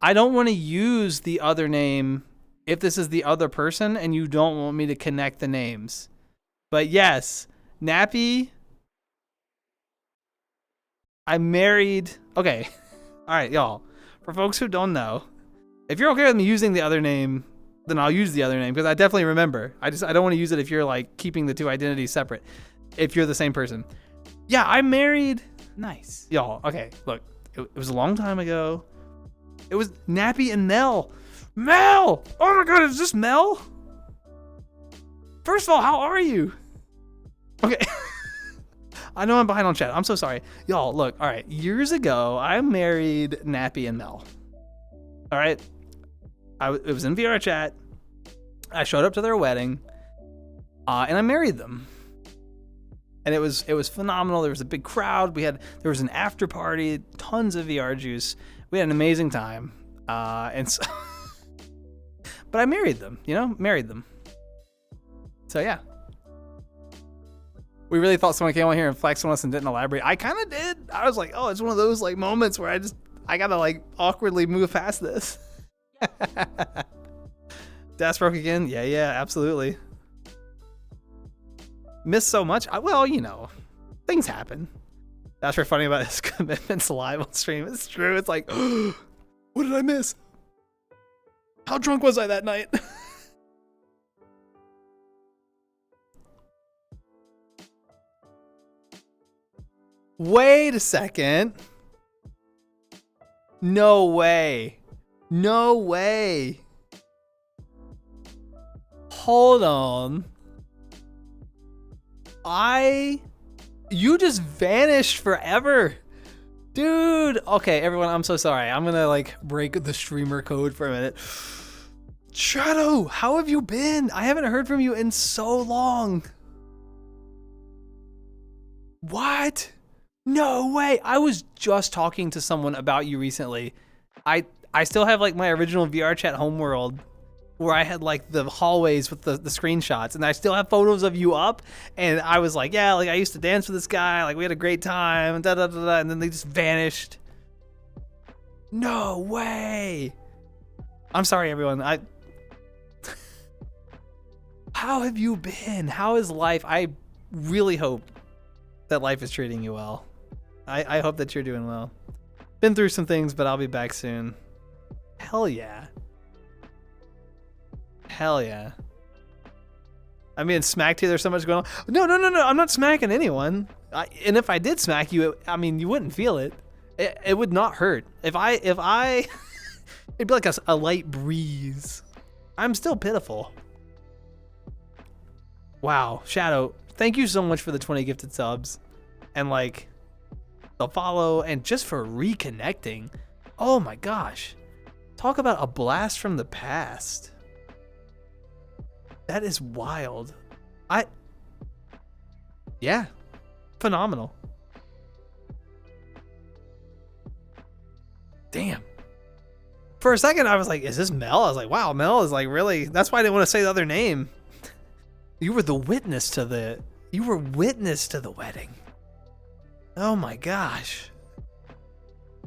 want to use the other name if this is the other person and you don't want me to connect the names. But yes, Nappy. I married. Okay. All right, y'all. For folks who don't know, if you're okay with me using the other name, then I'll use the other name because I definitely remember. I don't want to use it if you're like keeping the two identities separate. If you're the same person. Yeah, I married. Nice. Y'all, okay, look. It was a long time ago. It was Nappy and Mel. Mel! Oh my god, is this Mel? First of all, how are you? Okay. I know I'm behind on chat. I'm so sorry. Y'all, look, all right. Years ago, I married Nappy and Mel. All right? It was in VR chat. I showed up to their wedding, and I married them. And it was phenomenal. There was a big crowd. There was an after party, tons of VR juice. We had an amazing time. And so but I married them, married them. So yeah. We really thought someone came on here and flexed on us and didn't elaborate. I kind of did. I was like, oh, it's one of those like moments where I gotta like awkwardly move past this. Das broke again? Yeah, absolutely. Missed so much. Well, things happen. That's what's funny about his commitments live on stream. It's true. It's like, what did I miss? How drunk was I that night? Wait a second. No way. Hold on. You just vanished forever. Dude. Okay, everyone, I'm so sorry. I'm gonna break the streamer code for a minute. Shadow, how have you been? I haven't heard from you in so long. What? No way. I was just talking to someone about you recently. I still have like my original VR chat homeworld where I had like the hallways with the screenshots, and I still have photos of you up, and I was like, yeah, like I used to dance with this guy, like we had a great time, da da da da, and then they just vanished. No way. I'm sorry, everyone. How have you been? How is life? I really hope that life is treating you well. I hope that you're doing well. Been through some things, but I'll be back soon. Hell yeah. Hell yeah. I'm being smacked here. There's so much going on. No. I'm not smacking anyone. And if I did smack you, I mean, you wouldn't feel it. It would not hurt. If I, it'd be like a light breeze. I'm still pitiful. Wow. Shadow, thank you so much for the 20 gifted subs. And like the follow and just for reconnecting. Oh my gosh. Talk about a blast from the past. That is wild. Yeah, phenomenal. Damn. For a second, I was like, is this Mel? I was like, wow, Mel is like really, that's why I didn't want to say the other name. You were witness to the wedding. Oh my gosh.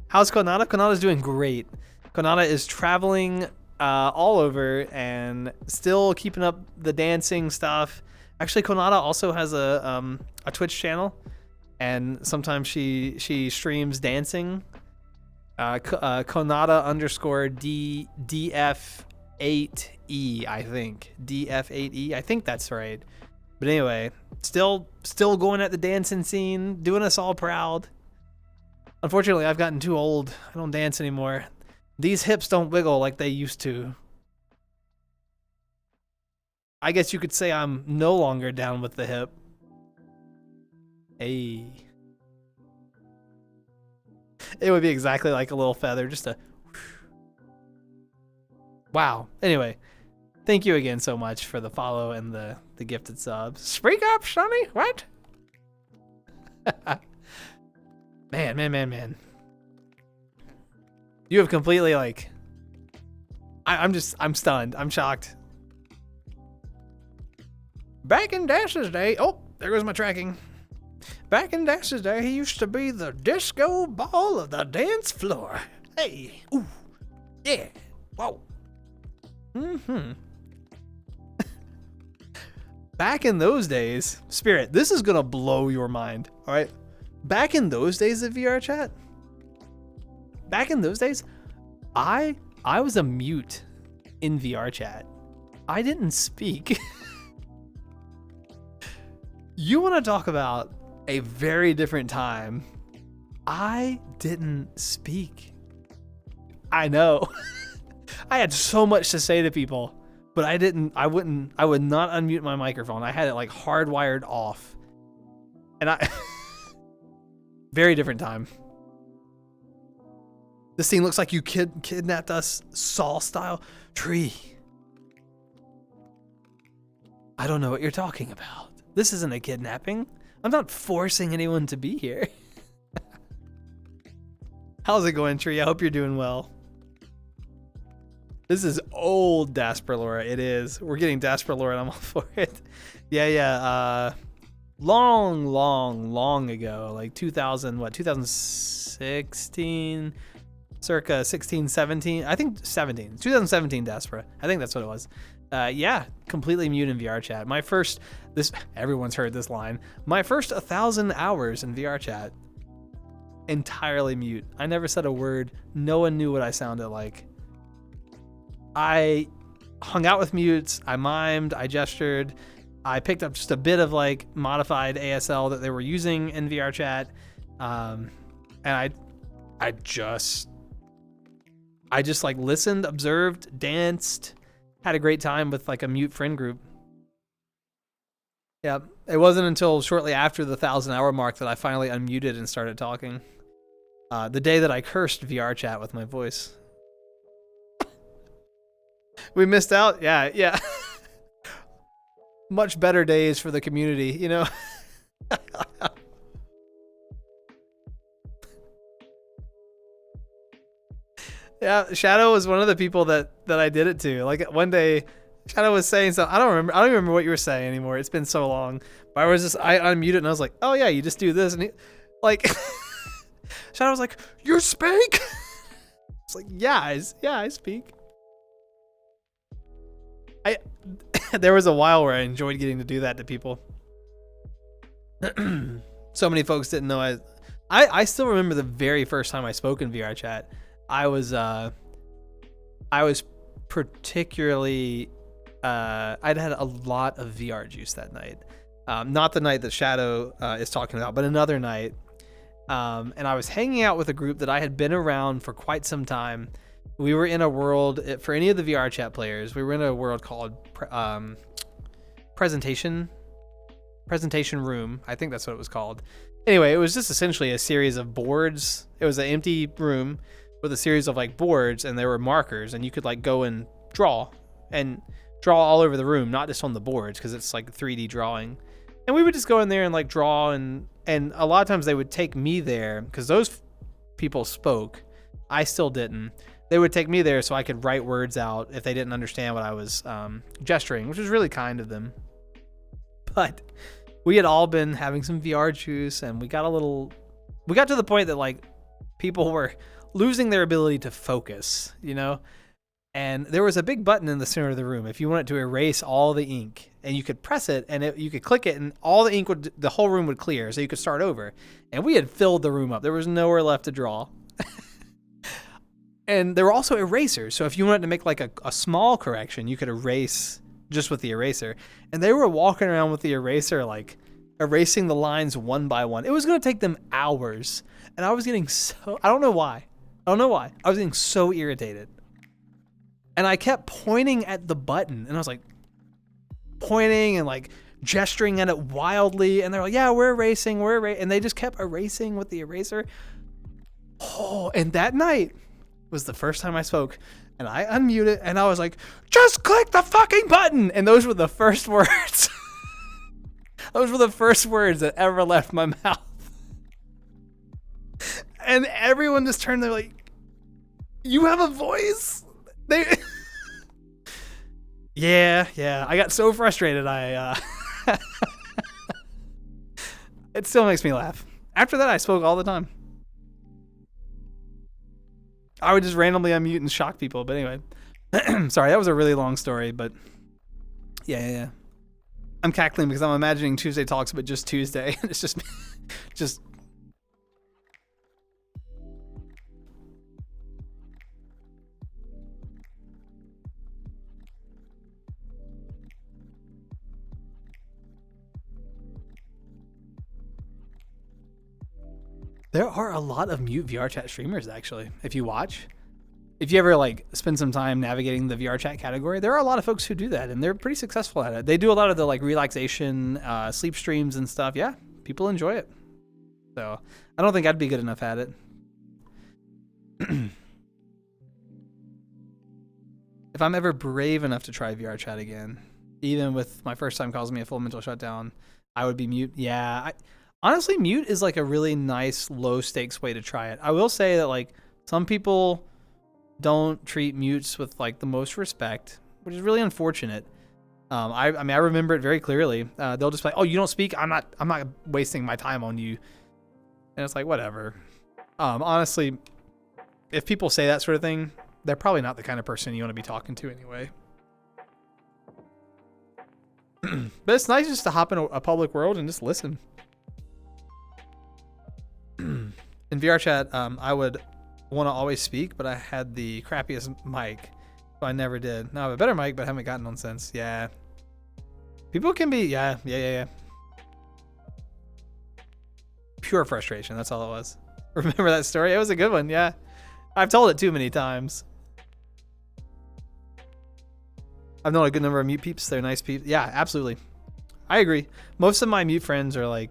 How's Konata? Konata's doing great. Konata is traveling all over and still keeping up the dancing stuff. Actually, Konata also has a Twitch channel, and sometimes she streams dancing. Konata _ DF8E, I think. DF8E, I think that's right. But anyway, still going at the dancing scene, doing us all proud. Unfortunately, I've gotten too old. I don't dance anymore. These hips don't wiggle like they used to. I guess you could say I'm no longer down with the hip. Hey. It would be exactly like a little feather, just a... Wow. Anyway, thank you again so much for the follow and the gifted subs. Speak up, Sonny. What? Man. You have completely like... I'm stunned. I'm shocked. Back in Dash's day... Oh, there goes my tracking. Back in Dash's day, he used to be the disco ball of the dance floor. Hey. Ooh. Yeah. Whoa. Mm-hmm. Back in those days... Spirit, this is gonna blow your mind. All right? Back in those days of VR chat... Back in those days, I was a mute in VR chat. I didn't speak. You want to talk about a very different time? I didn't speak. I know. I had so much to say to people, but I would not unmute my microphone. I had it like hardwired off. And very different time. This scene looks like you kidnapped us, Saul style. Tree. I don't know what you're talking about. This isn't a kidnapping. I'm not forcing anyone to be here. How's it going, Tree? I hope you're doing well. This is old daspra lore. It is. We're getting daspra lore and I'm all for it. Yeah. Long ago, like 2016, circa 16, 17, I think 2017 daspra. I think that's what it was. Yeah, completely mute in VR chat. Everyone's heard this line. My first 1,000 hours in VR chat, entirely mute. I never said a word. No one knew what I sounded like. I hung out with mutes. I mimed. I gestured. I picked up just a bit of like modified ASL that they were using in VR chat. And I just like listened, observed, danced, had a great time with like a mute friend group. Yeah, it wasn't until shortly after the 1,000-hour mark that I finally unmuted and started talking. The day that I cursed VR chat with my voice. We missed out. Yeah, yeah. Much better days for the community, you know. Yeah, Shadow was one of the people that I did it to. Like one day, Shadow was saying something. I don't even remember what you were saying anymore. It's been so long. But I unmuted and I was like, oh yeah, you just do this, and he, like, Shadow was like, you speak. It's like, yeah, I speak. There was a while where I enjoyed getting to do that to people. So many folks didn't know I still remember the very first time I spoke in VR chat. I was particularly I'd had a lot of VR juice that night. Not the night that Shadow is talking about, but another night. And I was hanging out with a group that I had been around for quite some time. We were in a world, for any of the VR chat players, we were in a world called Presentation Room. I think that's what it was called. Anyway, it was just essentially a series of boards. It was an empty room with a series of like boards, and there were markers, and you could like go and draw all over the room, not just on the boards, because it's like 3D drawing. And we would just go in there and like draw, and a lot of times they would take me there because those people spoke. I still didn't. They would take me there so I could write words out if they didn't understand what I was gesturing, which was really kind of them. But we had all been having some VR juice, and we got to the point that like people were losing their ability to focus, you know? And there was a big button in the center of the room if you wanted to erase all the ink, and you could press it and you could click it, and all the ink the whole room would clear, so you could start over. And we had filled the room up. There was nowhere left to draw. And there were also erasers. So if you wanted to make like a small correction, you could erase just with the eraser. And they were walking around with the eraser, like erasing the lines one by one. It was going to take them hours. And I was getting I don't know why. I was getting so irritated. And I kept pointing at the button, and I was like pointing and like gesturing at it wildly. And they're like, yeah, we're erasing. And they just kept erasing with the eraser. Oh, and that night was the first time I spoke, and I unmuted, and I was like, just click the fucking button. And those were the first words. Those were the first words that ever left my mouth. And everyone just turned, they're like, you have a voice? Yeah. I got so frustrated. It still makes me laugh. After that, I spoke all the time. I would just randomly unmute and shock people. But anyway, sorry, that was a really long story, but yeah. I'm cackling because I'm imagining Tuesday Talks, but just Tuesday. It's just. There are a lot of mute VR chat streamers, actually. If you ever like spend some time navigating the VR chat category, there are a lot of folks who do that, and they're pretty successful at it. They do a lot of the like relaxation, sleep streams and stuff. Yeah, people enjoy it. So I don't think I'd be good enough at it. If I'm ever brave enough to try VR chat again, even with my first time causing me a full mental shutdown, I would be mute. Yeah, honestly, mute is like a really nice low stakes way to try it. I will say that like some people don't treat mutes with like the most respect, which is really unfortunate. I mean, I remember it very clearly. They'll just be like, "Oh, you don't speak? I'm not wasting my time on you." And it's like, whatever. Honestly, if people say that sort of thing, they're probably not the kind of person you want to be talking to anyway. But it's nice just to hop in a public world and just listen. In VR chat, I would want to always speak, but I had the crappiest mic, so I never did. Now I have a better mic, but I haven't gotten one since. Yeah. People can be, yeah. Pure frustration, that's all it was. Remember that story? It was a good one, yeah. I've told it too many times. I've known a good number of mute peeps. They're nice peeps. Yeah, absolutely. I agree. Most of my mute friends are like...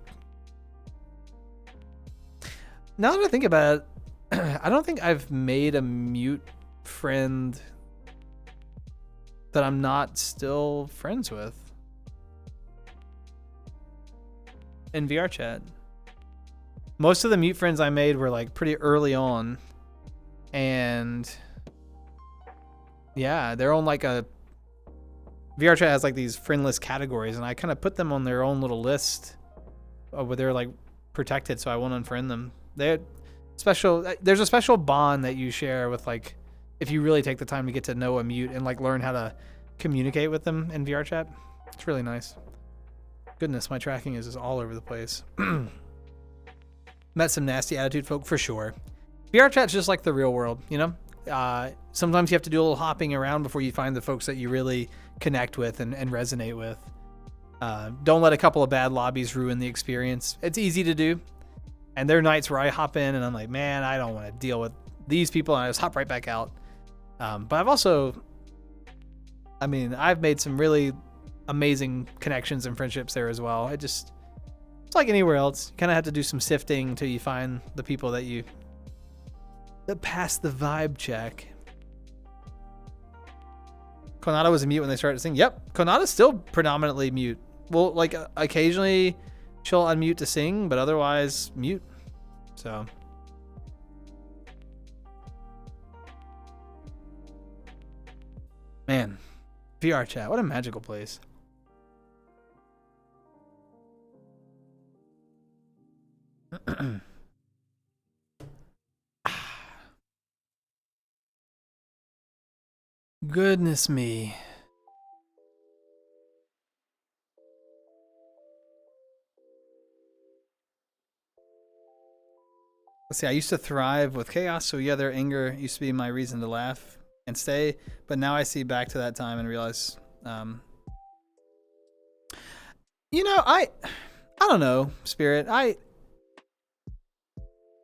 Now that I think about it, I don't think I've made a mute friend that I'm not still friends with in VR chat. Most of the mute friends I made were like pretty early on, and yeah, they're on like a VR chat has like these friend list categories, and I kind of put them on their own little list where they're like protected, so I won't unfriend them. They're special. There's a special bond that you share with, like, if you really take the time to get to know a mute and like learn how to communicate with them in VR chat. It's really nice. Goodness, my tracking is just all over the place. Met some nasty attitude folk for sure. VR chat's just like the real world, you know? Sometimes you have to do a little hopping around before you find the folks that you really connect with and resonate with. Don't let a couple of bad lobbies ruin the experience. It's easy to do. And there are nights where I hop in and I'm like, man, I don't want to deal with these people, and I just hop right back out. But I've also, I've made some really amazing connections and friendships there as well. It's like anywhere else. You kind of have to do some sifting until you find the people that pass the vibe check. Konata was a mute when they started to sing. Yep, Konata's still predominantly mute. Well, like occasionally she'll unmute to sing, but otherwise mute. So man, VR chat, what a magical place. Goodness me. Let's see, I used to thrive with chaos, so yeah, their anger used to be my reason to laugh and stay, but now I see back to that time and realize, you know, I don't know, Spirit.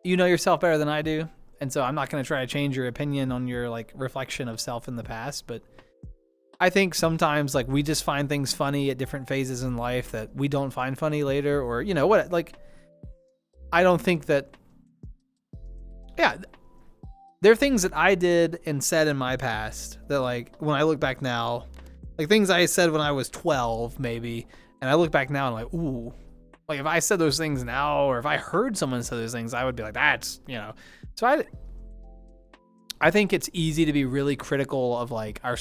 You know yourself better than I do, and so I'm not going to try to change your opinion on your like reflection of self in the past, but I think sometimes like we just find things funny at different phases in life that we don't find funny later, or you know what, like I don't think that, yeah, there are things that I did and said in my past that like when I look back now, like things I said when I was 12 maybe, and I look back now and I'm like, ooh, like if I said those things now, or if I heard someone say those things, I would be like, that's, you know. So I think it's easy to be really critical of like our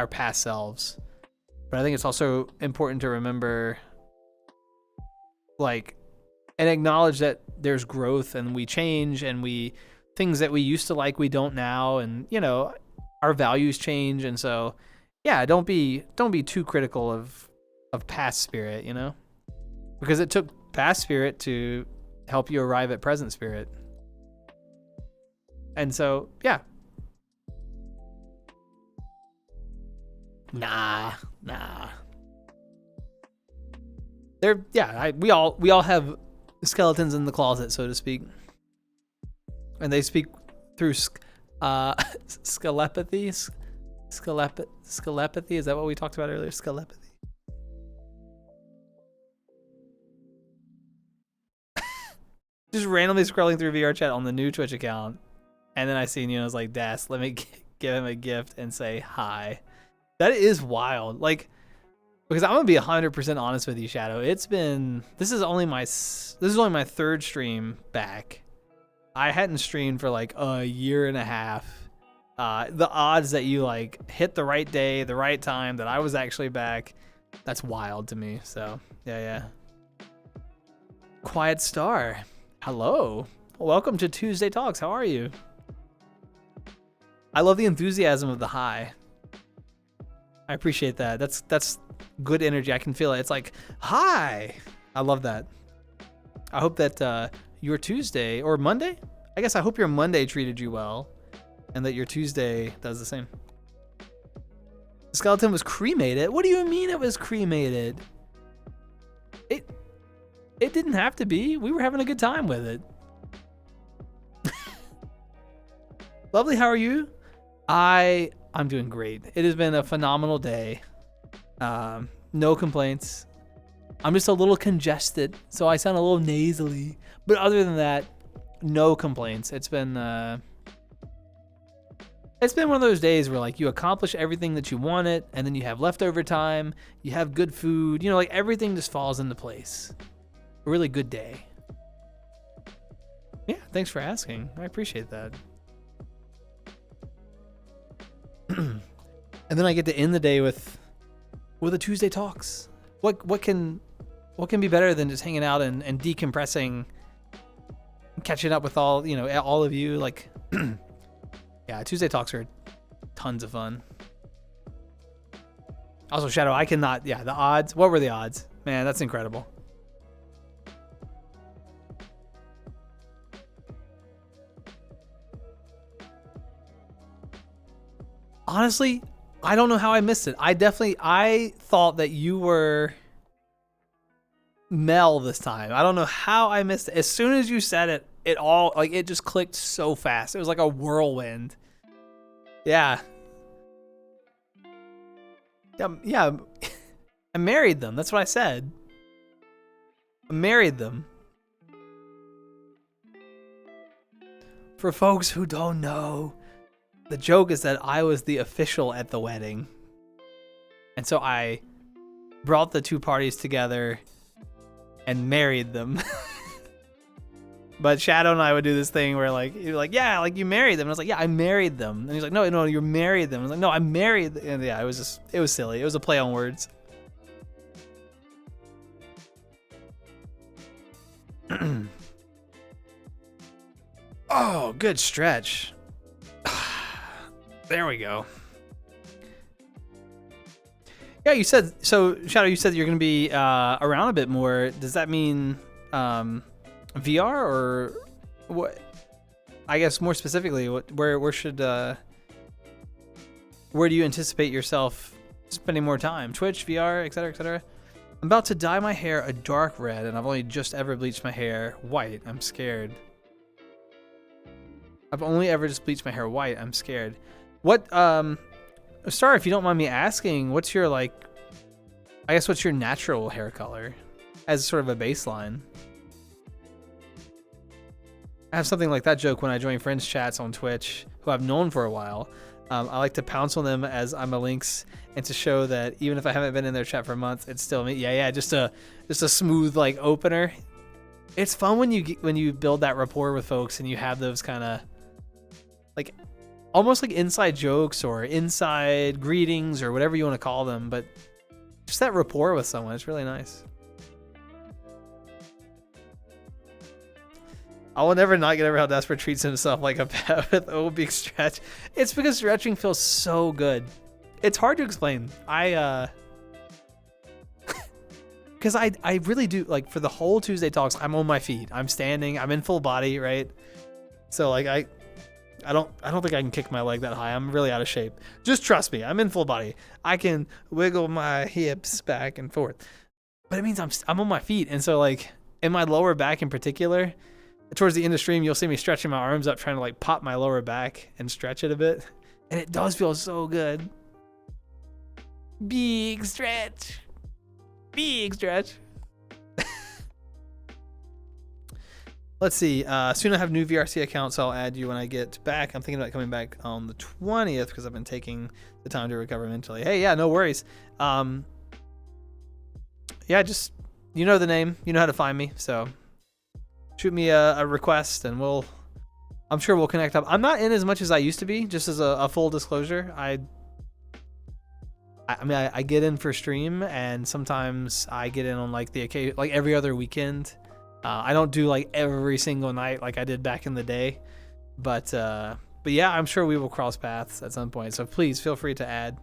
past selves, but I think it's also important to remember like and acknowledge that there's growth and we change, and things that we used to like we don't now, and you know our values change, and so yeah, don't be too critical of past Spirit, you know, because it took past Spirit to help you arrive at present Spirit. And so yeah, nah we all have skeletons in the closet, so to speak, and they speak through skelepathy. Is that what we talked about earlier? Skelepathy. Just randomly scrolling through VR chat on the new Twitch account, and then I see Nino's like, Das, let me give him a gift and say hi. That is wild. Like, because I'm gonna be 100% honest with you, Shadow. This is only my third stream back. I hadn't streamed for like a year and a half. The odds that you like hit the right day, the right time, that I was actually back, that's wild to me. So yeah. Quiet Star, hello. Welcome to Tuesday Talks. How are you? I love the enthusiasm of the hi. I appreciate that. That's good energy. I can feel it. It's like, hi. I love that. I hope that your Tuesday or Monday, I guess I hope your Monday treated you well, and that your Tuesday does the same. The skeleton was cremated? What do you mean it was cremated? It didn't have to be. We were having a good time with it. Lovely, how are you? I'm doing great. It has been a phenomenal day. No complaints. I'm just a little congested, so I sound a little nasally. But other than that, no complaints. It's been It's been one of those days where like you accomplish everything that you wanted, and then you have leftover time, you have good food, you know, like everything just falls into place. A really good day. Yeah, thanks for asking. I appreciate that. And then I get to end the day with the Tuesday talks. What can be better than just hanging out and decompressing, catching up with all of you, like. Yeah, Tuesday talks are tons of fun. Also, Shadow, I cannot. Yeah, the odds. What were the odds? Man, that's incredible. Honestly, I don't know how I missed it. I thought that you were Mel this time. I don't know how I missed it. As soon as you said it, it just clicked so fast. It was like a whirlwind. Yeah. Yeah. I married them. That's what I said. I married them. For folks who don't know, the joke is that I was the official at the wedding. And so I brought the two parties together and married them. But Shadow and I would do this thing where like, you're like, yeah, like you married them. And I was like, yeah, I married them. And he's like, no, you married them. I was like, no, I married them. And yeah, it was silly. It was a play on words. Oh, good stretch. There we go. Yeah, you said, so Shadow, you said you're going to be around a bit more. Does that mean VR or what? I guess more specifically, where do you anticipate yourself spending more time? Twitch, VR, etc., etc. I'm about to dye my hair a dark red, and I've only just ever bleached my hair white. I'm scared. I've only ever just bleached my hair white. I'm scared. What? Star, if you don't mind me asking, what's your what's your natural hair color as sort of a baseline? I have something like that joke when I join friends chats on Twitch who I've known for a while. I like to pounce on them as I'm a Lynx and to show that even if I haven't been in their chat for months, it's still me. Yeah, just a smooth like opener. It's fun when you build that rapport with folks and you have those kind of like almost like inside jokes or inside greetings or whatever you want to call them, but just that rapport with someone, it's really nice. I will never not get over how daspra treats himself like a pet with big stretch. It's because stretching feels so good. It's hard to explain. Because I really do, like, for the whole Tuesday talks, I'm on my feet. I'm standing. I'm in full body, right? So, like, I don't think I can kick my leg that high. I'm really out of shape. Just trust me. I'm in full body. I can wiggle my hips back and forth. But it means I'm on my feet. And so, like, in my lower back in particular, towards the end of the stream, you'll see me stretching my arms up, trying to, like, pop my lower back and stretch it a bit. And it does feel so good. Big stretch. Big stretch. Let's see. Soon I have new VRC accounts, so I'll add you when I get back. I'm thinking about coming back on the 20th because I've been taking the time to recover mentally. Hey, yeah, no worries. Yeah, just, you know the name. You know how to find me, so shoot me a request and I'm sure we'll connect up. I'm not in as much as I used to be, just as a full disclosure. I mean, I get in for stream, and sometimes I get in on like the occasion, like every other weekend. I don't do like every single night like I did back in the day, but yeah, I'm sure we will cross paths at some point. So please feel free to add.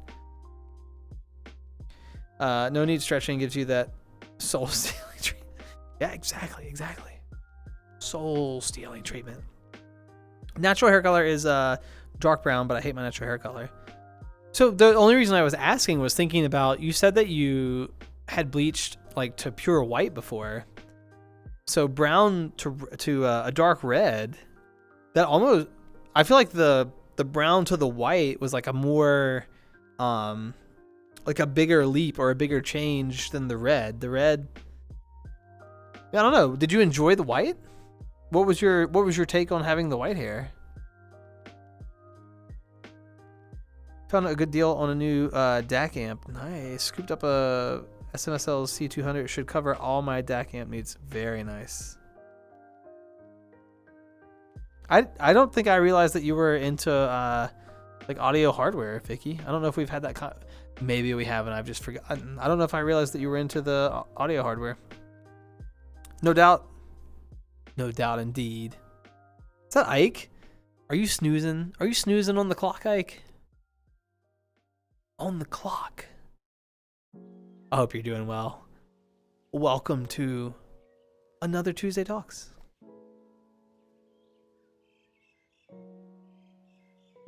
No need stretching gives you that soul stealing treatment. Yeah, exactly. Soul stealing treatment. Natural hair color is dark brown, but I hate my natural hair color. So the only reason I was asking was thinking about, you said that you had bleached like to pure white before. So brown to a dark red, that almost, I feel like the brown to the white was like a more like a bigger leap or a bigger change than the red. The red, I don't know. Did you enjoy the white? What was your take on having the white hair? Found a good deal on a new DAC amp. Nice. Scooped up a SMSL C200. It should cover all my DAC amp needs. Very nice. I don't think I realized that you were into like audio hardware, Vicky. I don't know if we've had that. Maybe we haven't. I've just forgotten. I don't know if I realized that you were into the audio hardware. No doubt. No doubt, indeed. Is that Ike? Are you snoozing? Are you snoozing on the clock, Ike? On the clock. I hope you're doing well. Welcome to another Tuesday Talks.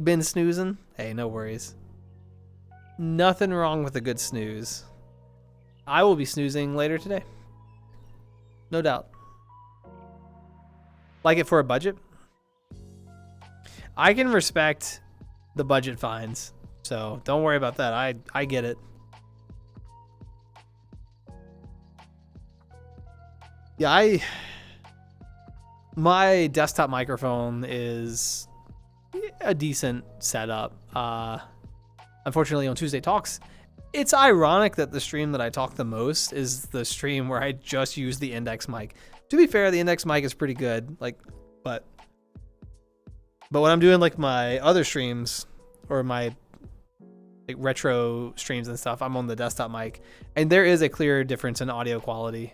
Been snoozing? Hey, no worries. Nothing wrong with a good snooze. I will be snoozing later today. No doubt. Like it for a budget? I can respect the budget fines, so don't worry about that. I get it. Yeah, my desktop microphone is a decent setup. Unfortunately, on Tuesday Talks, it's ironic that the stream that I talk the most is the stream where I just use the index mic. To be fair, the index mic is pretty good, but when I'm doing like my other streams or my like retro streams and stuff, I'm on the desktop mic, and there is a clear difference in audio quality.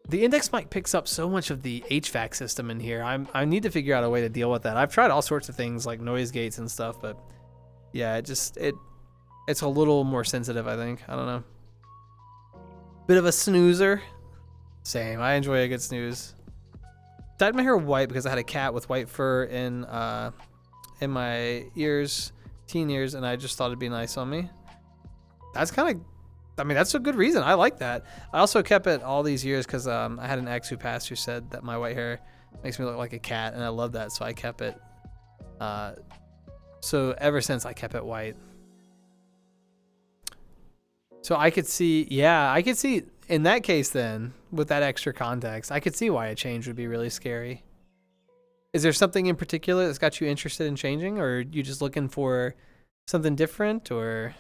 The index mic picks up so much of the HVAC system in here. I need to figure out a way to deal with that. I've tried all sorts of things like noise gates and stuff, but yeah, it's a little more sensitive, I think. I don't know. Bit of a snoozer. Same. I enjoy a good snooze. Dyed my hair white because I had a cat with white fur in my ears, teen ears, and I just thought it'd be nice on me. That's a good reason. I like that. I also kept it all these years because I had an ex who passed who said that my white hair makes me look like a cat, and I love that, so I kept it. So ever since, I kept it white. So I could see in that case then, with that extra context, I could see why a change would be really scary. Is there something in particular that's got you interested in changing, or are you just looking for something different, or?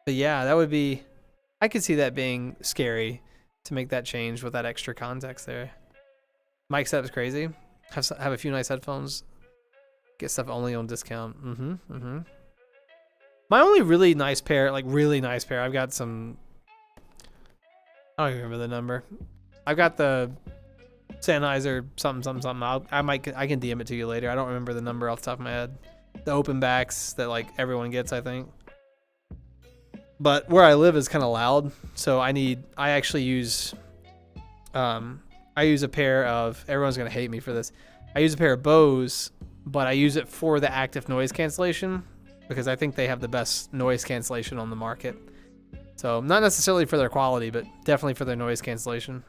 But yeah, I could see that being scary to make that change with that extra context there. Mic setup's crazy. Have a few nice headphones. Get stuff only on discount. My only really nice pair, I've got some, I don't even remember the number. I've got the Sennheiser something. I can DM it to you later. I don't remember the number off the top of my head. The open backs that like everyone gets, I think. But where I live is kind of loud, so I actually use a pair of, everyone's gonna hate me for this. I use a pair of Bose, but I use it for the active noise cancellation because I think they have the best noise cancellation on the market. So not necessarily for their quality, but definitely for their noise cancellation.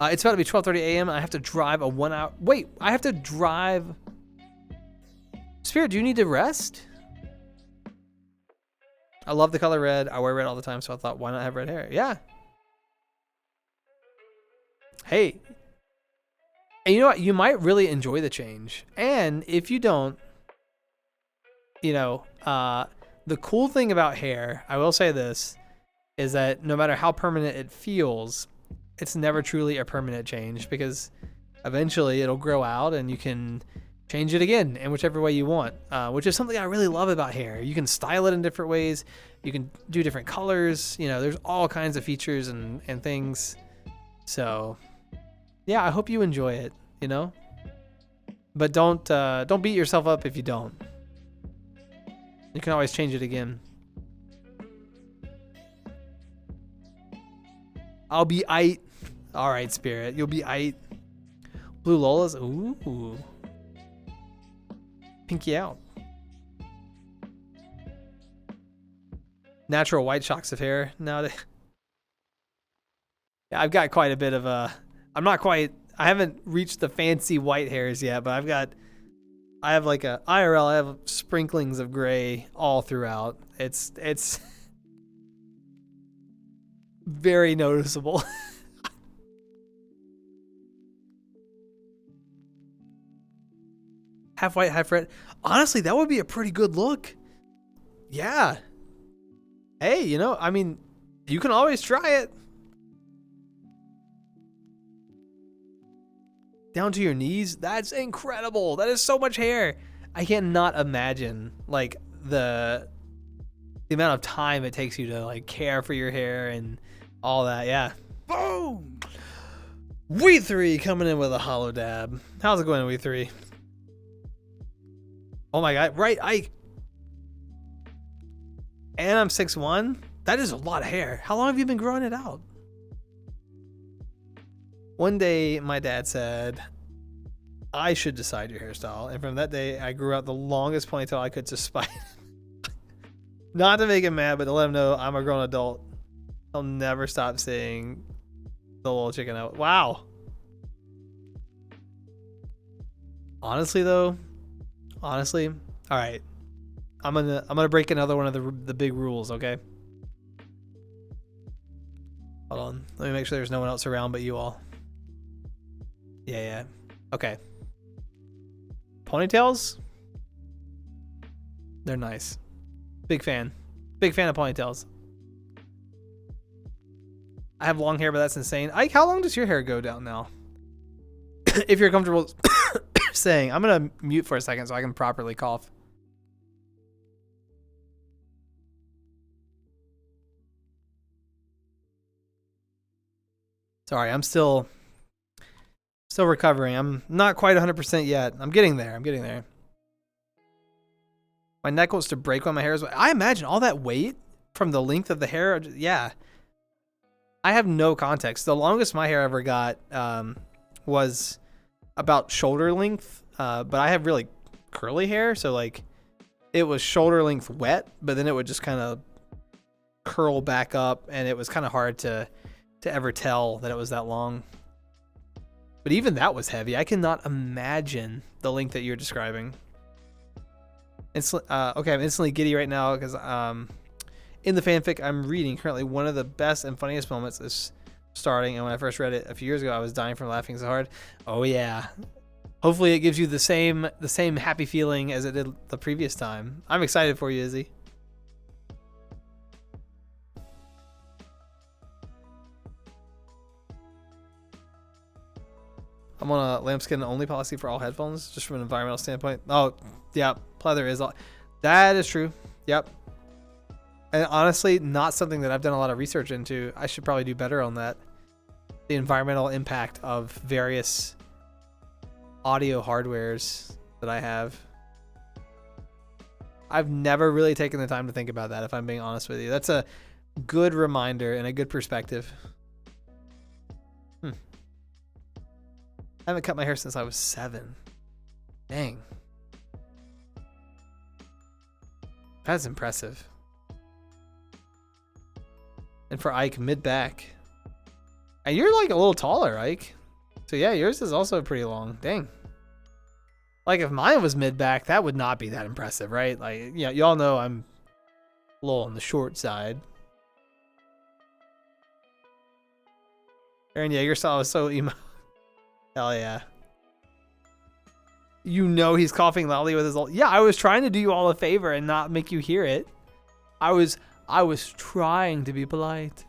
It's about to be 12:30 a.m. and I have to drive a 1 hour. Wait, I have to drive. Spirit, do you need to rest? I love the color red. I wear red all the time, so I thought, why not have red hair? Yeah. Hey. And you know what? You might really enjoy the change. And if you don't, the cool thing about hair, I will say this, is that no matter how permanent it feels, it's never truly a permanent change because eventually it'll grow out and you can change it again in whichever way you want, which is something I really love about hair. You can style it in different ways. You can do different colors. There's all kinds of features and things. So, yeah, I hope you enjoy it, But don't beat yourself up if you don't. You can always change it again. I'll be aight. All right, Spirit. You'll be aight. Blue Lolas. Ooh. Pinky out. Natural white shocks of hair. Nowadays. Yeah, I've got quite a bit of I haven't reached the fancy white hairs yet, but I have like a IRL, I have sprinklings of gray all throughout. It's very noticeable. Half white, half red. Honestly, that would be a pretty good look. Yeah. Hey, you know, I mean, you can always try it. Down to your knees. That's incredible. That is so much hair. I cannot imagine like the amount of time it takes you to like care for your hair and all that. Yeah. Boom. We3 coming in with a hollow dab. How's it going, We3? Oh my god, right, Ike. And I'm 6'1". That is a lot of hair. How long have you been growing it out? One day, my dad said, I should decide your hairstyle. And from that day, I grew out the longest ponytail I could to spite. Not to make him mad, but to let him know I'm a grown adult. I'll never stop saying the little chicken out. Wow. Honestly, though, all right. I'm gonna break another one of the big rules, okay? Hold on. Let me make sure there's no one else around but you all. Yeah. Okay. Ponytails? They're nice. Big fan. Big fan of ponytails. I have long hair, but that's insane. Ike, how long does your hair go down now? If you're comfortable saying. I'm gonna mute for a second so I can properly cough. Sorry, I'm still recovering. I'm not quite 100% yet. I'm getting there. My neck wants to break when my hair is wet. I imagine all that weight from the length of the hair. Yeah. I have no context. The longest my hair ever got was about shoulder length, but I have really curly hair, so like it was shoulder length wet, but then it would just kind of curl back up, and it was kind of hard to ever tell that it was that long. But even that was heavy. I cannot imagine the length that you're describing. Okay, I'm instantly giddy right now because in the fanfic I'm reading currently, one of the best and funniest moments is starting, and when I first read it a few years ago, I was dying from laughing so hard. Oh yeah. Hopefully it gives you the same happy feeling as it did the previous time. I'm excited for you, Izzy. I'm on a lambskin only policy for all headphones, just from an environmental standpoint. Oh, yeah, pleather is all. That is true. Yep. And honestly, not something that I've done a lot of research into. I should probably do better on that. The environmental impact of various audio hardwares that I have. I've never really taken the time to think about that, if I'm being honest with you. That's a good reminder and a good perspective. I haven't cut my hair since I was 7. Dang. That's impressive. And for Ike, mid-back. And you're like a little taller, Ike. So yeah, yours is also pretty long. Dang. Like if mine was mid-back, that would not be that impressive, right? Like, yeah, y'all know I'm a little on the short side. Aaron Yeager style is so emo. Hell yeah. You know he's coughing loudly with his old. Yeah, I was trying to do you all a favor and not make you hear it. I was trying to be polite.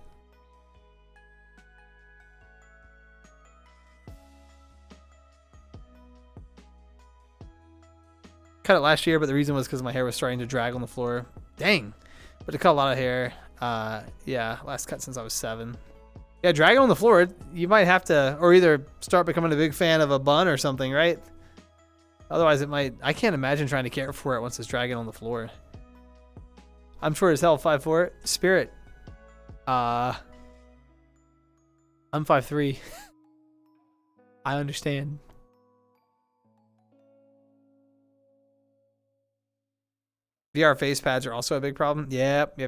Cut it last year, but the reason was because my hair was starting to drag on the floor. Dang. But to cut a lot of hair, yeah, last cut since I was 7. Yeah, drag it on the floor. You might have to, or either start becoming a big fan of a bun or something, right? Otherwise, it might. I can't imagine trying to care for it once it's dragging on the floor. I'm short as hell, 5'4". Spirit. I'm 5'3". I understand. VR face pads are also a big problem. Yep.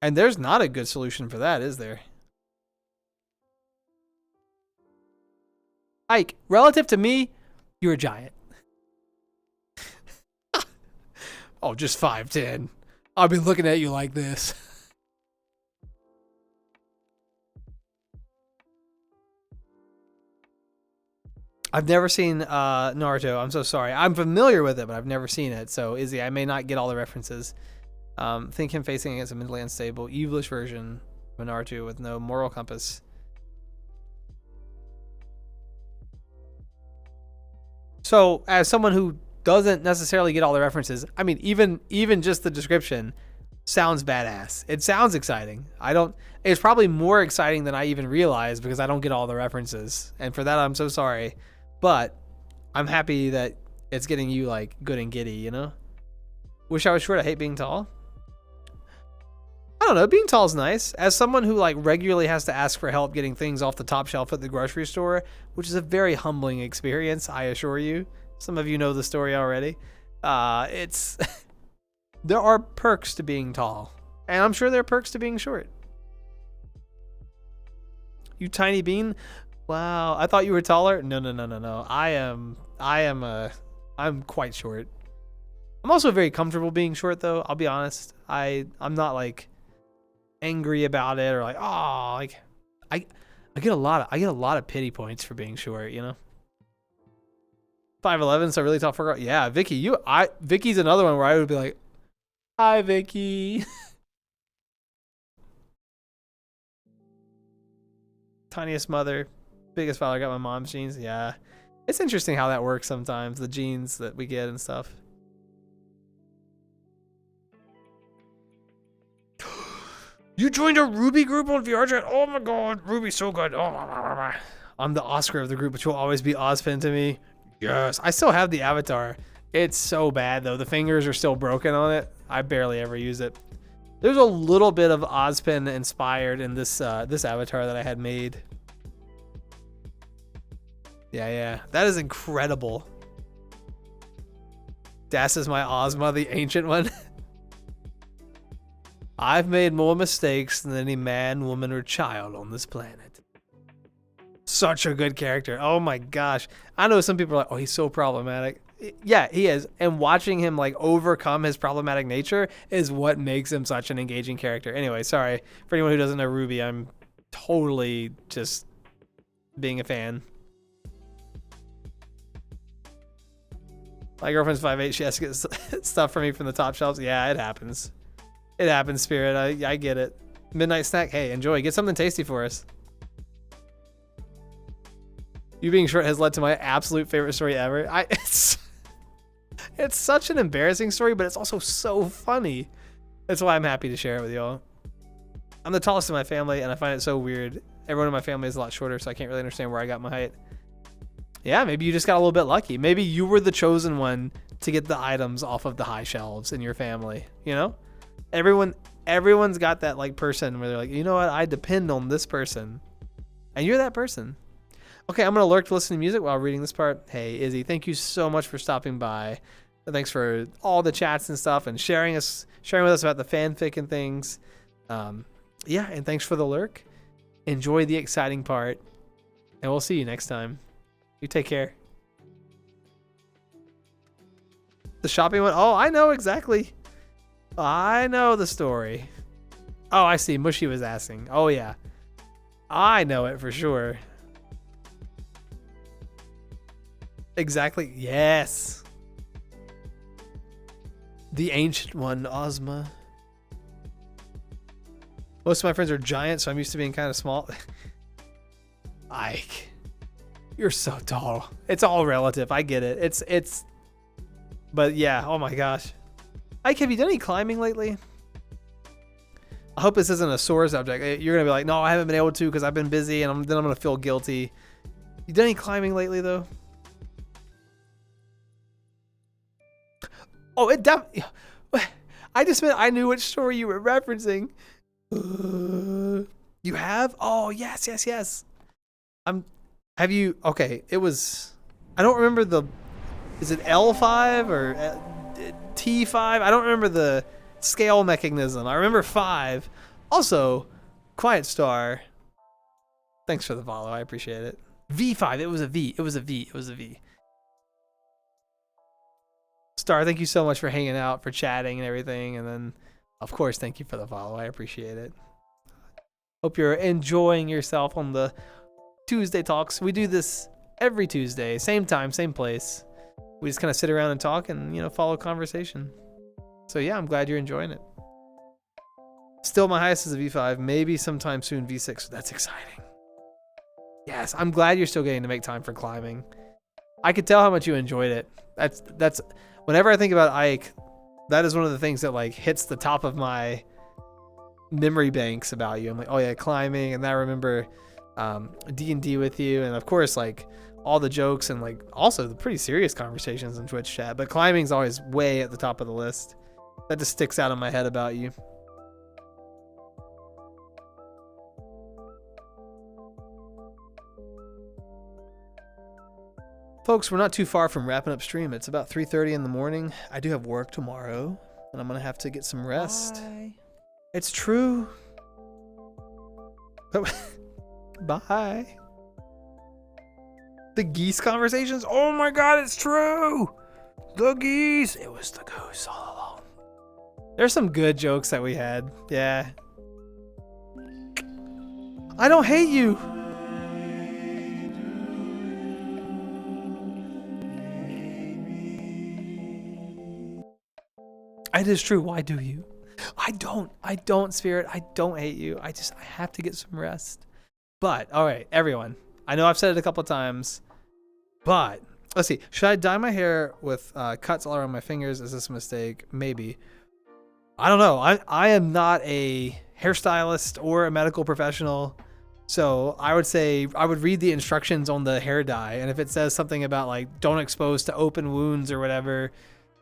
And there's not a good solution for that, is there? Ike, relative to me, you're a giant. Oh, just 5'10". I'll be looking at you like this. I've never seen Naruto. I'm so sorry. I'm familiar with it, but I've never seen it. So Izzy, I may not get all the references. Think him facing against a mentally unstable, evilish version of Naruto with no moral compass. So, as someone who doesn't necessarily get all the references, I mean, even just the description sounds badass. It sounds exciting. It's probably more exciting than I even realized because I don't get all the references. And for that, I'm so sorry. But I'm happy that it's getting you like good and giddy, you know? Wish I was short. I hate being tall. I don't know. Being tall is nice. As someone who like regularly has to ask for help getting things off the top shelf at the grocery store, which is a very humbling experience, I assure you. Some of you know the story already. It's there are perks to being tall, and I'm sure there are perks to being short. You tiny bean? Wow, I thought you were taller. No. I'm quite short. I'm also very comfortable being short, though. I'll be honest. I'm not like angry about it or like, oh, like I get a lot of pity points for being short, you know. 5'11", so really tall for a girl. Yeah, Vicky's another one where I would be like, hi, Vicky. Tiniest mother, biggest father. Got my mom's genes. Yeah, it's interesting how that works sometimes. The genes that we get and stuff. You joined a Ruby group on VRChat? Oh my god, Ruby's so good. Oh, I'm the Oscar of the group, but you'll always be Ozpin to me. Yes, I still have the avatar. It's so bad though. The fingers are still broken on it. I barely ever use it. There's a little bit of Ozpin inspired in this this avatar that I had made. Yeah, that is incredible. Das is my Ozma, the ancient one. I've made more mistakes than any man, woman, or child on this planet. Such a good character. Oh my gosh. I know some people are like, oh, he's so problematic. Yeah, he is. And watching him like overcome his problematic nature is what makes him such an engaging character. Anyway, sorry. For anyone who doesn't know Ruby, I'm totally just being a fan. My girlfriend's 5'8". She has to get stuff for me from the top shelves. Yeah, it happens. It happens, Spirit. I get it. Midnight snack. Hey, enjoy. Get something tasty for us. You being short has led to my absolute favorite story ever. It's such an embarrassing story, but it's also so funny. That's why I'm happy to share it with y'all. I'm the tallest in my family, and I find it so weird. Everyone in my family is a lot shorter, so I can't really understand where I got my height. Yeah, maybe you just got a little bit lucky. Maybe you were the chosen one to get the items off of the high shelves in your family, you know? Everyone's got that like person where they're like, you know what, I depend on this person, and you're that person. Okay, I'm gonna lurk to listen to music while reading this part. Hey, Izzy, thank you so much for stopping by. Thanks for all the chats and stuff and sharing with us about the fanfic and things. Yeah, and thanks for the lurk. Enjoy the exciting part, and we'll see you next time. You take care. The shopping one. Oh, I know exactly. I know the story. Oh, I see. Mushy was asking. Oh, yeah. I know it for sure. Exactly. Yes. The ancient one, Ozma. Most of my friends are giant, so I'm used to being kind of small. Ike, you're so tall. It's all relative. I get it. It's. But yeah. Oh my gosh. Ike, have you done any climbing lately? I hope this isn't a sore subject. You're gonna be like, no, I haven't been able to because I've been busy, and then I'm gonna feel guilty. You done any climbing lately though? Oh, it definitely. I just meant I knew which story you were referencing. You have? Oh, yes. Have you? Okay, it was. I don't remember the. Is it L5 or T5? I don't remember the scale mechanism. I remember 5. Also, Quiet Star. Thanks for the follow. I appreciate it. V5. It was a V. Star, thank you so much for hanging out, for chatting and everything. And then, of course, thank you for the follow. I appreciate it. Hope you're enjoying yourself on the Tuesday talks. We do this every Tuesday, same time, same place. We just kind of sit around and talk and, you know, follow conversation. So yeah, I'm glad you're enjoying it. Still my highest is a V5, maybe sometime soon V6. That's exciting. Yes, I'm glad you're still getting to make time for climbing. I could tell how much you enjoyed it. That's whenever I think about Ike, that is one of the things that like hits the top of my memory banks about you. I'm like, oh yeah, climbing, and I remember D&D with you, and of course like all the jokes and like also the pretty serious conversations in Twitch chat. But climbing's always way at the top of the list. That just sticks out in my head about you. Folks, we're not too far from wrapping up stream. It's about 3:30 in the morning. I do have work tomorrow, and I'm gonna have to get some rest. Bye. It's true. But bye. The geese conversations? Oh my god, it's true! The geese! It was the goose all along. There's some good jokes that we had. Yeah. I don't hate you! It is true. Why do you? I don't, Spirit. I don't hate you. I have to get some rest. But, all right, everyone. I know I've said it a couple of times, but let's see. Should I dye my hair with cuts all around my fingers? Is this a mistake? Maybe. I don't know. I am not a hairstylist or a medical professional. So I would say I would read the instructions on the hair dye. And if it says something about like don't expose to open wounds or whatever,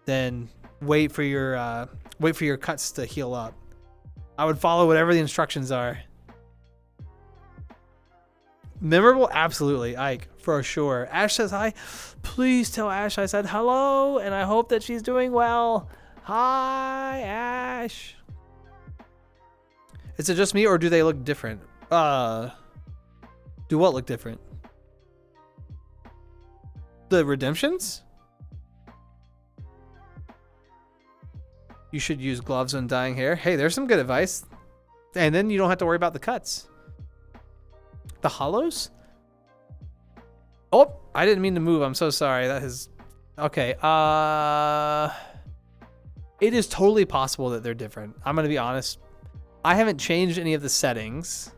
then wait for your cuts to heal up. I would follow whatever the instructions are. Memorable? Absolutely, Ike, for sure. Ash says hi. Please tell Ash I said hello, and I hope that she's doing well. Hi, Ash. Is it just me, or do they look different? Do what look different? The redemptions? You should use gloves when dyeing hair. Hey, there's some good advice. And then you don't have to worry about the cuts. The hollows? Oh, I didn't mean to move. I'm so sorry. That is... Okay. It is totally possible that they're different. I'm going to be honest. I haven't changed any of the settings,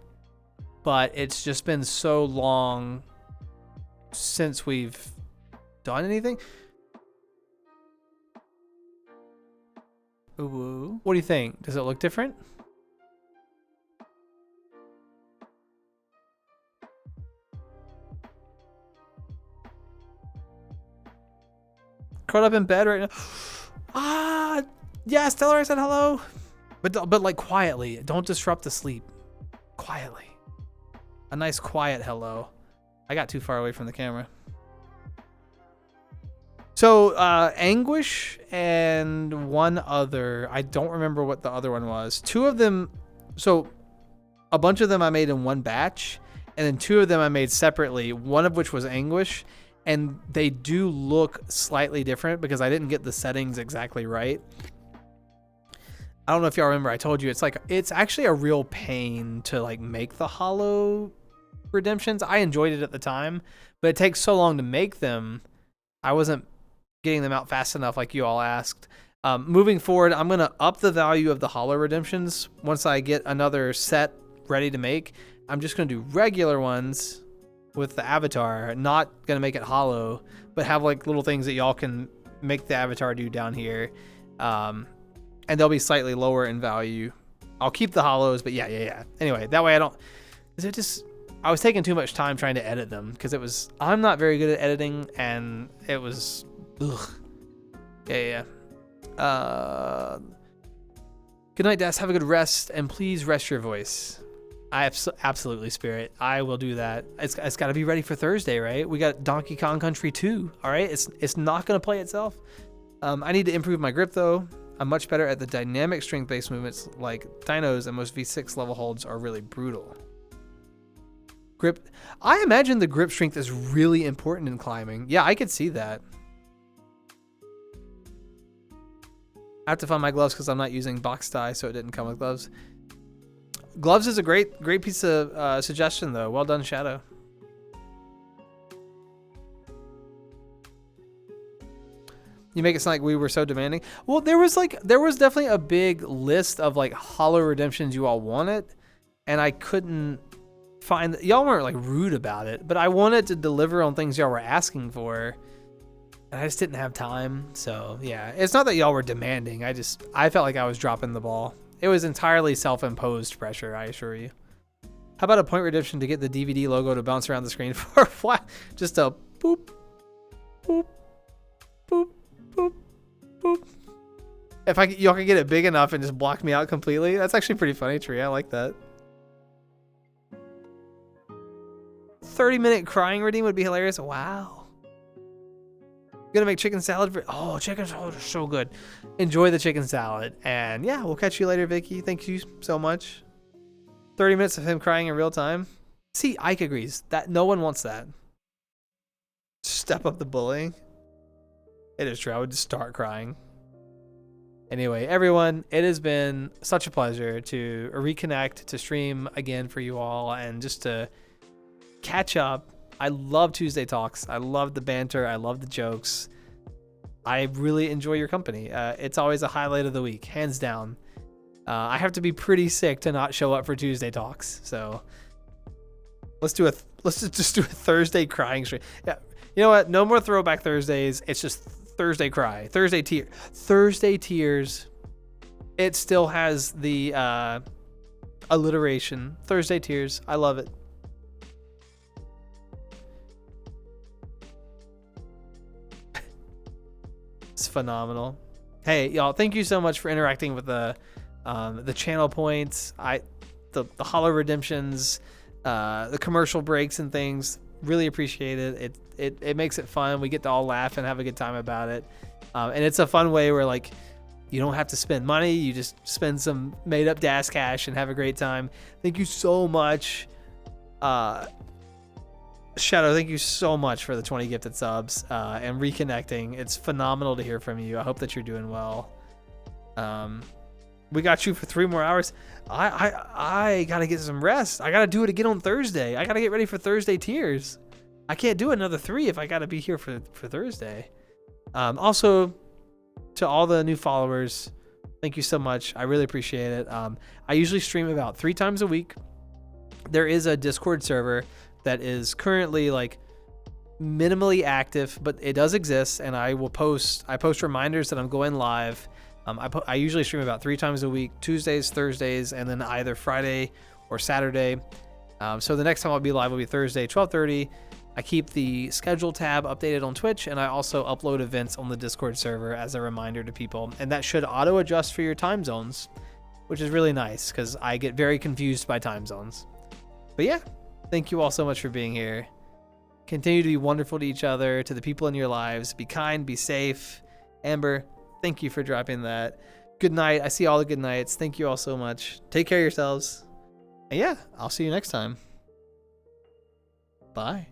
but it's just been so long since we've done anything. Ooh. What do you think? Does it look different? Curled up in bed right now. Yes, tell her I said hello. But like quietly. Don't disrupt the sleep. Quietly. A nice quiet hello. I got too far away from the camera. So, Anguish and one other, I don't remember what the other one was. Two of them, so a bunch of them I made in one batch, and then two of them I made separately, one of which was Anguish, and they do look slightly different because I didn't get the settings exactly right. I don't know if y'all remember, I told you, it's actually a real pain to like make the hollow redemptions. I enjoyed it at the time, but it takes so long to make them. I wasn't getting them out fast enough like you all asked. Moving forward, I'm going to up the value of the hollow redemptions once I get another set ready to make. I'm just going to do regular ones with the avatar, not going to make it hollow, but have like little things that y'all can make the avatar do down here. And they'll be slightly lower in value. I'll keep the hollows, but yeah. Anyway, that way I was taking too much time trying to edit them because I'm not very good at editing, and it was, ugh. Yeah. Good night, Das. Have a good rest, and please rest your voice. Absolutely, Spirit. I will do that. It's got to be ready for Thursday, right? We got Donkey Kong Country 2, all right? It's not going to play itself. I need to improve my grip, though. I'm much better at the dynamic strength-based movements like Dinos, and most V6 level holds are really brutal. Grip. I imagine the grip strength is really important in climbing. Yeah, I could see that. I have to find my gloves because I'm not using box dye, so it didn't come with gloves. Gloves is a great piece of suggestion, though. Well done, Shadow. You make it sound like we were so demanding. Well, there was definitely a big list of like hollow redemptions you all wanted, and I couldn't find y'all weren't like rude about it, but I wanted to deliver on things y'all were asking for, and I just didn't have time. So yeah, it's not that y'all were demanding. I felt like I was dropping the ball. It was entirely self-imposed pressure, I assure you. How about a point redemption to get the DVD logo to bounce around the screen for what? Just a boop, boop, boop, boop, boop. If y'all can get it big enough and just block me out completely, that's actually pretty funny, Tree. I like that. 30-minute crying redeem would be hilarious. Wow. Gonna make chicken salad for. Oh, chicken salad is so good. Enjoy the chicken salad. And yeah, we'll catch you later, Vicky. Thank you so much. 30 minutes of him crying in real time. See, Ike agrees that no one wants that. Step up the bullying. It is true. I would just start crying. Anyway, everyone, it has been such a pleasure to reconnect, to stream again for you all, and just to catch up. I love Tuesday Talks. I love the banter. I love the jokes. I really enjoy your company. It's always a highlight of the week, hands down. I have to be pretty sick to not show up for Tuesday Talks. So let's just do a Thursday crying stream. Yeah, you know what? No more Throwback Thursdays. It's just Thursday cry, Thursday tears. It still has the alliteration. Thursday tears. I love it. It's phenomenal. Hey, y'all, thank you so much for interacting with the channel points, the hollow redemptions, the commercial breaks and things. Really appreciate it. It makes it fun. We get to all laugh and have a good time about it. And it's a fun way where like you don't have to spend money. You just spend some made up DAS cash and have a great time. Thank you so much. Shadow, thank you so much for the 20 gifted subs and reconnecting. It's phenomenal to hear from you. I hope that you're doing well. We got you for 3 more hours. I gotta get some rest. I gotta do it again on Thursday. I gotta get ready for Thursday tiers. I can't do another 3 if I gotta be here for Thursday. Also, to all the new followers, thank you so much. I really appreciate it. I usually stream about 3 times a week. There is a Discord server that is currently like minimally active, but it does exist, and I post reminders that I'm going live. I usually stream about 3 times a week, Tuesdays, Thursdays, and then either Friday or Saturday. So the next time I'll be live will be Thursday, 12:30. I keep the schedule tab updated on Twitch, and I also upload events on the Discord server as a reminder to people. And that should auto adjust for your time zones, which is really nice because I get very confused by time zones. But yeah, thank you all so much for being here. Continue to be wonderful to each other, to the people in your lives. Be kind, be safe. Amber, thank you for dropping that. Good night. I see all the good nights. Thank you all so much. Take care of yourselves. And yeah, I'll see you next time. Bye.